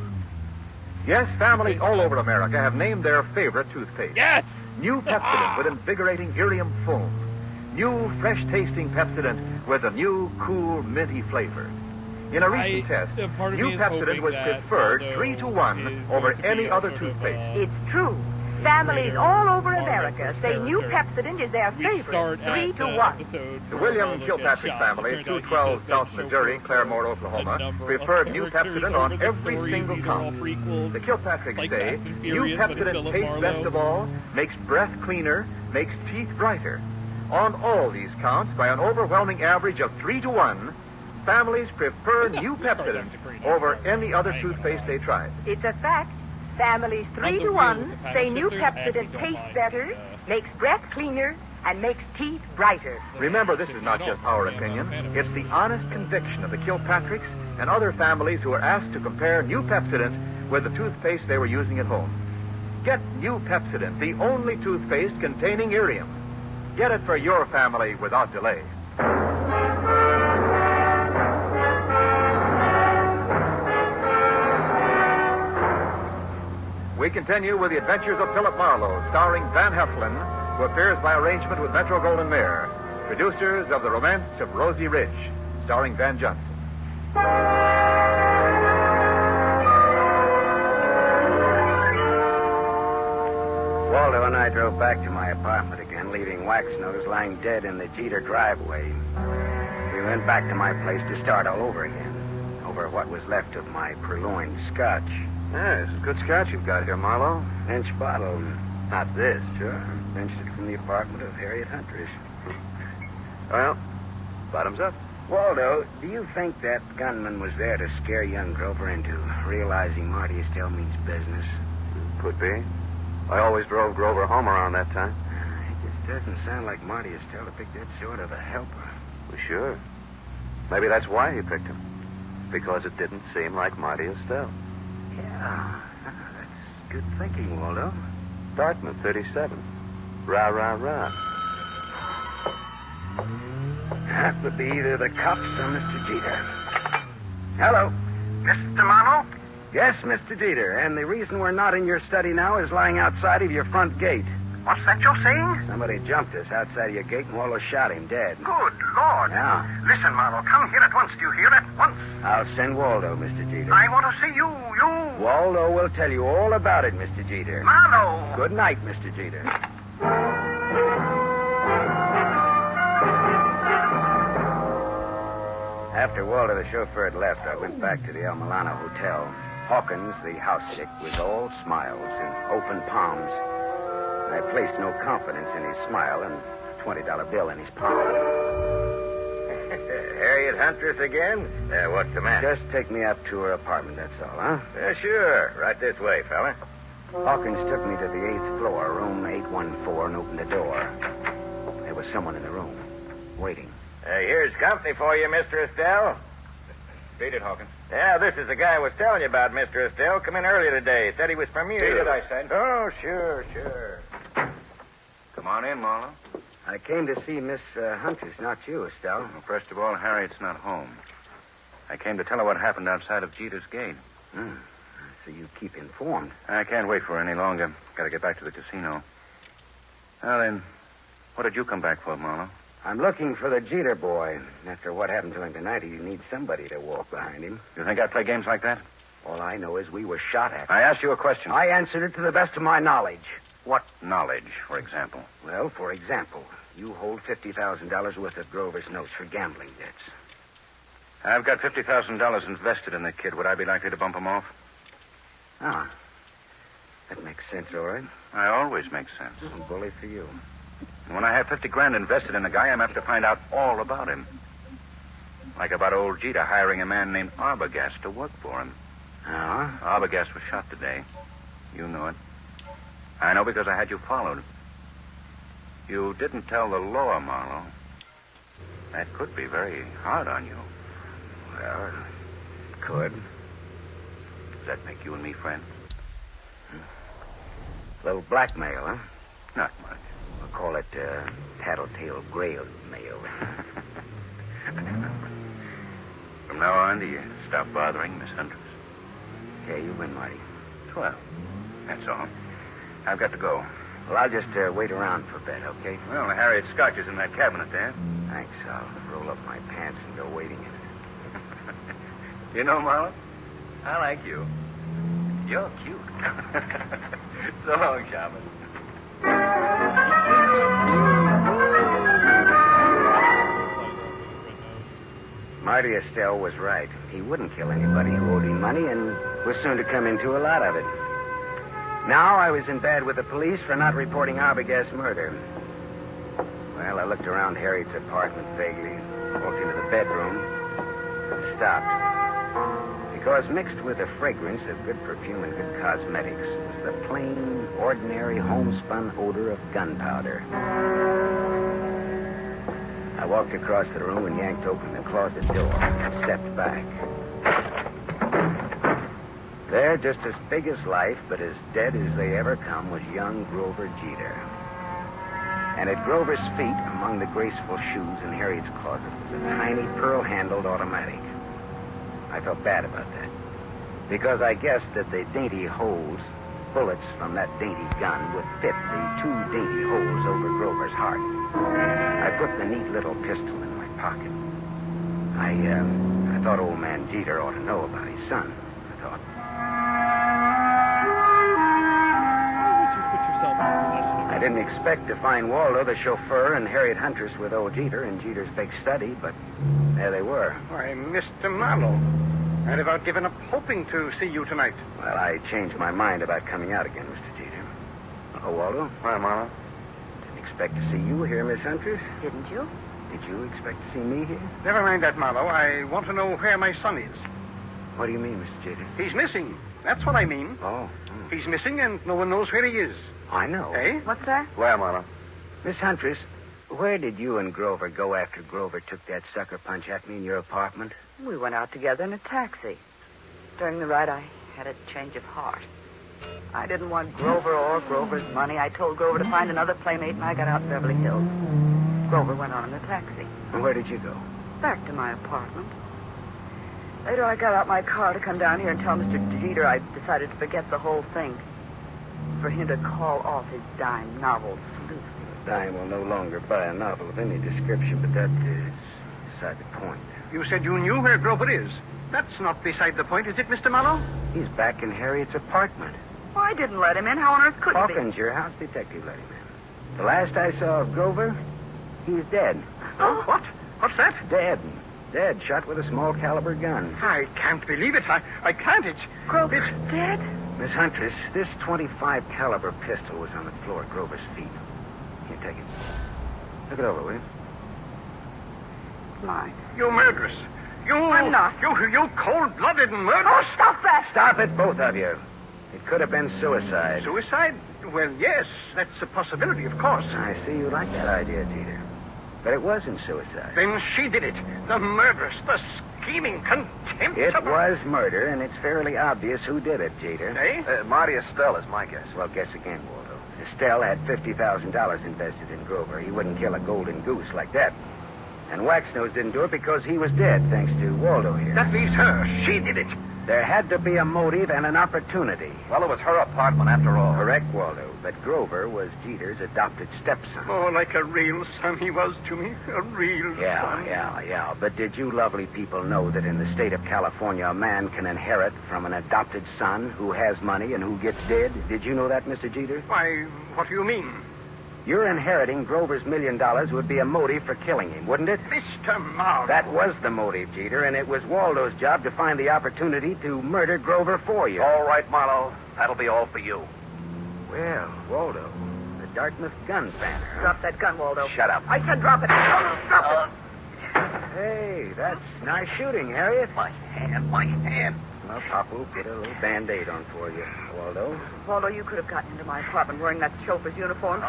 Yes, families all over America have named their favorite toothpaste. Yes! New Pepsodent with invigorating irium foam. New fresh-tasting Pepsodent with a new, cool, minty flavor. In a recent test, part of New me is Pepsodent hoping was that preferred Waldo 3-to-1 over is going to any be other sort of, toothpaste. It's true. Families all over America say new Pepsodent is their We favorite. start at 3 to the 1. episode The where William Waldo Kilpatrick gets shot. family, It turned out 212 he's South just been Missouri, chauffeur Claremore, for Oklahoma, a number of preferred New characters Pepsodent over on the every stories. single These are all count. prequels, The Kilpatricks like say Fast and New Furious, but it's Pepsodent Philip tastes Marlowe. best of all, makes breath cleaner, makes teeth brighter. On all these counts, by an overwhelming average of 3-to-1, families prefer New Pepsodent over any other toothpaste they tried. It's a fact. Families 3 to 1 say new Pepsodent tastes better, makes breath cleaner, and makes teeth brighter. Remember, this is not just our opinion. It's the honest conviction of the Kilpatricks and other families who were asked to compare New Pepsodent with the toothpaste they were using at home. Get New Pepsodent, the only toothpaste containing irium. Get it for your family without delay. We continue with The Adventures of Philip Marlowe, starring Van Heflin, who appears by arrangement with Metro-Goldwyn-Mayer. Producers of The Romance of Rosie Ridge, starring Van Johnson. Waldo and I drove back to my apartment again, leaving Waxnose lying dead in the Jeter driveway. We went back to my place to start all over again, over what was left of my purloined scotch. Yeah, this is good scotch you've got here, Marlowe. Inch bottle. Not this. Sure. Pinched it from the apartment of Harriet Huntress. Well, bottoms up. Waldo, do you think that gunman was there to scare young Grover into realizing Marty Estelle means business? Could be. I always drove Grover home around that time. It just doesn't sound like Marty Estelle to pick that sort of a helper. Well, sure. Maybe that's why he picked him. Because it didn't seem like Marty Estelle. Yeah, that's good thinking, Waldo. Dartmouth, 37. Rah, rah, rah. That would be either the cops or Mr. Jeter. Hello. Mr. Marlowe? Yes, Mr. Jeter. And the reason we're not in your study now is lying outside of your front gate. What's that you're saying? Somebody jumped us outside your gate and Waldo shot him dead. Good Lord. Yeah. Listen, Marlowe, come here at once. Do you hear? At once. I'll send Waldo, Mr. Jeter. I want to see you. Waldo will tell you all about it, Mr. Jeter. Marlowe. Good night, Mr. Jeter. After Waldo, the chauffeur, had left, I went back to the El Milano Hotel. Hawkins, the house sick, was all smiles and open palms. I placed no confidence in his smile and a $20 bill in his pocket. Harriet Huntress again? What's the matter? Just take me up to her apartment, that's all, huh? Sure. Right this way, fella. Hawkins took me to the 8th floor, room 814, and opened the door. There was someone in the room, waiting. Here's company for you, Mr. Estelle. Beat it, Hawkins. Yeah, this is the guy I was telling you about, Mr. Estelle. Come in earlier today. Said he was from you. Beat it, I said. Oh, sure. on in, Marlowe. I came to see Miss Huntress, not you, Estelle. Well, first of all, Harriet's not home. I came to tell her what happened outside of Jeter's gate. So you keep informed. I can't wait for her any longer. Got to get back to the casino. Well, then, what did you come back for, Marlowe? I'm looking for the Jeter boy. After what happened to him tonight, he needs somebody to walk behind him. You think I play games like that? All I know is we were shot at. I asked you a question. I answered it to the best of my knowledge. What knowledge, for example? Well, for example, you hold $50,000 worth of Grover's notes for gambling debts. I've got $50,000 invested in the kid. Would I be likely to bump him off? Ah, that makes sense, all right. I always make sense. Bully for you. And when I have $50,000 invested in a guy, I'm apt to find out all about him. Like about old Jeter hiring a man named Arbogast to work for him. Arbogast was shot today. You know it. I know because I had you followed. You didn't tell the law, Marlowe. That could be very hard on you. Well, it could. Does that make you and me friends? A little blackmail, huh? Not much. We'll call it tattletale grail mail. From now on, do you stop bothering Miss Huntress? Okay, you win, Marty. Well, that's all. I've got to go. Well, I'll just wait around for a bit, okay? Well, Harriet Scotch is in that cabinet there. Thanks. I'll roll up my pants and go waiting in it. You know, Marlowe, I like you. You're cute. So long, Shaman. Marty Estelle was right. He wouldn't kill anybody who owed him money and was soon to come into a lot of it. Now I was in bed with the police for not reporting Arbogast's murder. Well, I looked around Harriet's apartment vaguely, walked into the bedroom, and stopped. Because mixed with the fragrance of good perfume and good cosmetics was the plain, ordinary, homespun odor of gunpowder. I walked across the room and yanked open the closet door and stepped back. There, just as big as life, but as dead as they ever come, was young Grover Jeter. And at Grover's feet, among the graceful shoes in Harriet's closet, was a tiny pearl-handled automatic. I felt bad about that, because I guessed that the dainty holes, bullets from that dainty gun, would fit the two dainty holes over Grover's heart. I put the neat little pistol in my pocket. I thought old man Jeter ought to know about his son. I thought. Why would you put yourself in possession of I didn't expect to find Waldo, the chauffeur, and Harriet Huntress with old Jeter in Jeter's big study, but there they were. Why, Mr. Marlowe, I'd about given up hoping to see you tonight. Well, I changed my mind about coming out again, Mr. Jeter. Oh, Waldo? Hi, Marlowe. Didn't expect to see you here, Miss Huntress. Didn't you? Did you expect to see me here? Never mind that, Marlowe. I want to know where my son is. What do you mean, Mr. Jeter? He's missing. That's what I mean. Oh. He's missing, and no one knows where he is. I know. Eh? What's that? Where, Marlowe? Miss Huntress, where did you and Grover go after Grover took that sucker punch at me in your apartment? We went out together in a taxi. During the ride, I had a change of heart. I didn't want Grover or Grover's money. I told Grover to find another playmate, and I got out in Beverly Hills. Grover went on in the taxi. And where did you go? Back to my apartment. Later, I got out my car to come down here and tell Mr. Jeter I decided to forget the whole thing. For him to call off his dime novel sleuth. Dime will no longer buy a novel of any description, but that is beside the point. You said you knew where Grover is. That's not beside the point, is it, Mr. Marlowe? He's back in Harriet's apartment. Well, I didn't let him in. How on earth could he be? Hawkins, your house detective, let him in. The last I saw of Grover, he's dead. Oh, what? What's that? Dead. Dead, shot with a small caliber gun. I can't believe it. I can't. It's Grover's dead? Miss Huntress, this .25 caliber pistol was on the floor at Grover's feet. Here, take it. Look it over, will you? Mine. You murderess. I'm not. You cold-blooded and murderous. Oh, stop that! Stop it, both of you. It could have been suicide. Suicide? Well, yes, that's a possibility, of course. I see you like that idea, Jeter. But it wasn't suicide. Then she did it. The murderess, the scheming, contemptible... It was murder, and it's fairly obvious who did it, Jeter. Eh? Marty Estelle is my guess. Well, guess again, Waldo. Estelle had $50,000 invested in Grover. He wouldn't kill a golden goose like that. And Waxnose didn't do it because he was dead, thanks to Waldo here. That leaves her. She did it. There had to be a motive and an opportunity. Well, it was her apartment after all. Correct, Waldo. But Grover was Jeter's adopted stepson. Oh, like a real son he was to me. A real son. Yeah. But did you lovely people know that in the state of California, a man can inherit from an adopted son who has money and who gets dead? Did you know that, Mr. Jeter? Why, what do you mean? Your inheriting Grover's $1 million would be a motive for killing him, wouldn't it? Mr. Marlowe. That was the motive, Jeter, and it was Waldo's job to find the opportunity to murder Grover for you. All right, Marlowe. That'll be all for you. Well, Waldo, the Dartmouth gun banner. Huh? Drop that gun, Waldo. Shut up. I said drop it. Drop it. Hey, that's nice shooting, Harriet. My hand. Well, Papa will put a little Band-Aid on for you, Waldo. Waldo, you could have gotten into my apartment wearing that chauffeur's uniform.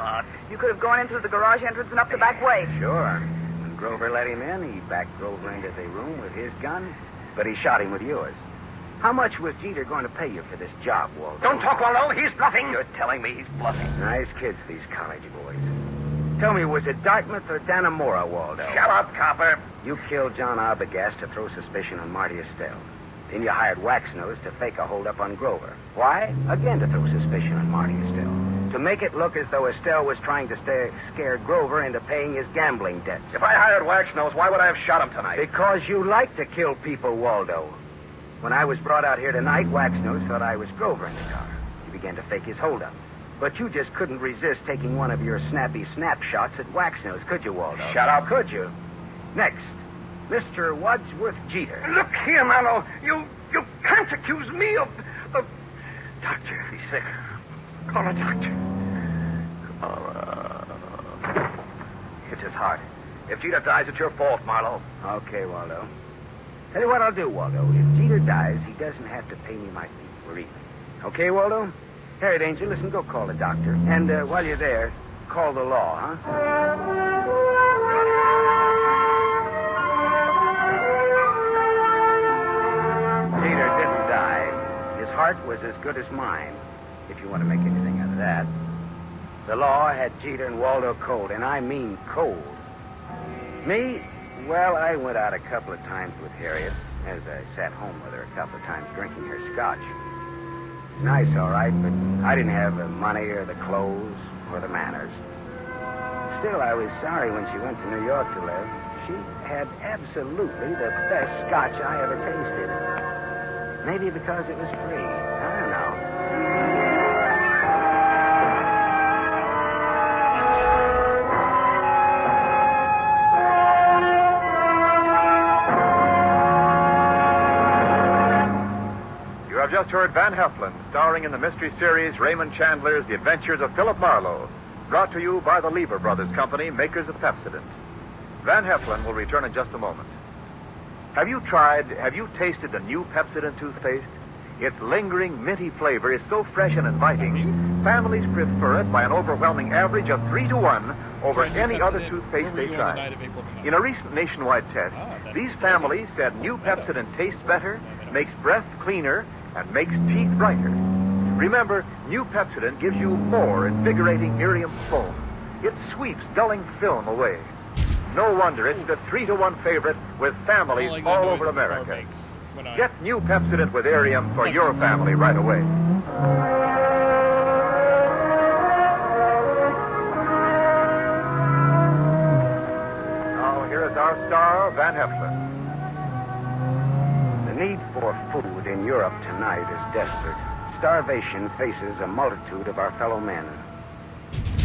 You could have gone in through the garage entrance and up the back way. Sure. When Grover let him in, he backed Grover into the room with his gun, but he shot him with yours. How much was Jeter going to pay you for this job, Waldo? Don't talk, Waldo. He's bluffing. You're telling me he's bluffing. Nice kids, these college boys. Tell me, was it Dartmouth or Dannemora, Waldo? Shut up, copper. You killed John Arbogast to throw suspicion on Marty Estelle. Then you hired Waxnose to fake a holdup on Grover. Why? Again, to throw suspicion on Marty Estelle. To make it look as though Estelle was trying to scare Grover into paying his gambling debts. If I hired Waxnose, why would I have shot him tonight? Because you like to kill people, Waldo. When I was brought out here tonight, Waxnose thought I was Grover in the car. He began to fake his holdup. But you just couldn't resist taking one of your snappy snapshots at Waxnose, could you, Waldo? Shut up. Could you? Next, Mr. Wadsworth Jeter. Look here, Marlowe. You can't accuse me of... Doctor. He's sick. Call a doctor. It's his heart. If Jeter dies, it's your fault, Marlowe. Okay, Waldo. Tell you what I'll do, Waldo. If Jeter dies, he doesn't have to pay me my fee. We're even. Okay, Waldo? Harriet Angel, listen, go call the doctor. And while you're there, call the law, huh? Jeter didn't die. His heart was as good as mine, if you want to make anything out of that. The law had Jeter and Waldo cold, and I mean cold. Me? Well, I went out a couple of times with Harriet, as I sat home with her a couple of times drinking her scotch. Nice, all right, but I didn't have the money or the clothes or the manners. Still, I was sorry when she went to New York to live. She had absolutely the best scotch I ever tasted. Maybe because it was free. I don't know. You have just heard Van Heflin, starring in the mystery series Raymond Chandler's The Adventures of Philip Marlowe, brought to you by the Lever Brothers Company, makers of Pepsodent. Van Heflin will return in just a moment. Have you tasted the new Pepsodent toothpaste? Its lingering, minty flavor is so fresh and inviting, families prefer it by an overwhelming average of 3-to-1 over any other toothpaste they tried. In a recent nationwide test, these families said new Pepsodent tastes better, makes breath cleaner, and makes teeth brighter. Remember, new Pepsodent gives you more invigorating Miriam foam. It sweeps dulling film away. No wonder it's the 3-to-1 favorite with families all over America. Get new Pepsodent with Arium for your family right away. Now, here is our star, Van Heflin. The need for food in Europe tonight is desperate. Starvation faces a multitude of our fellow men.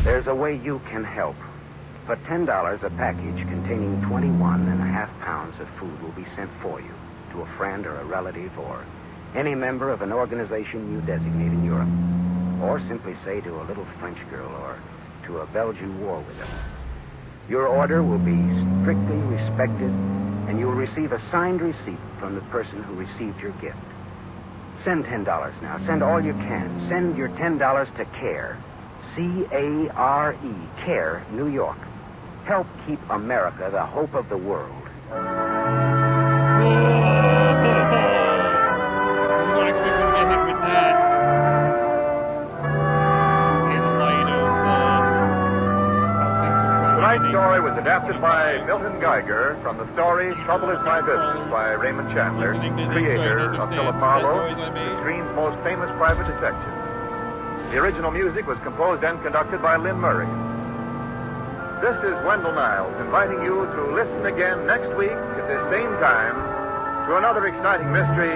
There's a way you can help. For $10, a package containing 21.5 pounds of food will be sent for you to a friend or a relative or any member of an organization you designate in Europe. Or simply say to a little French girl or to a Belgian war widow. Your order will be strictly respected, and you'll receive a signed receipt from the person who received your gift. Send $10 now. Send all you can. Send your $10 to CARE. C-A-R-E. CARE, New York. Help keep America the hope of the world. You don't expect me to get hit with that. In light of Adapted by Milton Geiger from the story Trouble is My Business by Raymond Chandler, creator of Philip Marlowe, the screen's most famous private detective. The original music was composed and conducted by Lynn Murray. This is Wendell Niles inviting you to listen again next week at this same time to another exciting mystery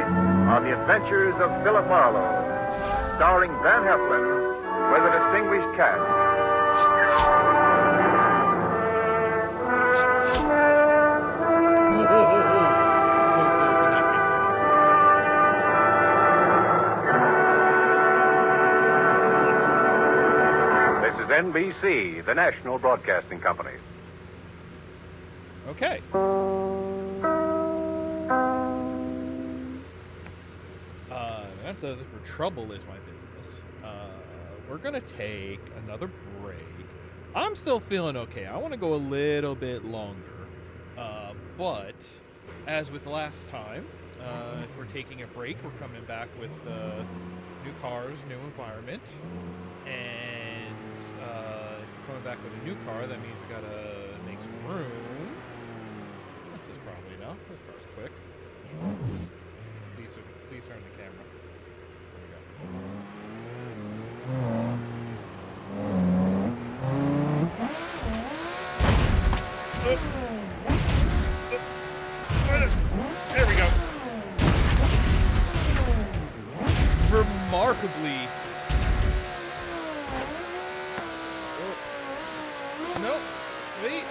of the adventures of Philip Marlowe, starring Van Heflin with a distinguished cast. This is NBC, the national broadcasting company. Okay. That does it for Trouble is My Business. We're gonna take another break. I'm still feeling okay. I want to go a little bit longer. But as with last time, if we're taking a break, we're coming back with new cars, new environment. And if we're coming back with a new car, that means we gotta make some room. This is probably enough. This car's quick. Please turn the camera. There we go. Remarkably. Nope. Wait.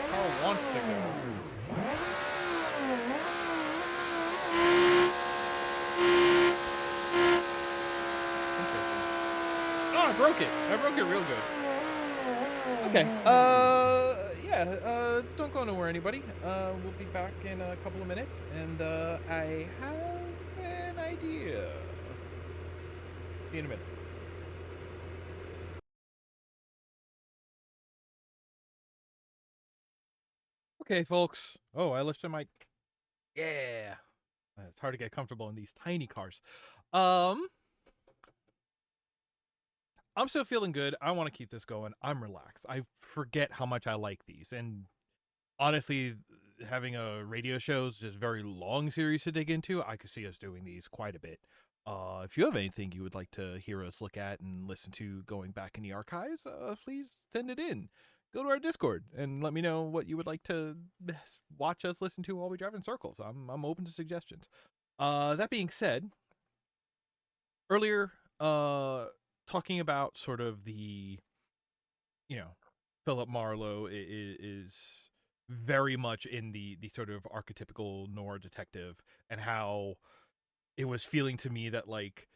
Carl wants to go. Oh, I broke it. I broke it real good. Okay. Yeah. Don't go nowhere, anybody. We'll be back in a couple of minutes, and I have an idea. See you in a minute. Okay, folks. Oh, I lifted my. Yeah. It's hard to get comfortable in these tiny cars. I'm still feeling good. I want to keep this going. I'm relaxed. I forget how much I like these. And honestly, having a radio show is just very long series to dig into. I could see us doing these quite a bit. If you have anything you would like to hear us look at and listen to going back in the archives, please send it in. Go to our Discord and let me know what you would like to watch us listen to while we drive in circles. I'm open to suggestions. That being said, earlier, talking about sort of the, Philip Marlowe is very much in the sort of archetypical noir detective, and how it was feeling to me that, like,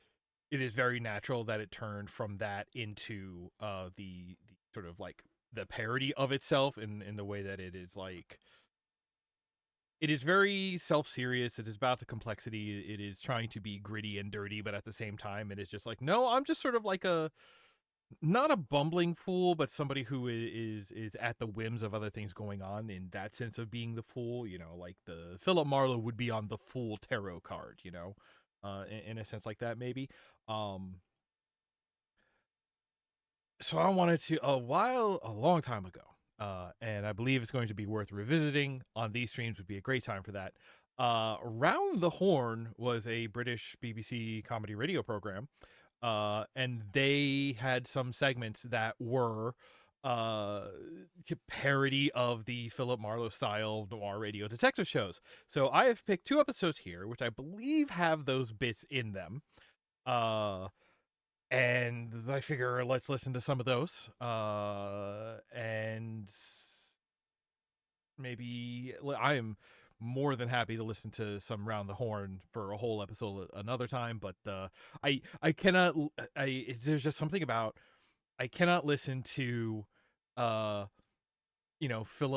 it is very natural that it turned from that into the sort of like the parody of itself in the way that it is like. It is very self-serious. It is about the complexity. It is trying to be gritty and dirty, but at the same time, it is just like, no, I'm just sort of like not a bumbling fool, but somebody who is at the whims of other things going on, in that sense of being the fool. Like the Philip Marlowe would be on the Fool tarot card. In a sense like that, maybe. So I wanted to a long time ago. And I believe it's going to be worth revisiting on these streams. Would be a great time for that. Round the Horn was a British BBC comedy radio program, and they had some segments that were parody of the Philip Marlowe style noir radio detective shows. So I have picked 2 episodes here, which I believe have those bits in them. And I figure let's listen to some of those. And maybe I am more than happy to listen to some Round the Horn for a whole episode another time. But I cannot. There's just something about I cannot listen to Philip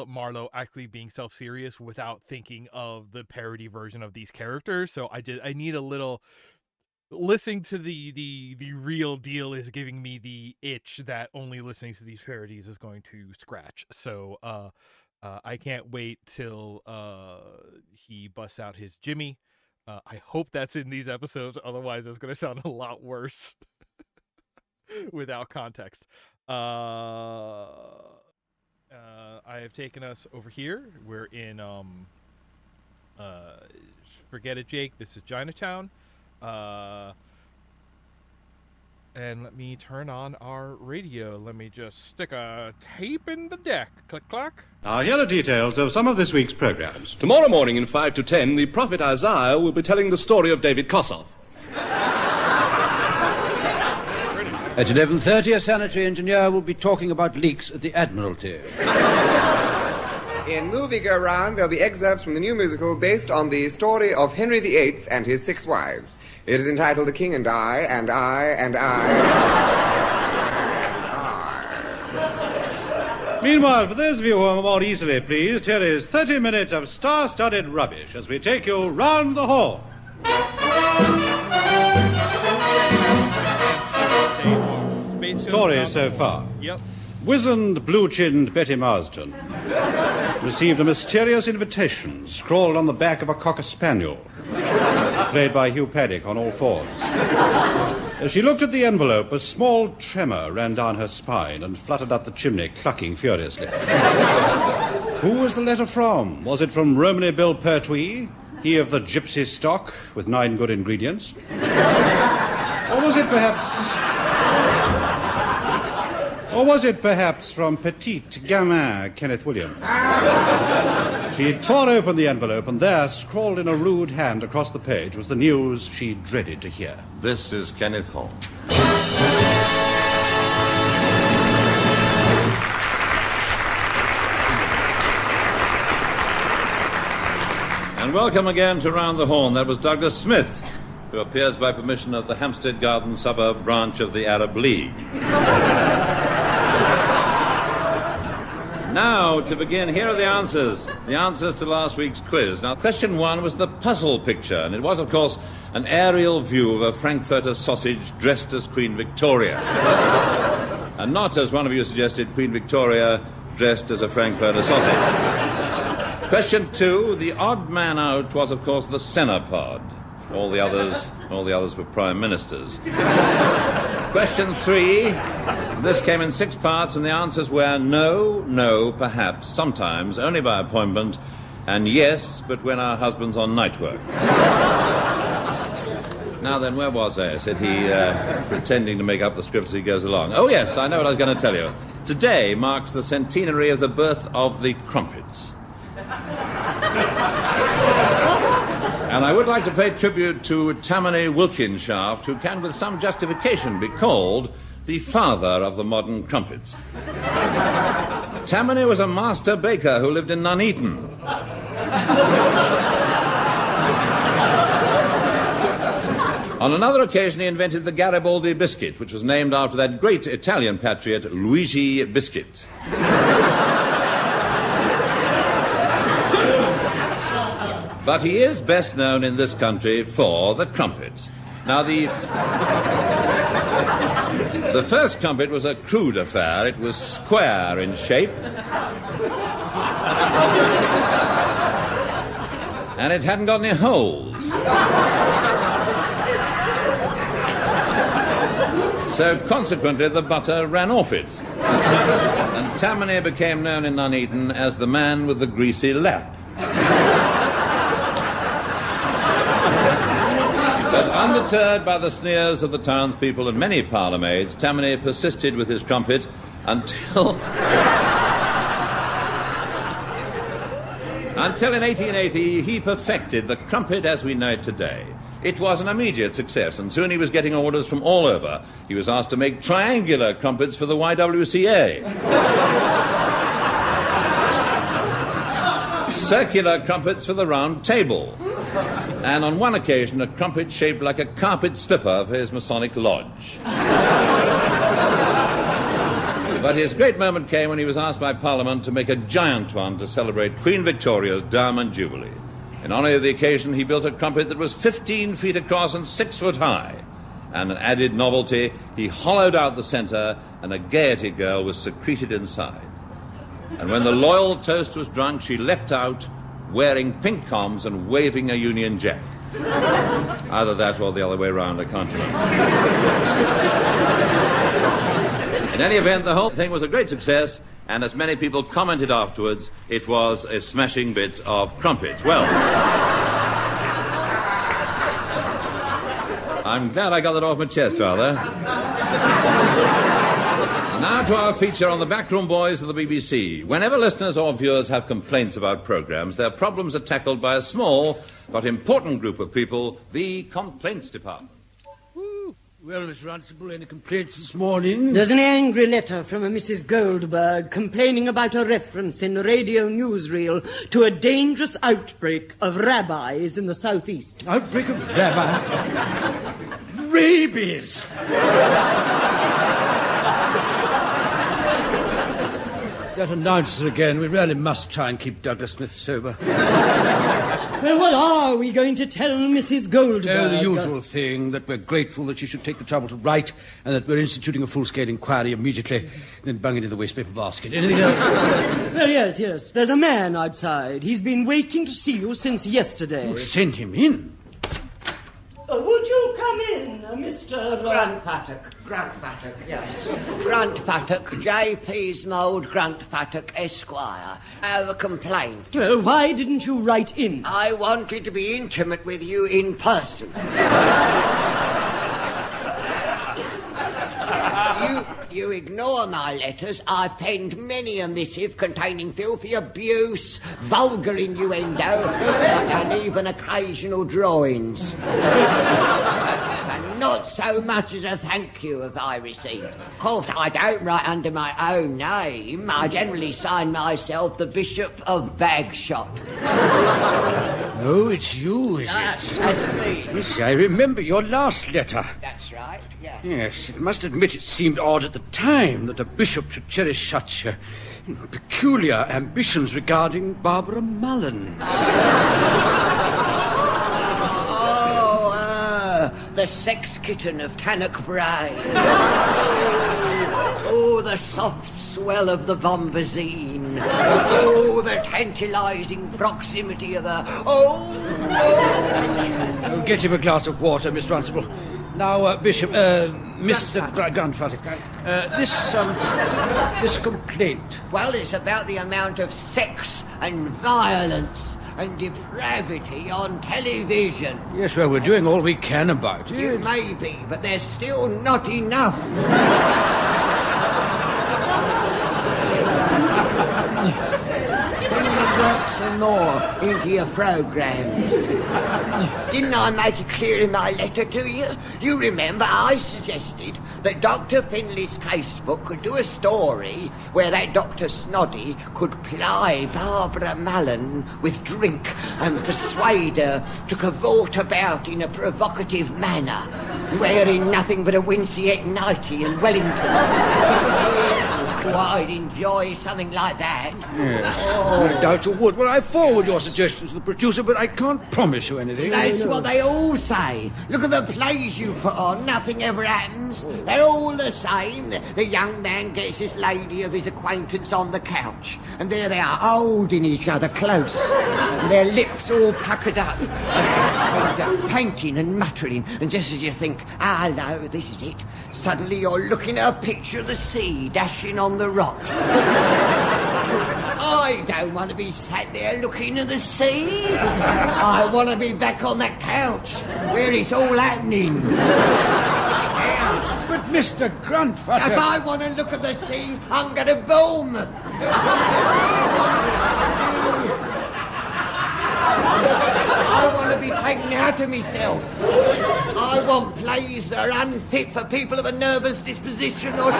Marlowe actually being self-serious without thinking of the parody version of these characters. So I need a little. Listening to the real deal is giving me the itch that only listening to these parodies is going to scratch. So I can't wait till he busts out his Jimmy I hope that's in these episodes. Otherwise, it's going to sound a lot worse without context. I have taken us over here. We're in forget it, Jake. This is Chinatown. And let me turn on our radio. Let me just stick a tape in the deck. Click, clack. Here are details of some of this week's programs. Tomorrow morning in 5 to 10, the prophet Isaiah will be telling the story of David Kossoff. At 11:30, a sanitary engineer will be talking about leaks at the Admiralty. In Movie Go Round, there'll be excerpts from the new musical based on the story of Henry VIII and his 6 wives. It is entitled The King and I, and I, and I. Meanwhile, for those of you who are more easily pleased, here is 30 minutes of star-studded rubbish as we take you round the hall. Story so far. Yep. Wizened, blue-chinned Betty Marsden received a mysterious invitation scrawled on the back of a cocker spaniel, played by Hugh Paddock on all fours. As she looked at the envelope, a small tremor ran down her spine and fluttered up the chimney, clucking furiously. Who was the letter from? Was it from Romany Bill Pertwee, he of the gypsy stock with 9 good ingredients? Or was it perhaps from Petite Gamin Kenneth Williams? She tore open the envelope, and there, scrawled in a rude hand across the page, was the news she dreaded to hear. This is Kenneth Holmes. And welcome again to Round the Horn. That was Douglas Smith, who appears by permission of the Hampstead Garden Suburb branch of the Arab League. Now, to begin, here are the answers to last week's quiz. Now, question 1 was the puzzle picture, and it was, of course, an aerial view of a Frankfurter sausage dressed as Queen Victoria. And not, as one of you suggested, Queen Victoria dressed as a Frankfurter sausage. Question 2, the odd man out was, of course, the Senapod. All the others were prime ministers. Question 3, this came in 6 parts, and the answers were no, no, perhaps, sometimes, only by appointment, and yes, but when our husband's on night work. Now then, where was I? Said he, pretending to make up the script as he goes along. Oh yes, I know what I was going to tell you. Today marks the centenary of the birth of the crumpets. And I would like to pay tribute to Tammany Wilkinshaft, who can with some justification be called the father of the modern crumpets. Tammany was a master baker who lived in Nuneaton. On another occasion, he invented the Garibaldi biscuit, which was named after that great Italian patriot, Luigi Biscuit. But he is best known in this country for the crumpets. Now, the first crumpet was a crude affair. It was square in shape. And it hadn't got any holes. So, consequently, the butter ran off it. And Tammany became known in Nuneaton as the man with the greasy lap. But undeterred by the sneers of the townspeople and many parlourmaids, Tammany persisted with his crumpet until in 1880 he perfected the crumpet as we know it today. It was an immediate success, and soon he was getting orders from all over. He was asked to make triangular crumpets for the YWCA. Circular crumpets for the Round Table. And on one occasion, a crumpet shaped like a carpet slipper for his Masonic lodge. But his great moment came when he was asked by Parliament to make a giant one to celebrate Queen Victoria's Diamond Jubilee. In honour of the occasion, he built a crumpet that was 15 feet across and 6 foot high. And an added novelty, he hollowed out the centre, and a Gaiety girl was secreted inside. And when the loyal toast was drunk, she leapt out, wearing pink coms and waving a Union Jack. Either that or the other way round, I can't remember. In any event, the whole thing was a great success, and as many people commented afterwards, it was a smashing bit of crumpage. Well, I'm glad I got that off my chest, rather. Now to our feature on the Backroom Boys of the BBC. Whenever listeners or viewers have complaints about programmes, their problems are tackled by a small but important group of people, the Complaints Department. Well, Miss Runcible, any complaints this morning? There's an angry letter from a Mrs. Goldberg complaining about a reference in the radio newsreel to a dangerous outbreak of rabbis in the southeast. Outbreak of rabbi? Rabies! That announcer again. We really must try and keep Douglas Smith sober. Well, what are we going to tell Mrs. Goldberg? Oh, the usual thing, that we're grateful that she should take the trouble to write, and that we're instituting a full-scale inquiry immediately, then bung it in the wastepaper basket. Anything else? Well, yes. There's a man outside. He's been waiting to see you since yesterday. Oh, send him in. Would you come in, Mr. Gruntfattock, yes. Gruntfattock, J.P.'s Mould Gruntfattock, Esquire. I have a complaint. Well, why didn't you write in? I wanted to be intimate with you in person. You ignore my letters. I penned many a missive containing filthy abuse, vulgar innuendo, and even occasional drawings. And not so much as a thank you have I received. Of course, I don't write under my own name. I generally sign myself the Bishop of Bagshot. Oh, it's you, is it? That's me. Yes, I remember your last letter. That's right, yes. Yes, it must admit it seemed odd at the time that a bishop should cherish such peculiar ambitions regarding Barbara Mullen. The sex kitten of Tannock Brae. Oh, the soft swell of the bombazine. Oh, the tantalising proximity of the... Oh! Get him a glass of water, Miss Runcible. Now, Bishop, Mr. Gruntfattock, this complaint. Well, it's about the amount of sex and violence and depravity on television. Yes, well, we're doing all we can about it. You may be, but there's still not enough. Can you work some more into your programmes? Didn't I make it clear in my letter to you? You remember I suggested that Dr. Finley's casebook could do a story where that Dr. Snoddy could ply Barbara Mullen with drink and persuade her to cavort about in a provocative manner, wearing nothing but a Winceyette nightie and Wellingtons. Oh, I'd enjoy something like that. Yes, no doubt you would. Well, I forward your suggestions to the producer, but I can't promise you anything. That's what they all say. Look at the plays you put on. Nothing ever happens. They're all the same. The young man gets this lady of his acquaintance on the couch, and there they are, holding each other close, and their lips all puckered up, and panting and muttering, and just as you think, hello, this is it, suddenly you're looking at a picture of the sea dashing on the rocks. I don't want to be sat there looking at the sea. I want to be back on that couch where it's all happening. But Mr. Gruntfattock... If I want to look at the sea, I'm going to Bournemouth. I want to be taken out of myself. I want plays that are unfit for people of a nervous disposition or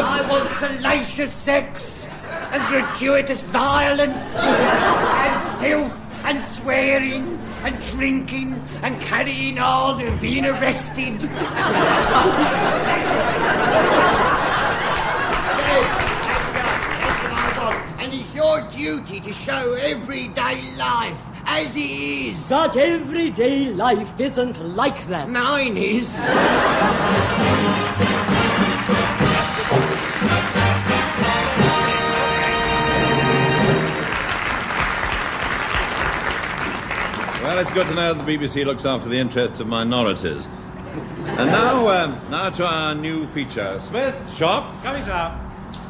I want salacious sex and gratuitous violence and filth and swearing and drinking and carrying on and being arrested. And it's your duty to show everyday life as it is. But everyday life isn't like that. Mine is. Well, it's good to know the BBC looks after the interests of minorities. And now to our new feature. Smith, Sharp. Coming, sir.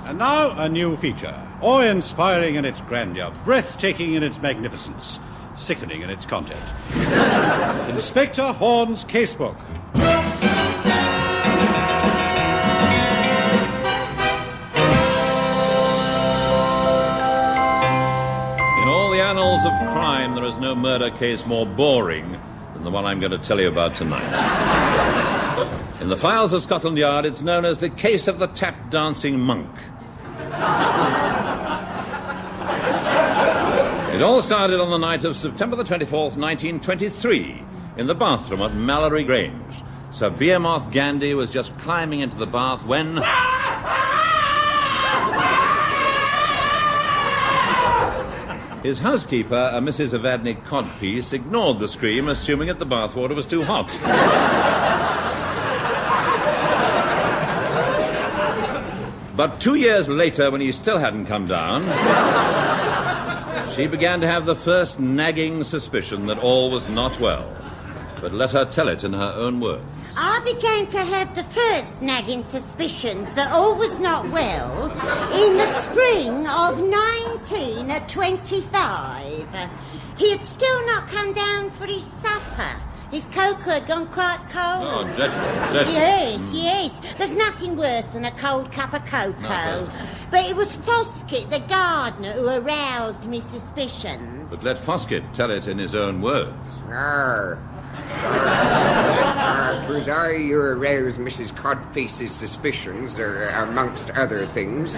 And now a new feature. Awe-inspiring in its grandeur, breathtaking in its magnificence, sickening in its content. Inspector Horn's Casebook. In all the annals of crime, there is no murder case more boring than the one I'm going to tell you about tonight. In the files of Scotland Yard, it's known as the case of the tap-dancing monk. It all started on the night of September the 24th, 1923, in the bathroom at Mallory Grange. Sir Behemoth Gandy was just climbing into the bath when... His housekeeper, a Mrs. Evadne Codpiece, ignored the scream, assuming that the bathwater was too hot. But 2 years later, when he still hadn't come down, she began to have the first nagging suspicion that all was not well. But let her tell it in her own words. I began to have the first nagging suspicions that all was not well in the spring of 1925. He had still not come down for his supper. His cocoa had gone quite cold. Oh, dreadful. Yes. There's nothing worse than a cold cup of cocoa. No. But it was Foskett, the gardener, who aroused me suspicions. But let Foskett tell it in his own words. It was I who aroused Mrs. Codpiece's suspicions, amongst other things.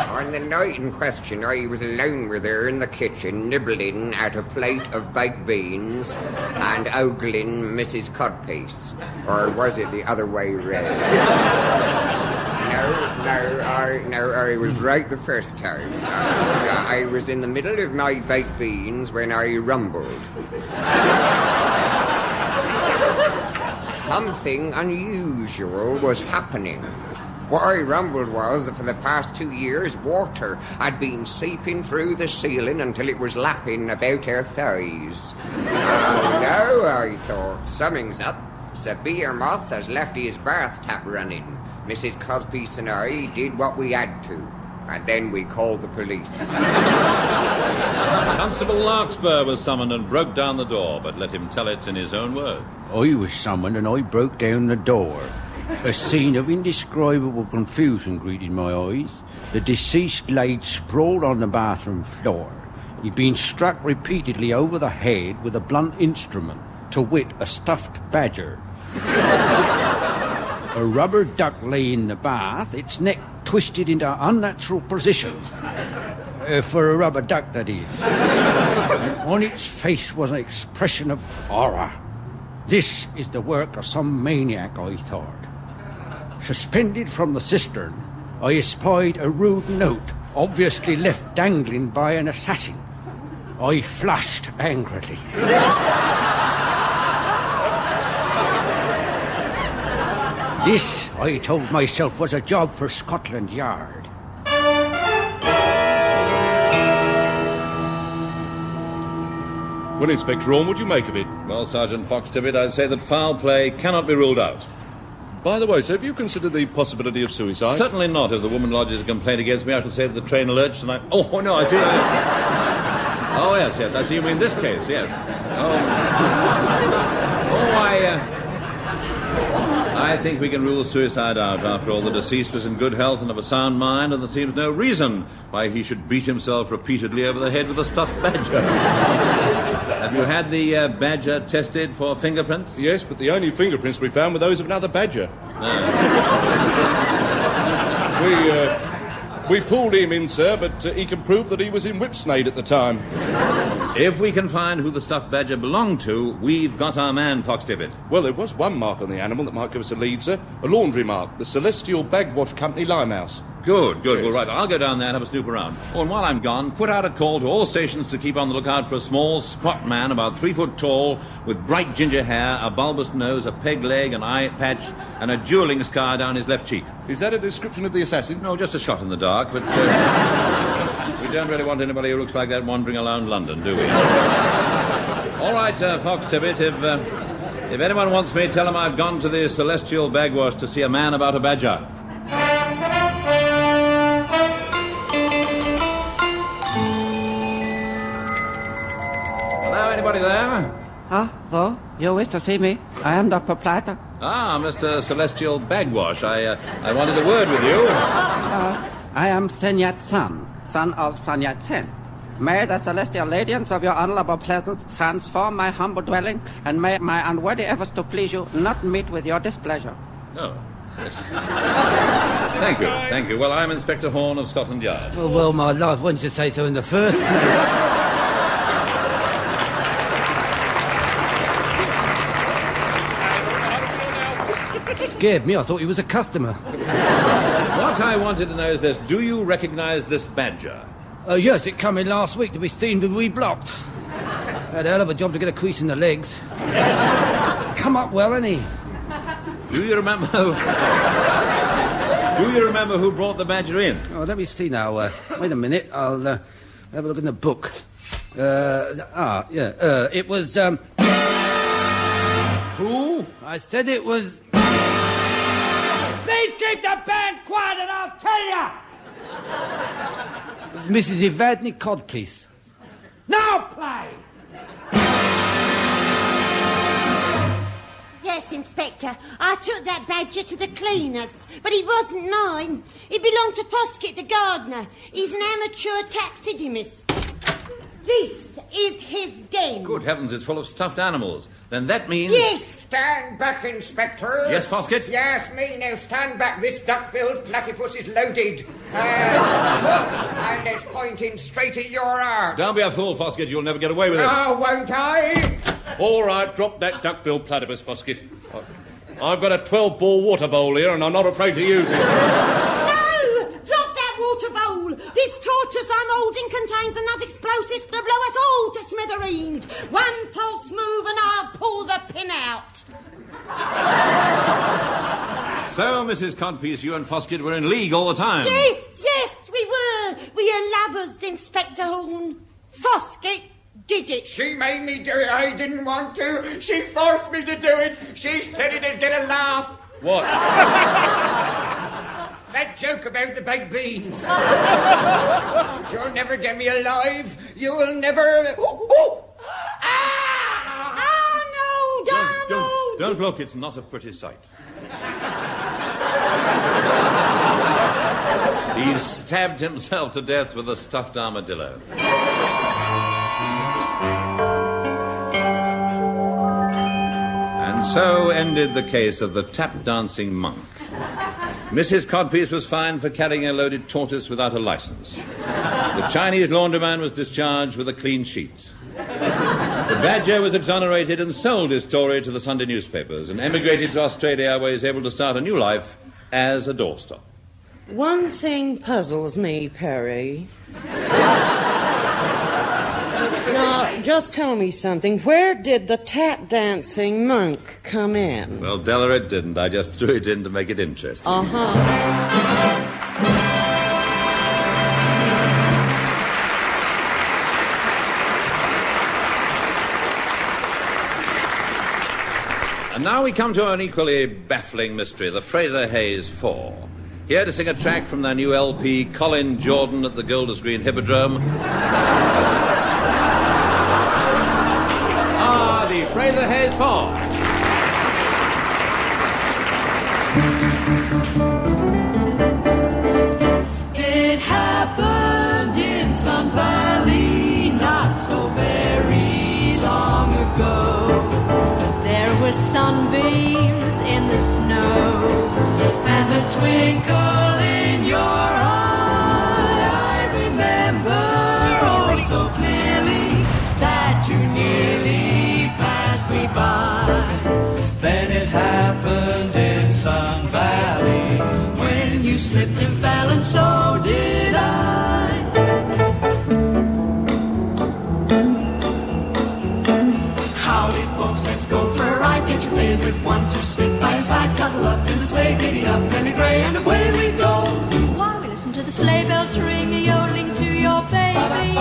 On the night in question, I was alone with her in the kitchen, nibbling at a plate of baked beans and ogling Mrs. Codpiece. Or was it the other way round? No, I was right the first time. I was in the middle of my baked beans when I rumbled. Something unusual was happening. What I rumbled was that for the past 2 years, water had been seeping through the ceiling until it was lapping about her thighs. No, I thought, something's up. Sir Behemoth has left his bath tap running. Mrs. Codpiece and I did what we had to, and then we called the police. Constable Larkspur was summoned and broke down the door, but let him tell it in his own words. I was summoned and I broke down the door. A scene of indescribable confusion greeted my eyes. The deceased laid sprawled on the bathroom floor. He'd been struck repeatedly over the head with a blunt instrument, to wit, a stuffed badger. A rubber duck lay in the bath, its neck twisted into unnatural position. For a rubber duck, that is. And on its face was an expression of horror. This is the work of some maniac, I thought. Suspended from the cistern, I espied a rude note, obviously left dangling by an assassin. I flushed angrily. This, I told myself, was a job for Scotland Yard. Well, Inspector Orme, what do you make of it? Well, Sergeant Fox-Tippet, I'd say that foul play cannot be ruled out. By the way, sir, have you considered the possibility of suicide? Certainly not. If the woman lodges a complaint against me, I shall say that the train lurched and I... Oh, no, I see... Oh, yes, I see you mean this case, yes. I think we can rule suicide out. After all, the deceased was in good health and of a sound mind, and there seems no reason why he should beat himself repeatedly over the head with a stuffed badger. Have you had the badger tested for fingerprints? Yes, but the only fingerprints we found were those of another badger. We pulled him in, sir, but he can prove that he was in Whipsnade at the time. If we can find who the stuffed badger belonged to, we've got our man, Fox-Tippet. Well, there was one mark on the animal that might give us a lead, sir. A laundry mark, the Celestial Bagwash Company Limehouse. Good. Yes. Well, right, I'll go down there and have a snoop around. Oh, and while I'm gone, put out a call to all stations to keep on the lookout for a small, squat man about 3 foot tall, with bright ginger hair, a bulbous nose, a peg leg, an eye patch, and a dueling scar down his left cheek. Is that a description of the assassin? No, just a shot in the dark, but... We don't really want anybody who looks like that wandering around London, do we? All right, Fox Tibbet, if anyone wants me, tell them I've gone to the Celestial Bagwash to see a man about a badger. Hello, anybody there? So, you wish to see me? I am the proprietor. Ah, Mr. Celestial Bagwash. I wanted a word with you. I am Sun Yat-sen, son of Sun Yat-sen. May the celestial radiance of your honorable presence transform my humble dwelling, and may my unworthy efforts to please you not meet with your displeasure. Oh, yes. Thank you. Well, I'm Inspector Horn of Scotland Yard. Well, my life, why didn't you say so in the first place? Scared me. I thought you was a customer. What I wanted to know is this. Do you recognize this badger? Yes, it come in last week to be steamed and reblocked. Had a hell of a job to get a crease in the legs. It's come up well, hasn't he? Do you remember who brought the badger in? Oh, let me see now. Wait a minute. I'll have a look in the book. It was, Who? I said it was... Please keep the band quiet and I'll tell you! It was Mrs. Evadne Codpiece. Now play! Yes, Inspector. I took that badger to the cleaners, but it wasn't mine. It belonged to Foskett the gardener. He's an amateur taxidermist. This is his den. Good heavens, it's full of stuffed animals. Then that means... Yes! Stand back, Inspector. Yes, Foskett? Yes, me. Now stand back. This duck-billed platypus is loaded. And it's pointing straight at your heart. Don't be a fool, Foskett. You'll never get away with it. Oh, won't I? All right, drop that duck-billed platypus, Foskett. I've got a 12-ball water bowl here, and I'm not afraid to use it. No! Drop that water bowl! This tortoise I'm holding contains enough explosives to blow us all to smithereens. One false move and I'll pull the pin out. So, Mrs. Codpiece, you and Foskett were in league all the time. Yes, we were. We are lovers, Inspector Horn. Foskett did it. She made me do it. I didn't want to. She forced me to do it. She said it'd get a laugh. What? That joke about the baked beans. You'll never get me alive. You will never... Don't look, it's not a pretty sight. He stabbed himself to death with a stuffed armadillo. And so ended the case of the tap-dancing monk. Mrs. Codpiece was fined for carrying a loaded tortoise without a license. The Chinese laundryman was discharged with a clean sheet. The badger was exonerated and sold his story to the Sunday newspapers and emigrated to Australia, where he's able to start a new life as a doorstop. One thing puzzles me, Perry. Now, just tell me something. Where did the tap-dancing monk come in? Well, Della, it didn't. I just threw it in to make it interesting. Uh-huh. And now we come to an equally baffling mystery, the Fraser Hayes Four. Here to sing a track from their new LP, Colin Jordan at the Golders Green Hippodrome, are the Fraser Hayes Four. It happened in Sun Valley not so very long ago. There were sunbeams in the snow and a twinkle in your eye. I remember oh so clearly that you nearly passed me by. Then it happened in Sun Valley when you slipped and fell, and so did I. Howdy, folks, let's go for a ride. Get your favorite one to sit by your side. Cuddle up in the sleigh, giddy up in the gray, and away we go. While we listen Listen to the sleigh bells ring, yodeling to your baby.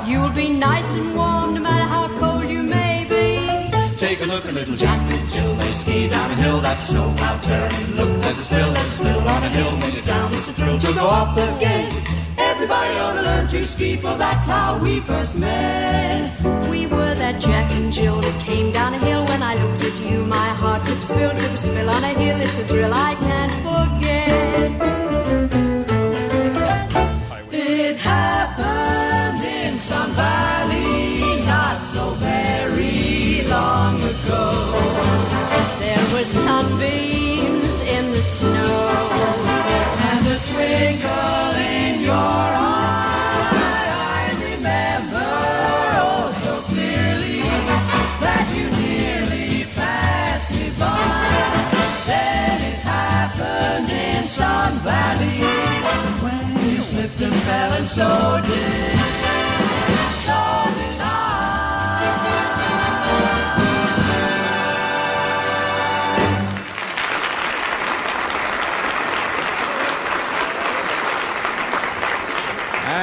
You'll be nice and warm no matter how cold you may be. Take a look at little Jack and Jill. They ski down a hill, that's a snowplow turning. Look, there's a spill on a hill. When you're down, it's a thrill to go up again. Everybody ought to learn to ski, for that's how we first met. We were that Jack and Jill that came down a hill. When I looked at you, my heart took a spill on a hill. It's a thrill I can't forget. It happened in Sun Valley, not so very long ago. There were sunbeams in the snow, and a twinkle in your eye. I remember oh so clearly that you nearly passed me by. Then it happened in Sun Valley, when you slipped and fell, and so did I.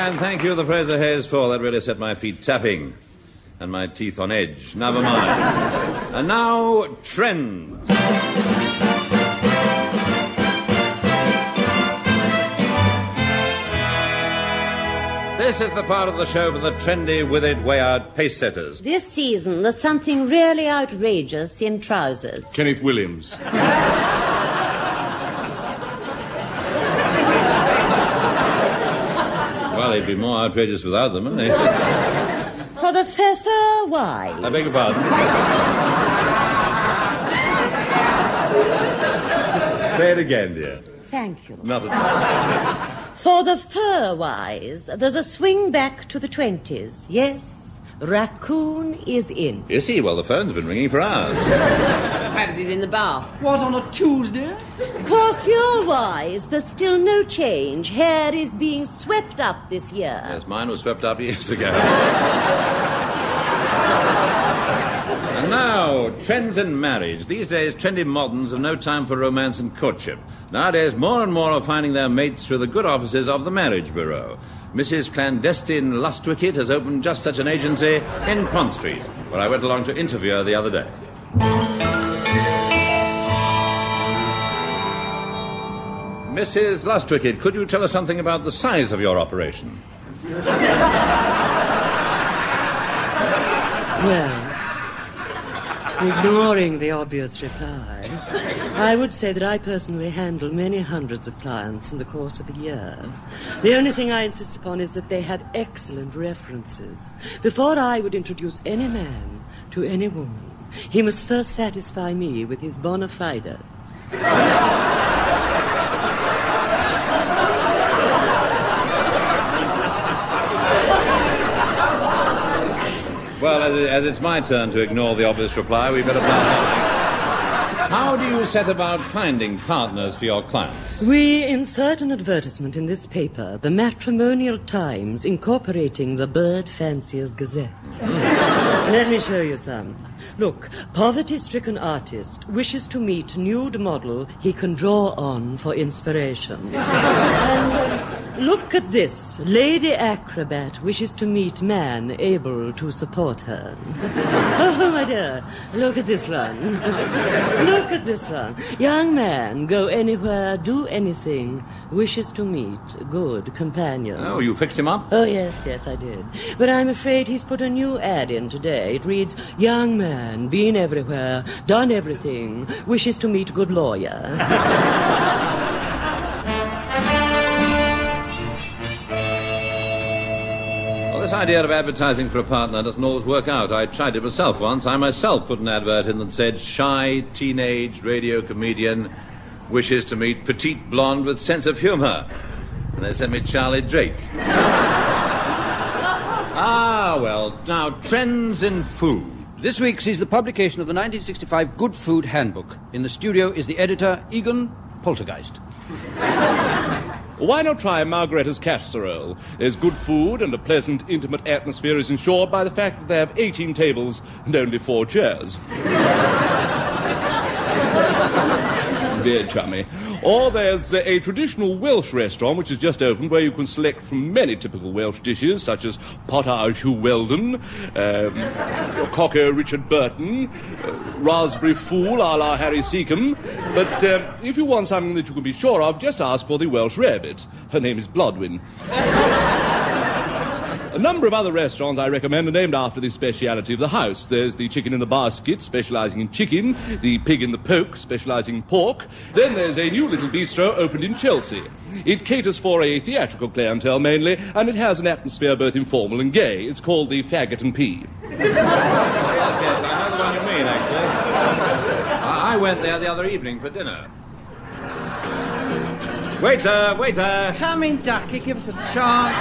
And thank you, the Fraser Hayes, for that really set my feet tapping and my teeth on edge. Never mind. And now, trends. This is the part of the show for the trendy, with-it, way-out pace-setters. This season, there's something really outrageous in trousers. Kenneth Williams. Well, he'd be more outrageous without them, wouldn't he? For the fur wise. I beg your pardon. Say it again, dear. Thank you. Not at all. For the fur-wise, there's a swing back to the 20s. Yes, Raccoon is in. Is he? Well, the phone's been ringing for hours. Perhaps he's in the bath. What, on a Tuesday? Coiffure-wise, there's still no change. Hair is being swept up this year. Yes, mine was swept up years ago. And now, trends in marriage. These days, trendy moderns have no time for romance and courtship. Nowadays, more and more are finding their mates through the good offices of the Marriage Bureau. Mrs. Clandestine Lustwicket has opened just such an agency in Pont Street, where I went along to interview her the other day. Mrs. Lustwicket, could you tell us something about the size of your operation? Well, ignoring the obvious reply, I would say that I personally handle many hundreds of clients in the course of a year. The only thing I insist upon is that they have excellent references. Before I would introduce any man to any woman, he must first satisfy me with his bona fide. Well, as it's my turn to ignore the obvious reply, we better plan. How do you set about finding partners for your clients? We insert an advertisement in this paper, the Matrimonial Times, incorporating the Bird Fancier's Gazette. Let me show you some. Look, poverty-stricken artist wishes to meet nude model he can draw on for inspiration. And look at this. Lady acrobat wishes to meet man able to support her. Oh, my dear, look at this one. Look at this one. Young man, go anywhere, do anything, wishes to meet good companion. Oh, you fixed him up? Oh, yes, I did. But I'm afraid he's put a new ad in today. It reads, young man, been everywhere, done everything, wishes to meet good lawyer. Well, this idea of advertising for a partner doesn't always work out. I tried it myself once. I myself put an advert in that said, shy, teenage radio comedian wishes to meet petite blonde with sense of humor. And they sent me Charlie Drake. Well, now, trends in food. This week sees the publication of the 1965 Good Food Handbook. In the studio is the editor, Egon Poltergeist. Why not try Margaretta's casserole? There's good food and a pleasant, intimate atmosphere is ensured by the fact that they have 18 tables and only 4 chairs. Very chummy. Or there's a traditional Welsh restaurant which has just opened where you can select from many typical Welsh dishes such as potage Hugh Weldon, cocker Richard Burton, raspberry fool a la Harry Seacombe. But if you want something that you can be sure of, just ask for the Welsh rabbit. Her name is Blodwyn. A number of other restaurants I recommend are named after the speciality of the house. There's the Chicken in the Basket, specialising in chicken, the Pig in the Poke, specialising in pork. Then there's a new little bistro opened in Chelsea. It caters for a theatrical clientele mainly, and it has an atmosphere both informal and gay. It's called the Faggot and Pea. Yes, I know the one you mean, actually. I went there the other evening for dinner. Waiter! Come in, Ducky, give us a chance.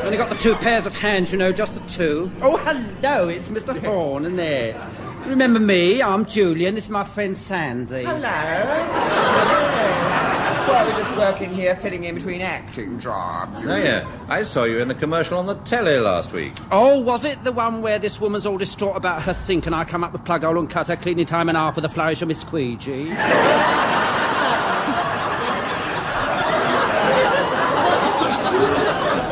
Only got the 2 pairs of hands, you know, just the 2. Oh, hello, it's Mr. Horn, isn't it? Remember me? I'm Julian. This is my friend Sandy. Hello. Well, we're just working here, fitting in between acting jobs. Oh, yeah. I saw you in the commercial on the telly last week. Oh, was it the one where this woman's all distraught about her sink and I come up with plug hole and cut her cleaning time and half with a flourish of Miss Squeegee?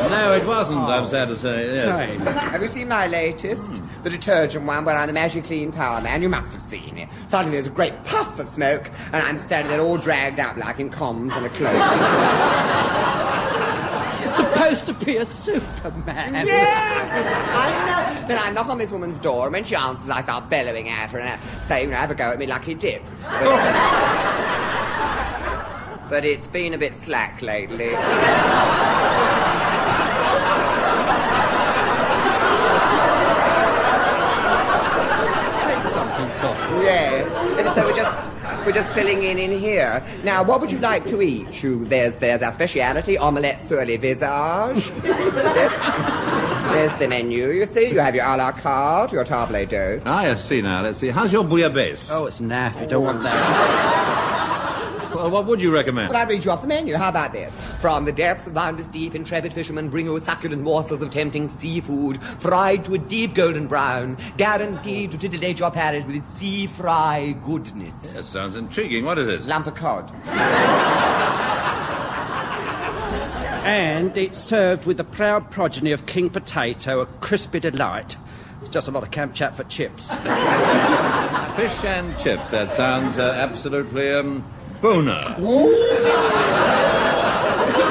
No, it wasn't, I'm sad to say, yes. Shame. Have you seen my latest? The detergent one where I'm the Magic Clean Power Man. You must have seen it. Suddenly there's a great puff of smoke, and I'm standing there all dragged up like in comms and a cloak. You're supposed to be a Superman. Yeah! I know. Then I knock on this woman's door, and when she answers, I start bellowing at her and I say, have a go at me, lucky dip. But it's been a bit slack lately. Yes, and so we're just filling in here. Now, what would you like to eat? There's our speciality, omelette sur les visages. There's the menu, you see. You have your a la carte, your table d'hôte. Ah, yes, see now, let's see. How's your bouillabaisse? Oh, it's naff, you don't want that. Well, what would you recommend? Well, I'd read you off the menu. How about this? From the depths of boundless deep, intrepid fishermen bring you succulent morsels of tempting seafood, fried to a deep golden brown, guaranteed to titillate your palate with its sea fry goodness. That sounds intriguing. What is it? Lump of cod. And it's served with the proud progeny of King Potato, a crispy delight. It's just a lot of camp chat for chips. Fish and chips, that sounds absolutely, boner.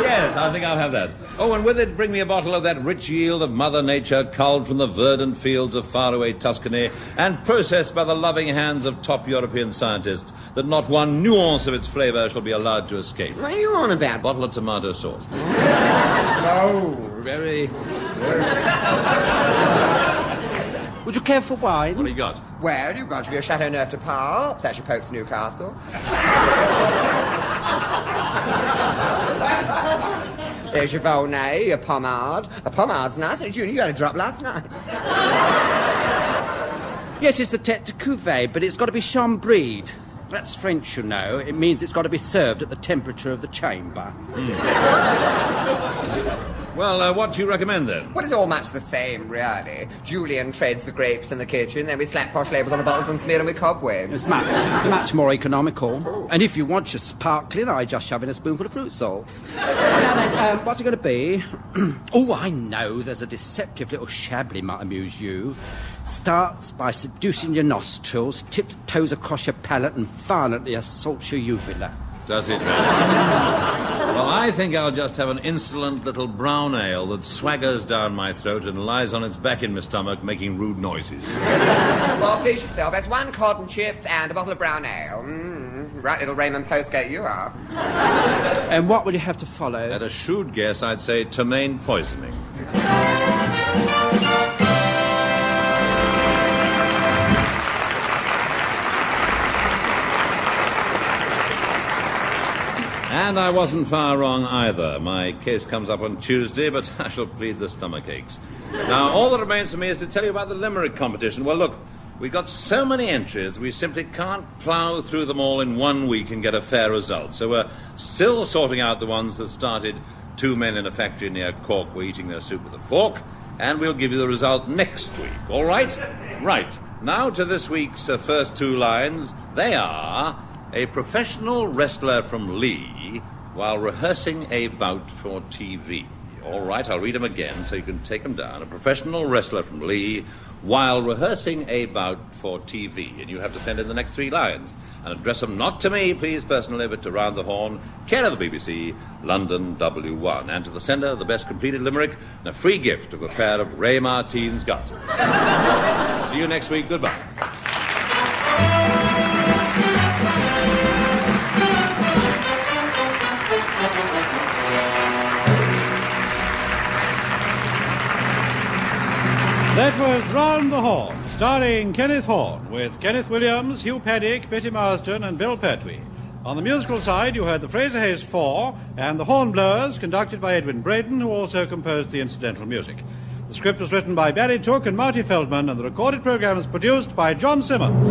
Yes, I think I'll have that. Oh, and with it, bring me a bottle of that rich yield of Mother Nature, culled from the verdant fields of faraway Tuscany and processed by the loving hands of top European scientists, that not one nuance of its flavour shall be allowed to escape. What are you on about? Bottle of tomato sauce. No. Very... Would you care for wine? What do you got? Well, you've got your Chateau Neuf de Pape. That's your Pope's Newcastle. There's your Volnay, your Pommard. The Pommarde's nice, and Junior, you had a drop last night. Yes, it's the Tête de Cuvée, but it's got to be Chambrid. That's French, you know. It means it's got to be served at the temperature of the chamber. Well, what do you recommend, then? Well, it's all much the same, really. Julian trades the grapes in the kitchen, then we slap posh labels on the bottles and smear them with cobwebs. It's much more economical. Oh. And if you want your sparkling, I just shove in a spoonful of fruit salts. Now then, what's it going to be? Oh, I know. There's a deceptive little Chablis might amuse you. Starts by seducing your nostrils, tips toes across your palate, and violently assaults your uvula. Does it, really? Well, I think I'll just have an insolent little brown ale that swaggers down my throat and lies on its back in my stomach, making rude noises. Well, please yourself. That's 1 cod chips and a bottle of brown ale. Right little Raymond Postgate you are. And what will you have to follow? At a shrewd guess, I'd say ptomaine poisoning. And I wasn't far wrong either. My case comes up on Tuesday, but I shall plead the stomach aches. Now, all that remains for me is to tell you about the limerick competition. Well, look, we've got so many entries, we simply can't plough through them all in 1 week and get a fair result. So we're still sorting out the ones that started 2 men in a factory near Cork were eating their soup with a fork, and we'll give you the result next week. All right? Right. Now to this week's first two lines. They are a professional wrestler from Lee while rehearsing a bout for TV. All right, I'll read them again so you can take them down. A professional wrestler from Lee while rehearsing a bout for TV. And you have to send in the next three lines. And address them not to me, please, personally, but to Round the Horn, care of the BBC, London W1. And to the sender, the best completed limerick and a free gift of a pair of Ray Martin's garters. See you next week. Goodbye. That was Round the Horn, starring Kenneth Horne, with Kenneth Williams, Hugh Paddick, Betty Marsden, and Bill Pertwee. On the musical side, you heard the Fraser Hayes Four and the Hornblowers, conducted by Edwin Braden, who also composed the incidental music. The script was written by Barry Took and Marty Feldman, and the recorded program is produced by John Simmons.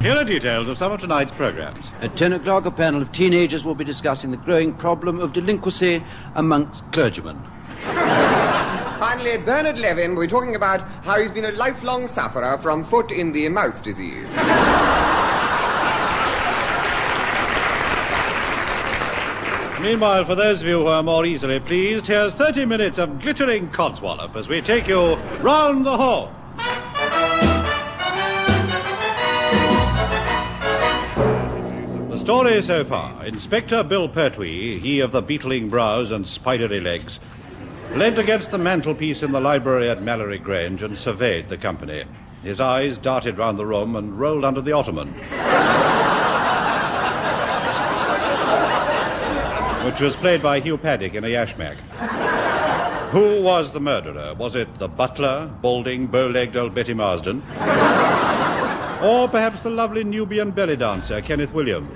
Here are details of some of tonight's programs. At 10 o'clock, a panel of teenagers will be discussing the growing problem of delinquency amongst clergymen. Finally, Bernard Levin will be talking about how he's been a lifelong sufferer from foot-in-the-mouth disease. Meanwhile, for those of you who are more easily pleased, here's 30 minutes of glittering codswallop as we take you round the horn. The story so far: Inspector Bill Pertwee, he of the beetling brows and spidery legs, leant against the mantelpiece in the library at Mallory Grange and surveyed the company. His eyes darted round the room and rolled under the ottoman, which was played by Hugh Paddick in a yashmak. Who was the murderer? Was it the butler, balding, bow-legged old Betty Marsden? Or perhaps the lovely Nubian belly dancer, Kenneth Williams?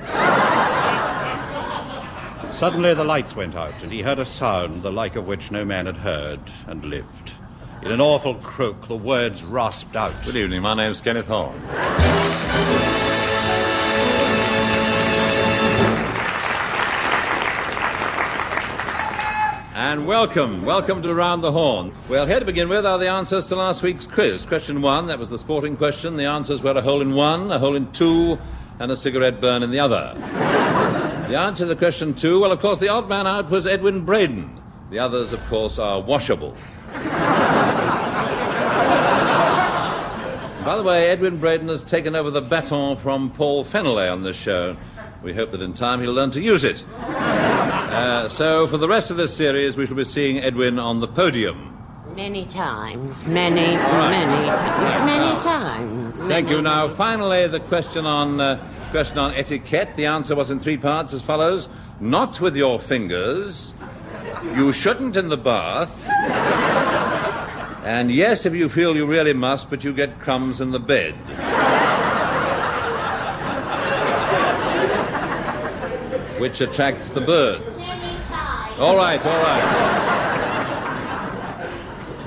Suddenly the lights went out, and he heard a sound the like of which no man had heard and lived. In an awful croak, the words rasped out. Good evening, my name's Kenneth Horne. And welcome to Round the Horn. Well, here to begin with are the answers to last week's quiz. Question 1, that was the sporting question. The answers were a hole in one, a hole in two, and a cigarette burn in the other. The answer to question 2, well, of course, the odd man out was Edwin Braden. The others, of course, are washable. By the way, Edwin Braden has taken over the baton from Paul Feneley on this show. We hope that in time he'll learn to use it. So for the rest of this series, we shall be seeing Edwin on the podium. Many times. Many times. Thank you. Now, finally, the question on etiquette. The answer was in 3 parts as follows. Not with your fingers. You shouldn't in the bath. And yes, if you feel you really must, but you get crumbs in the bed. Which attracts the birds. All right.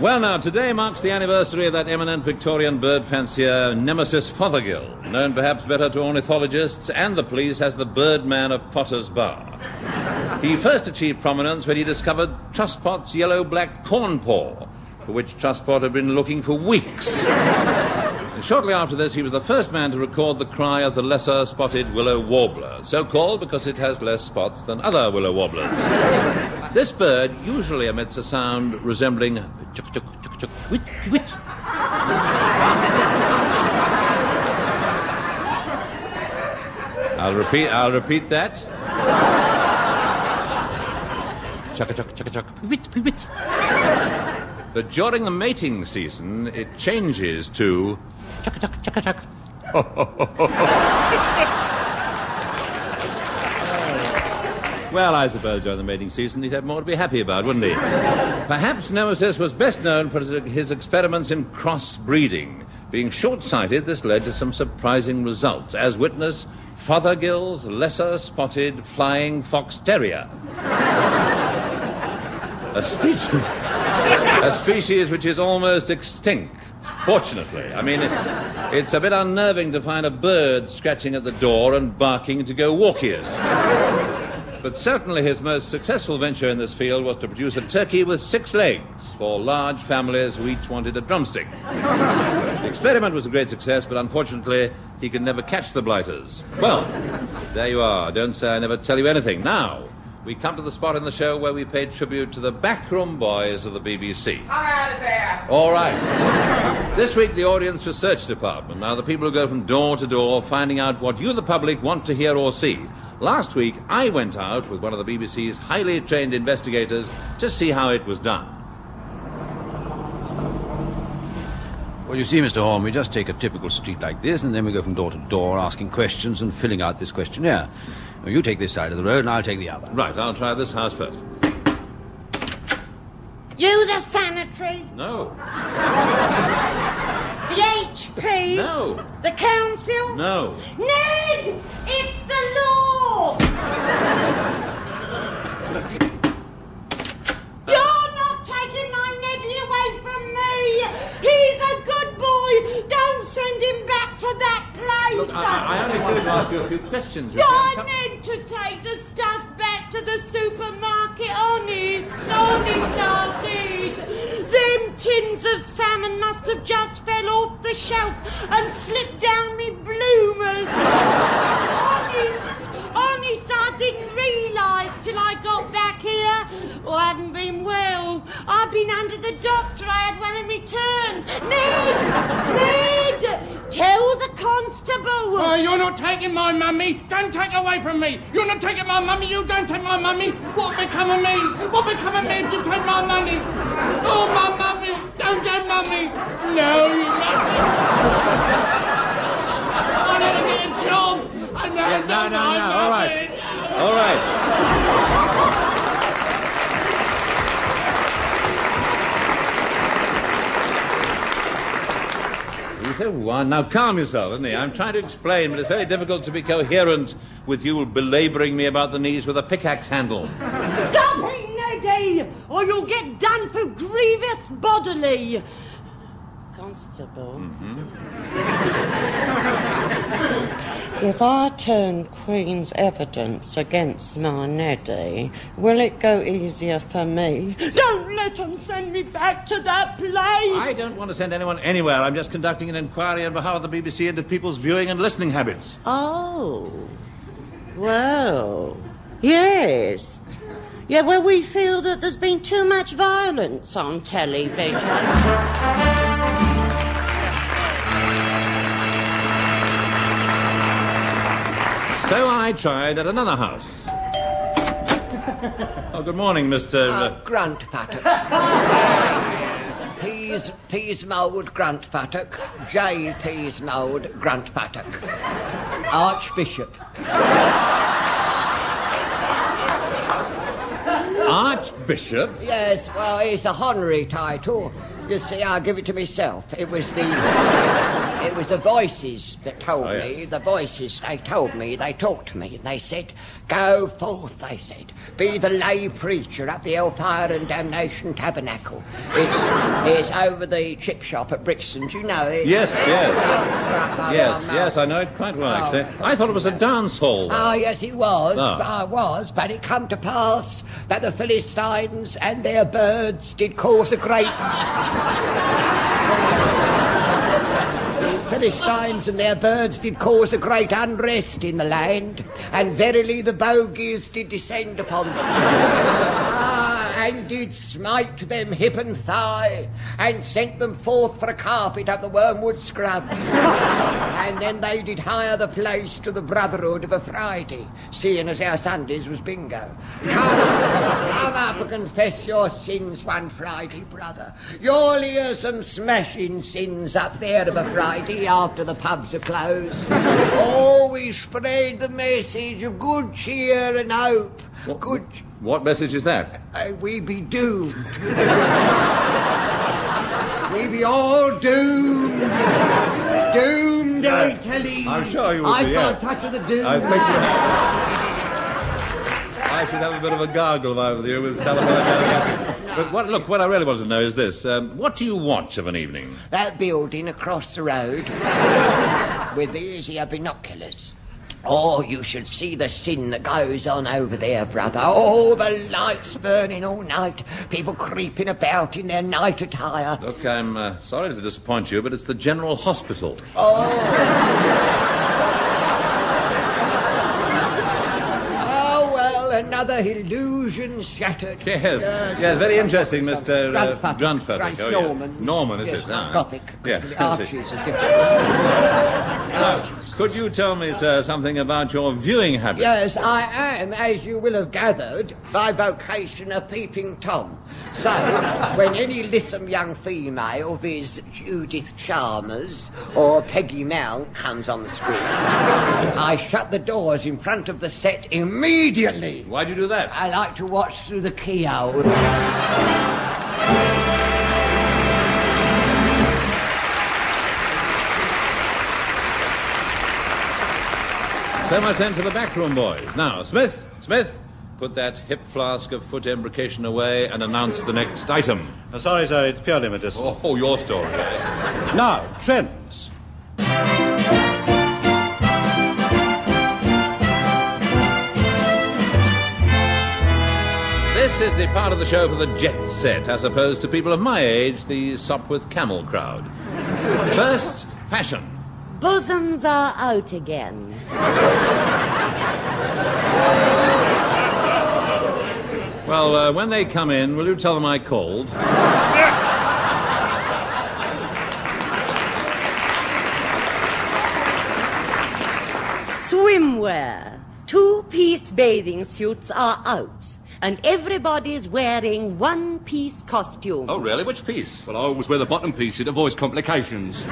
Well, now, today marks the anniversary of that eminent Victorian bird fancier, Nemesis Fothergill, known perhaps better to ornithologists and the police as the Birdman of Potter's Bar. He first achieved prominence when he discovered Trustpot's yellow-black cornpaw, for which Trustpot had been looking for weeks. And shortly after this, he was the first man to record the cry of the lesser-spotted willow warbler, so called because it has less spots than other willow warblers. This bird usually emits a sound resembling chuck, chuck, chuck, chuck, wit, wit. I'll repeat that. Chuck, chuck, chuck, chuck, wit, wit. But during the mating season, it changes to chuck, chuck, chuck, chuck. Well, I suppose during the mating season he'd have more to be happy about, wouldn't he? Perhaps Nemesis was best known for his experiments in cross-breeding. Being short-sighted, this led to some surprising results, as witness Fothergill's lesser-spotted flying fox terrier. A species which is almost extinct, fortunately. I mean, it's a bit unnerving to find a bird scratching at the door and barking to go walkies. But certainly his most successful venture in this field was to produce a turkey with 6 legs for large families who each wanted a drumstick. The experiment was a great success, but unfortunately he could never catch the blighters. Well, there you are. Don't say I never tell you anything. Now, we come to the spot in the show where we paid tribute to the backroom boys of the BBC. Come out of there! All right. This week, the Audience Research Department. Now, the people who go from door to door finding out what you, the public, want to hear or see. Last week, I went out with one of the BBC's highly trained investigators to see how it was done. Well, you see, Mr. Horn, we just take a typical street like this, and then we go from door to door asking questions and filling out this questionnaire. Well, you take this side of the road, and I'll take the other. Right, I'll try this house first. You the sanitary? No. The HP? No. The council? No. Ned! It's the law! You're not taking my Neddy away from me! He's a good boy! Don't send him back to that place! Look, I only wanted to ask you a few questions. You're meant to take the stuff back to the supermarket, honest, I did. Them tins of salmon must have just fell off the shelf and slipped down me bloomers. Honest, I didn't realise till I got back here. Oh, I haven't been well. I've been under the doctor. I had one of me turns. Ned! Tell the constable. Oh, you're not taking my mummy. Don't take away from me. You're not taking my mummy. You don't take my mummy. What become of me? What become of me if you take my money? Oh, my mummy. Don't get mummy. No, you mustn't. I need to get a job. I know. No. All right. All right. So one. Now calm yourself, isn't he? I'm trying to explain, but it's very difficult to be coherent with you belaboring me about the knees with a pickaxe handle. Stop it, Neddy, or you'll get done for grievous bodily. Constable. If I turn Queen's evidence against my Neddy, will it go easier for me? Don't let them send me back to that place! I don't want to send anyone anywhere. I'm just conducting an inquiry on behalf of the BBC into people's viewing and listening habits. Oh. Well, yes. Yeah, well, we feel that there's been too much violence on television. So I tried at another house. Oh, good morning, Mr. Grunt Fattock. Peas mould Grunt Fattock. J. Peas mould Grunt Fattock. Archbishop. Archbishop? Yes, well, it's a honorary title. You see, I give it to myself. It was the voices that told me. The voices, they told me, they talked to me. They said, go forth, they said. Be the lay preacher at the Hellfire and Damnation Tabernacle. It's over the chip shop at Brixton's, you know it. Yes, I know it quite well, actually. I thought it was a dance hall. Ah, yes, it was. But it come to pass that the Philistines and their birds did cause a great... Philistines and their birds did cause a great unrest in the land, and verily the bogies did descend upon them. And did smite them hip and thigh, and sent them forth for a carpet up the wormwood scrubs. And then they did hire the place to the Brotherhood of a Friday, seeing as our Sundays was bingo. Come up and confess your sins one Friday, brother. You'll hear some smashing sins up there of a Friday after the pubs are closed. Always spread the message of good cheer and hope. What message is that? We be doomed. We be all doomed. Doomed, I tell you. I'm sure you will I've be, got a touch of the doom. I should have a bit of a gargle over you with salicylic acid. But what I really want to know is this. What do you watch of an evening? That building across the road with the easier binoculars. Oh, you should see the sin that goes on over there, brother. Oh, the lights burning all night. People creeping about in their night attire. Look, I'm sorry to disappoint you, but it's the General Hospital. Oh, well, another illusion shattered. Yes, very interesting, Mr. Grundfeather. Right, Norman. Norman, is Yes, it? Ah. Gothic. Yeah. The arches are different. Now, could you tell me, sir, something about your viewing habits? Yes, I am, as you will have gathered, by vocation a peeping Tom. So, when any lissom young female, viz. Judith Chalmers or Peggy Mount, comes on the screen, I shut the doors in front of the set immediately. Why'd you do that? I like to watch through the keyhole. So much then for the backroom boys. Now, Smith, put that hip flask of foot embrocation away and announce the next item. Sorry, sir, it's purely medicinal. Oh, your story. Now, trends. This is the part of the show for the jet set, as opposed to people of my age, the Sopwith Camel crowd. First, fashion. Bosoms are out again. Well, when they come in, will you tell them I called? Swimwear. 2-piece bathing suits are out. And everybody's wearing one-piece costumes. Oh, really? Which piece? Well, I always wear the bottom piece. It avoids complications.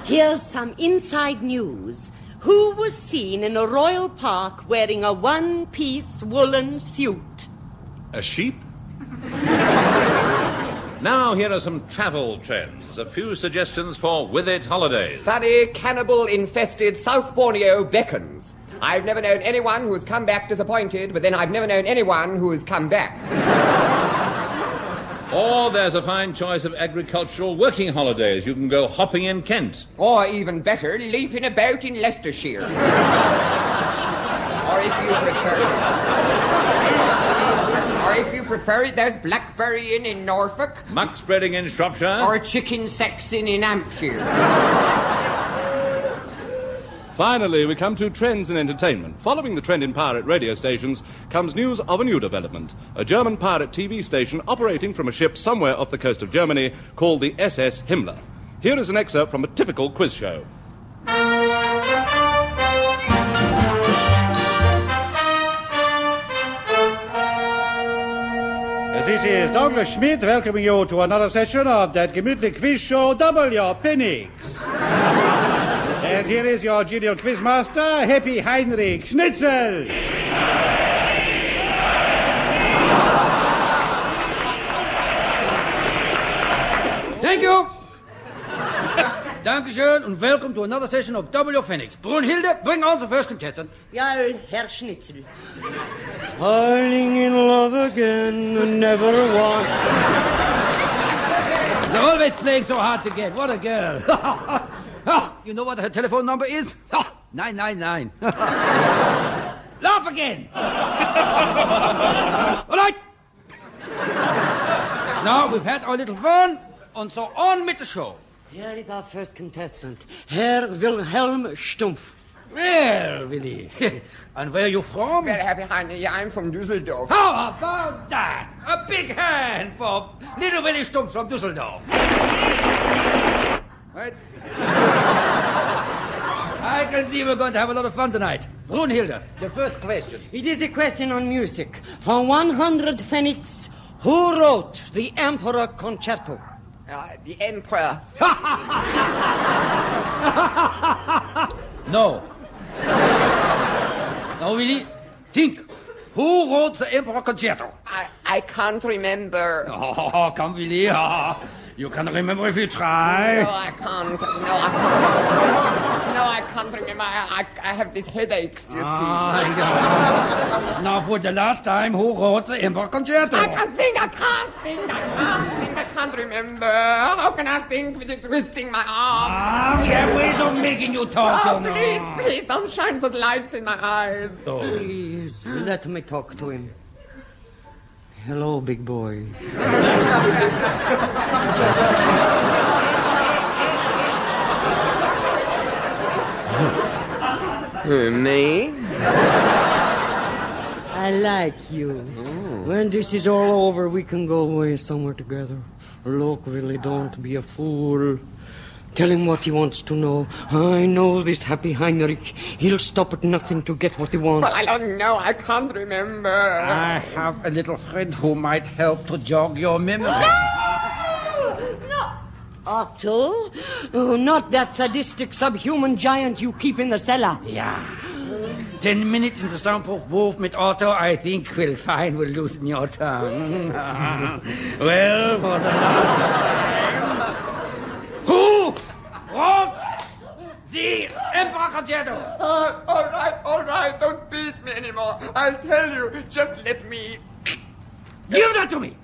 Here's some inside news. Who was seen in a royal park wearing a one-piece woolen suit? A sheep? Now, here are some travel trends. A few suggestions for with-it holidays. Sunny, cannibal-infested South Borneo beckons. I've never known anyone who has come back disappointed, but then I've never known anyone who has come back. Or there's a fine choice of agricultural working holidays. You can go hopping in Kent. Or even better, leaping about in Leicestershire. Or if you prefer it, there's blackberrying in Norfolk. Muck spreading in Shropshire. Or chicken sexing in Hampshire. Finally, we come to trends in entertainment. Following the trend in pirate radio stations comes news of a new development. A German pirate TV station operating from a ship somewhere off the coast of Germany called the SS Himmler. Here is an excerpt from a typical quiz show. This is Douglas Schmidt welcoming you to another session of that gemütlich quiz show, W. Phoenix. And here is your genial quizmaster, Happy Heinrich Schnitzel. Thank you. Dankeschön and welcome to another session of W. Phoenix. Brunhilde, bring on the first contestant. Ja, Herr Schnitzel. Falling in love again and never one. They're always playing so hard to get. What a girl. You know what her telephone number is? 999. Laugh again. All right. Now we've had our little fun, and so on with the show. Here is our first contestant, Herr Wilhelm Stumpf. Well, Willie. And where are you from? Well, Happy Heinrich, I'm from Düsseldorf. How about that? A big hand for little Willie Stumpf from Düsseldorf. Right? I can see we're going to have a lot of fun tonight. Brunhilde, the first question. It is a question on music. For 100 Phoenix, who wrote the Emperor Concerto? The Emperor. No. Now, Willie, think. Who wrote the Emperor Concerto? I can't remember. Oh, come, Willie. You can remember if you try. No, I can't. No, I can't remember. I have these headaches, you see. Yeah. Now, for the last time, who wrote the Emperor Concerto? I can't remember. How can I think with you twisting my arm? We have ways of making you talk, Oh, please, don't shine those lights in my eyes. Please, let me talk to him. Hello, big boy. Me? I like you. When this is all over, we can go away somewhere together. Look, really, don't be a fool. Tell him what he wants to know. I know this happy Heinrich. He'll stop at nothing to get what he wants. But I don't know. I can't remember. I have a little friend who might help to jog your memory. Otto? Oh, not that sadistic subhuman giant you keep in the cellar. Yeah. 10 minutes in the soundproof booth with Otto, I think we'll find we'll loosen your tongue. Well, for the last time. Who wrote the Emperor Concerto? All right. Don't beat me anymore. I'll tell you. Just let me... Give that to me!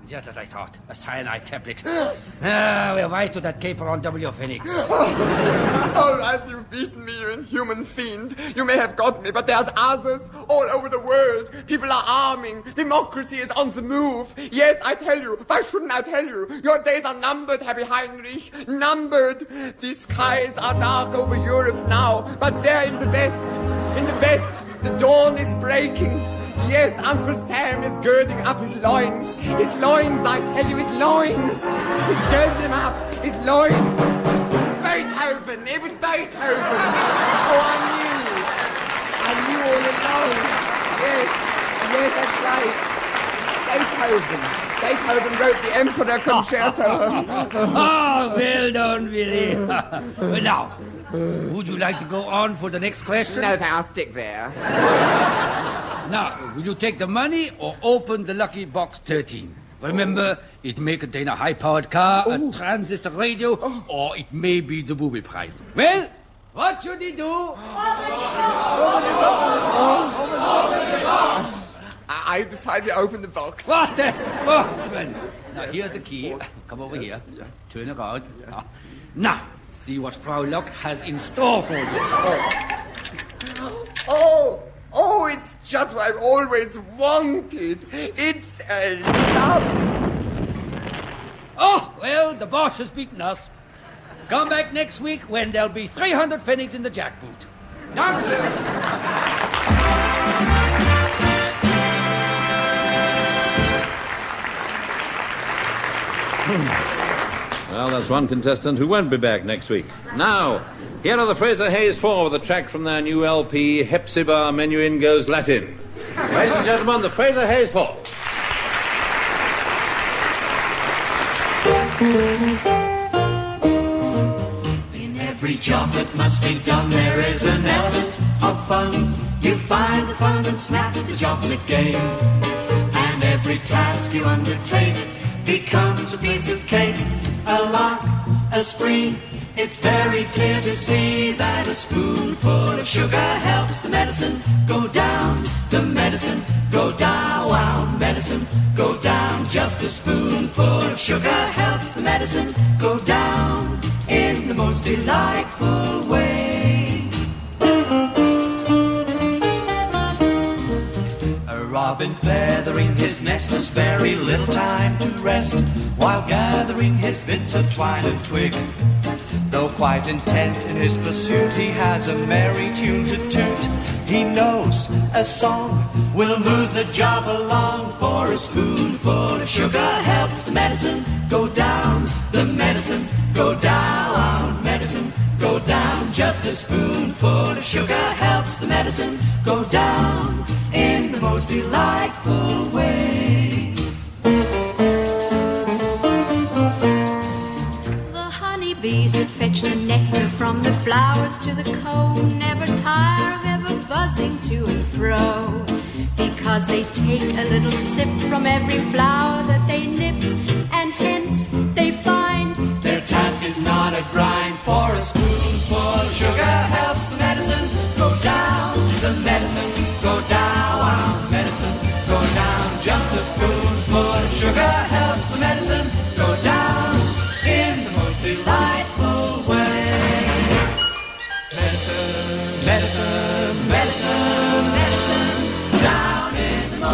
Just as I thought. A cyanide tablet. We're wise to that caper on W. Phoenix. All right, you've beaten me, you inhuman fiend. You may have got me, but there's others all over the world. People are arming. Democracy is on the move. Yes, I tell you. Why shouldn't I tell you? Your days are numbered, Happy Heinrich. Numbered. The skies are dark over Europe now, but there in the west, the dawn is breaking. Yes, Uncle Sam is girding up his loins. His loins, I tell you, his loins. He's girding them up. His loins. Beethoven. It was Beethoven. Oh, I knew all along. Yes, that's right. Beethoven wrote the Emperor Concerto. Oh, well done, Willie. Now, would you like to go on for the next question? No, I'll stick there. Now, will you take the money or open the lucky box 13? Remember, it may contain a high-powered car, a transistor radio, or it may be the booby prize. Well, what should he do? I decided to open the box. What a sportsman! Now, here's the key. Come over here. Turn around. Now, see what Frau Locke has in store for you. Oh, it's just what I've always wanted. It's a love. Oh, well, the boss has beaten us. Come back next week when there'll be 300 pfennigs in the jackboot. Danke. Well, that's one contestant who won't be back next week. Now, here are the Fraser Hayes Four with a track from their new LP, Hepzibah Menuhin Goes Latin. Ladies and gentlemen, the Fraser Hayes Four. In every job that must be done, there is an element of fun. You find the fun and snap, the job's a game. And every task you undertake becomes a piece of cake, a lark, a spree. It's very clear to see that a spoonful of sugar helps the medicine go down. The medicine go down, medicine go down. Just a spoonful of sugar helps the medicine go down in the most delightful way. A robin feathering his nest has very little time to rest while gathering his bits of twine and twig. Though quite intent in his pursuit, he has a merry tune to toot. He knows a song will move the job along, for a spoonful of sugar helps the medicine go down. The medicine go down, medicine go down. Just a spoonful of sugar helps the medicine go down in the most delightful way. Bees that fetch the nectar from the flowers to the comb never tire of ever buzzing to and fro, because they take a little sip from every flower that they nip, and hence they find their task is not a grind. For a spoon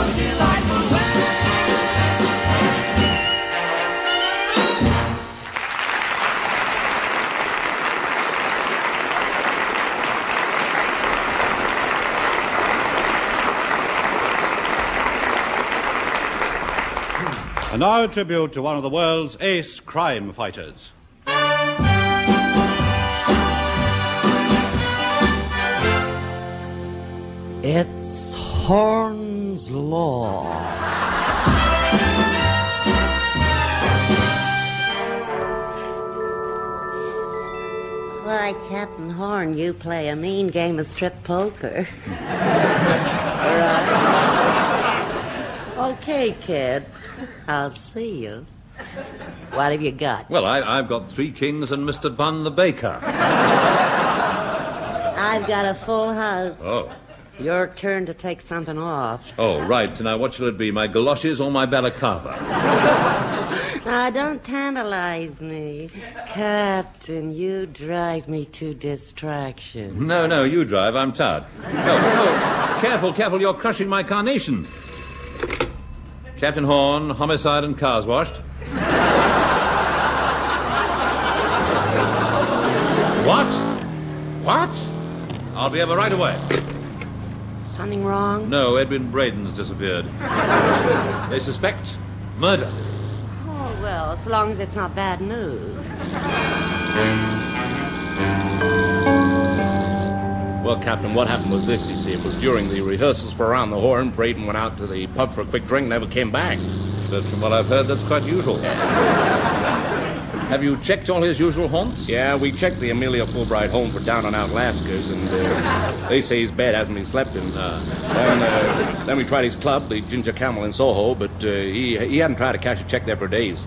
most delightful way. And now a tribute to one of the world's ace crime fighters. It's Horn's Law. Why, Captain Horn, you play a mean game of strip poker. Okay, kid. I'll see you. What have you got? Well, I've got 3 kings and Mr. Bun the baker. I've got a full house. Oh. Your turn to take something off. Oh, right. Now, what shall it be, my galoshes or my balaclava? Now, don't tantalize me. Captain, you drive me to distraction. No, you drive. I'm tired. No. Careful, you're crushing my carnation. Captain Horn, homicide and cars washed. What? I'll be over right away. Something wrong? No, Edwin Braden's disappeared. They suspect murder. Oh, well, so long as it's not bad news. Well, Captain, what happened was this, you see. It was during the rehearsals for Around the Horn. Braden went out to the pub for a quick drink, never came back. But from what I've heard, that's quite usual. Have you checked all his usual haunts? Yeah, we checked the Amelia Fulbright home for down-and-out Lascars, and they say his bed hasn't been slept in. Then we tried his club, the Ginger Camel in Soho, but he hadn't tried to cash a check there for days.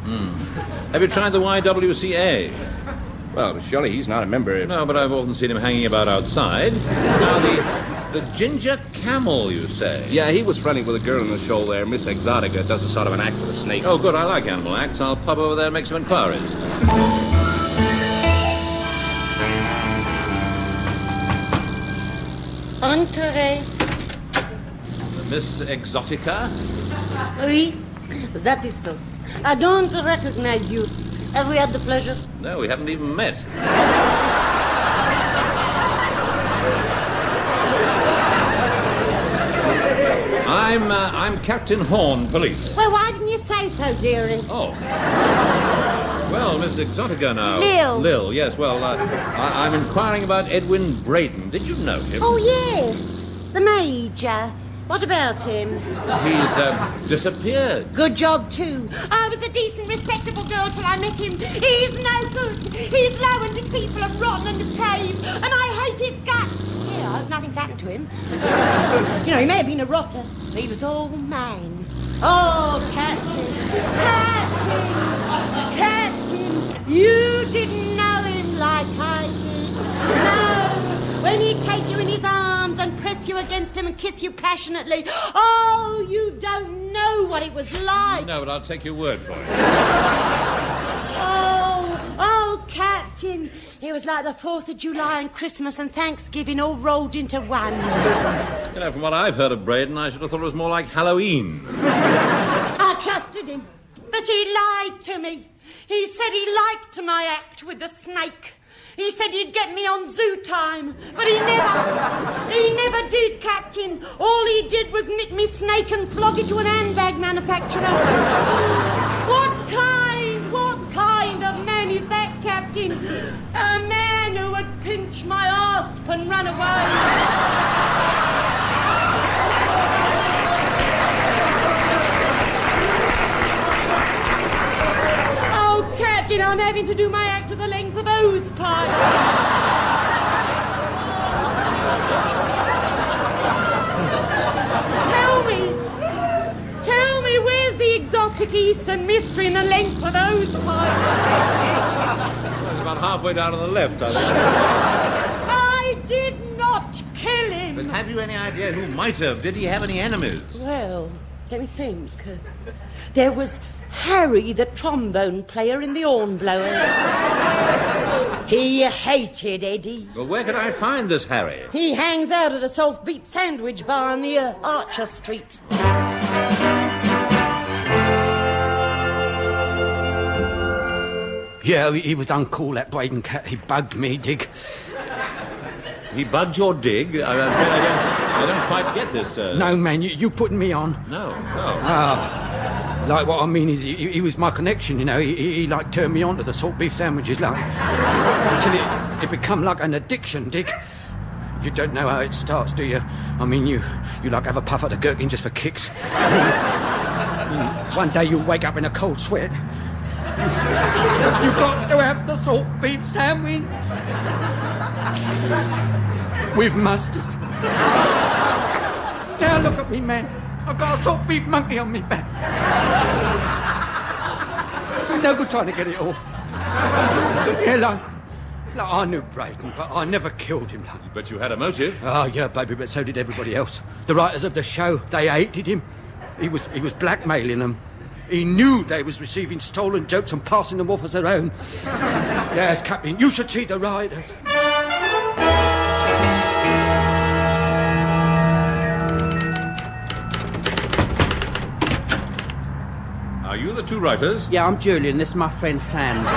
Have you tried the YWCA? Well, surely he's not a member. No, but I've often seen him hanging about outside. Now, the Ginger Camel, you say? Yeah, he was friendly with a girl in the show there, Miss Exotica, does a sort of an act with a snake. Oh, good, I like animal acts. I'll pop over there and make some inquiries. Entrez. Miss Exotica? Oui, that is so. I don't recognize you. Have we had the pleasure? No, we haven't even met. I'm Captain Horn, police. Well, why didn't you say so, dearie? Oh. Well, Miss Exotica now. Lil, yes. Well, I'm inquiring about Edwin Braden. Did you know him? Oh, yes. The Major. What about him? He's disappeared. Good job, too. I was a decent, respectable girl till I met him. He's no good. He's low and deceitful and rotten and depraved. And I hate his guts. Yeah, I hope nothing's happened to him. You know, he may have been a rotter, but he was all mine. Oh, Captain. You didn't know him like I did. No. When he'd take you in his arms and press you against him and kiss you passionately. Oh, you don't know what it was like. No, but I'll take your word for it. Oh, Captain. It was like the 4th of July and Christmas and Thanksgiving all rolled into one. You know, from what I've heard of Braden, I should have thought it was more like Halloween. I trusted him, but he lied to me. He said he liked my act with the snake. He said he'd get me on zoo time, but he never did, Captain. All he did was nick me snake and flog it to an handbag manufacturer. What kind of man is that, Captain? A man who would pinch my arse and run away. Captain, I'm having to do my act with the length of hose pipe. Tell me, where's the exotic Eastern mystery in the length of hose pipe? It's about halfway down on the left, I think. I did not kill him. But have you any idea who might have? Did he have any enemies? Well, let me think. There was Harry, the trombone player in the Hornblowers. He hated Eddie. Well, where can I find this Harry? He hangs out at a soft-beat sandwich bar near Archer Street. Yeah, he was uncool, that Braden cat. He bugged me, Dick. He bugged your dig? I don't quite get this, No, man, you putting me on. No. Like, what I mean is, he was my connection, you know. He like, turned me on to the salt beef sandwiches, like, until it become like an addiction, Dick. You don't know how it starts, do you? I mean, you like, have a puff at the gherkin just for kicks. One day you'll wake up in a cold sweat. You got to have the salt beef sandwich. With mustard. Now look at me, man. I've got a salt beef monkey on me back. No good trying to get it off. Yeah, like I knew Braden, but I never killed him. Like. But you had a motive. Oh, yeah, baby, but so did everybody else. The writers of the show, they hated him. He was blackmailing them. He knew they was receiving stolen jokes and passing them off as their own. Yes, Captain, you should see the writers. Are you the two writers? Yeah, I'm Julian. This is my friend Sandy.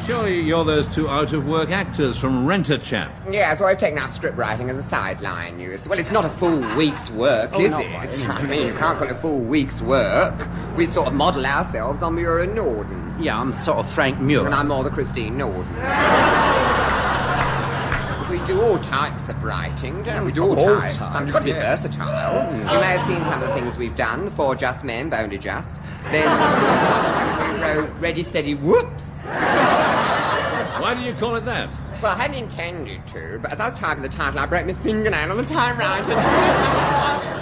Surely you're those two out-of-work actors from Rent-A-Chap. Yeah, so I've taken up script writing as a sideline. Well, it's not a full week's work, is it? I mean, you can't call it a full week's work. We sort of model ourselves on Muir and Norden. Yeah, I'm sort of Frank Muir. And I'm more the Christine Norden. We do all types of writing, don't we? We do all types. You've got to be versatile. You may have seen some of the things we've done. For Just Men, Boney Just. Then we wrote Ready, Steady, Whoops. Why do you call it that? Well, I hadn't intended to, but as I was typing the title, I broke my fingernail on the typewriter.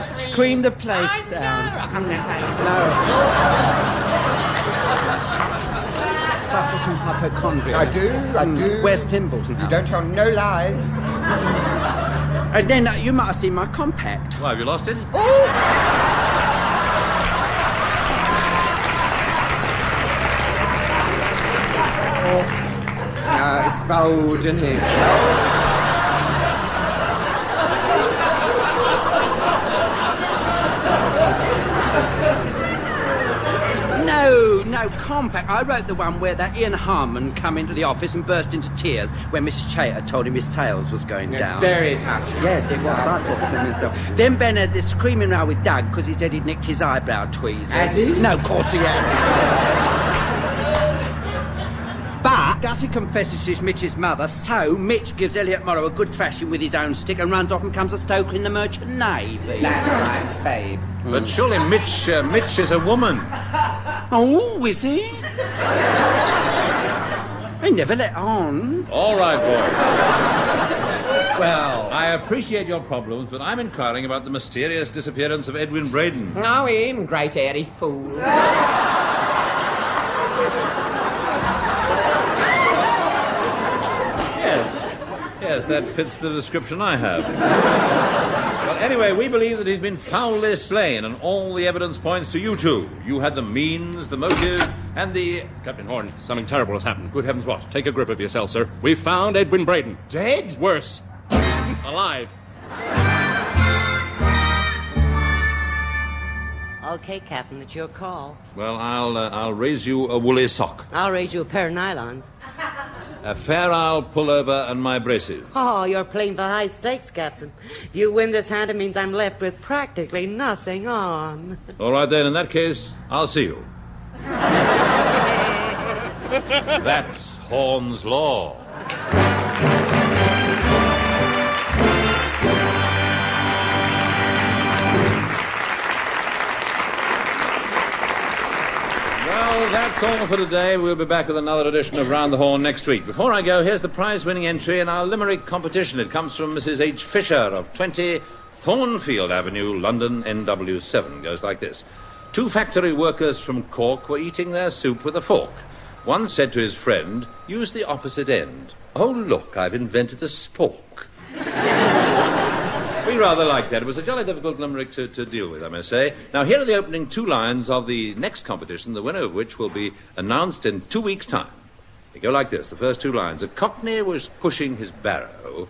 Scream the place down. I can't say Suffers from hypochondria. I do. Where's Thimbles now? You don't tell no lies. And then you might have seen my compact. Why, have you lost it? No, it's bold, isn't it? No, compact. I wrote the one where that Ian Harmon come into the office and burst into tears when Mrs. Chater told him his sales was going down. Very touching. Yes, it was. I thought so myself. Then Ben had this screaming row with Doug because he said he'd nicked his eyebrow tweezers. Has he? No, of course he hadn't. But Gussie confesses she's Mitch's mother, so Mitch gives Elliot Morrow a good thrashing with his own stick and runs off and becomes a stoker in the Merchant Navy. That's right, babe. But surely Mitch is a woman. Oh, is he? He never let on. All right, boy. Well, I appreciate your problems, but I'm inquiring about the mysterious disappearance of Edwin Braden. Oh, him, great airy fool. Yes, that fits the description I have. Well, anyway, we believe that he's been foully slain, and all the evidence points to you two. You had the means, the motive, and the... Captain Horn, something terrible has happened. Good heavens, what? Take a grip of yourself, sir. We found Edwin Braden. Dead? Worse. Alive. Okay, Captain, it's your call. Well, I'll raise you a woolly sock. I'll raise you a pair of nylons. A fair I'll pull over and my braces. Oh, you're playing for high stakes, Captain. If you win this hand, it means I'm left with practically nothing on. All right, then, in that case, I'll see you. That's Horn's Law. Well, that's all for today. We'll be back with another edition of Round the Horn next week. Before I go, here's the prize-winning entry in our limerick competition. It comes from Mrs. H. Fisher of 20 Thornfield Avenue, London, NW7. Goes like this. 2 factory workers from Cork were eating their soup with a fork. One said to his friend, use the opposite end. Oh, look, I've invented a spork. We rather liked that. It was a jolly difficult limerick to deal with, I must say. Now, here are the opening 2 lines of the next competition, the winner of which will be announced in 2 weeks' time. They go like this, the first 2 lines. A cockney was pushing his barrow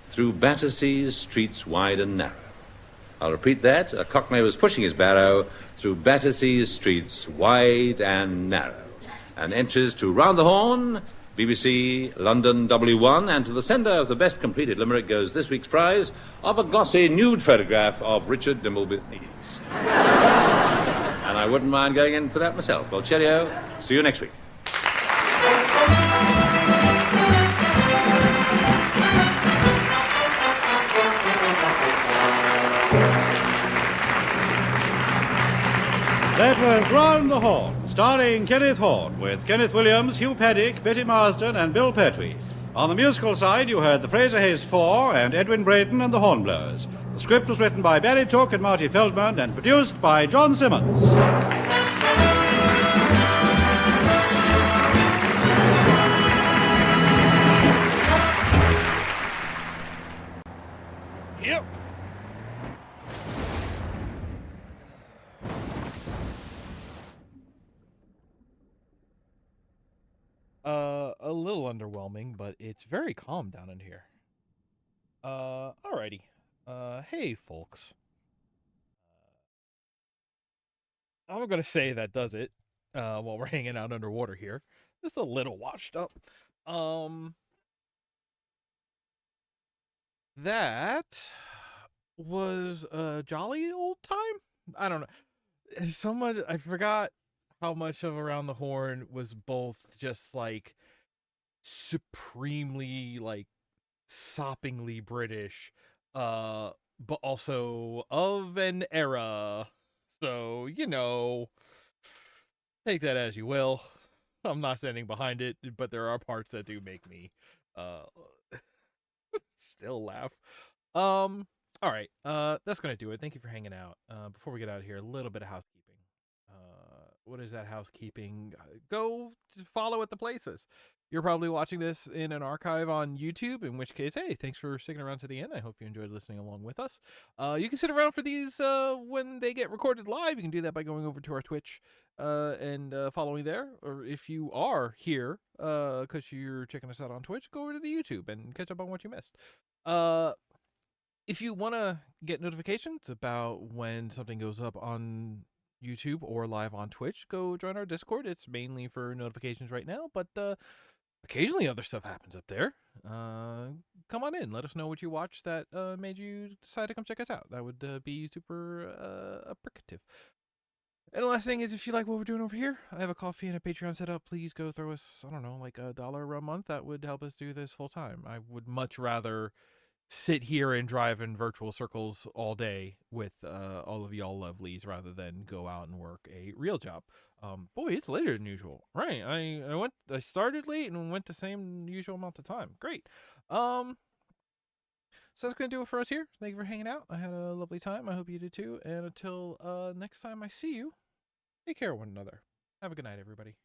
through Battersea's streets wide and narrow. I'll repeat that. A cockney was pushing his barrow through Battersea's streets, wide and narrow. And entries to Round the Horn, BBC, London, W1, and to the sender of the best completed limerick goes this week's prize of a glossy nude photograph of Richard Dimbleby's knees. And I wouldn't mind going in for that myself. Well, cheerio. See you next week. That was Round the Horn, starring Kenneth Horne, with Kenneth Williams, Hugh Paddick, Betty Marsden, and Bill Pertwee. On the musical side, you heard the Fraser Hayes Four and Edwin Braden and the Hornblowers. The script was written by Barry Took and Marty Feldman and produced by John Simmons. Yep. A little underwhelming, but it's very calm down in here. Alrighty. Hey, folks. I'm gonna say that does it, while we're hanging out underwater here. Just a little washed up. That was a jolly old time? I don't know. So much, I forgot how much of Around the Horn was both just, like, supremely, like, soppingly British, but also of an era. So, take that as you will. I'm not standing behind it, but there are parts that do make me still laugh. All right, that's gonna do it. Thank you for hanging out. Before we get out of here, a little bit of housekeeping. What is that housekeeping? Go follow at the places. You're probably watching this in an archive on YouTube, in which case, hey, thanks for sticking around to the end. I hope you enjoyed listening along with us. You can sit around for these when they get recorded live. You can do that by going over to our Twitch and following there. Or if you are here because you're checking us out on Twitch, go over to the YouTube and catch up on what you missed. If you want to get notifications about when something goes up on YouTube or live on Twitch, go join our Discord. It's mainly for notifications right now, but occasionally other stuff happens up there. Come on in. Let us know what you watched that made you decide to come check us out. That would be super appreciative. And the last thing is, if you like what we're doing over here, I have a coffee and a Patreon set up. Please go throw us, I don't know, like $1 a month. That would help us do this full time. I would much rather sit here and drive in virtual circles all day with all of y'all lovelies rather than go out and work a real job. Boy, it's later than usual. Right. I started late and went the same usual amount of time. Great. So that's going to do it for us here. Thank you for hanging out. I had a lovely time. I hope you did too. And until next time I see you, take care of one another. Have a good night, everybody.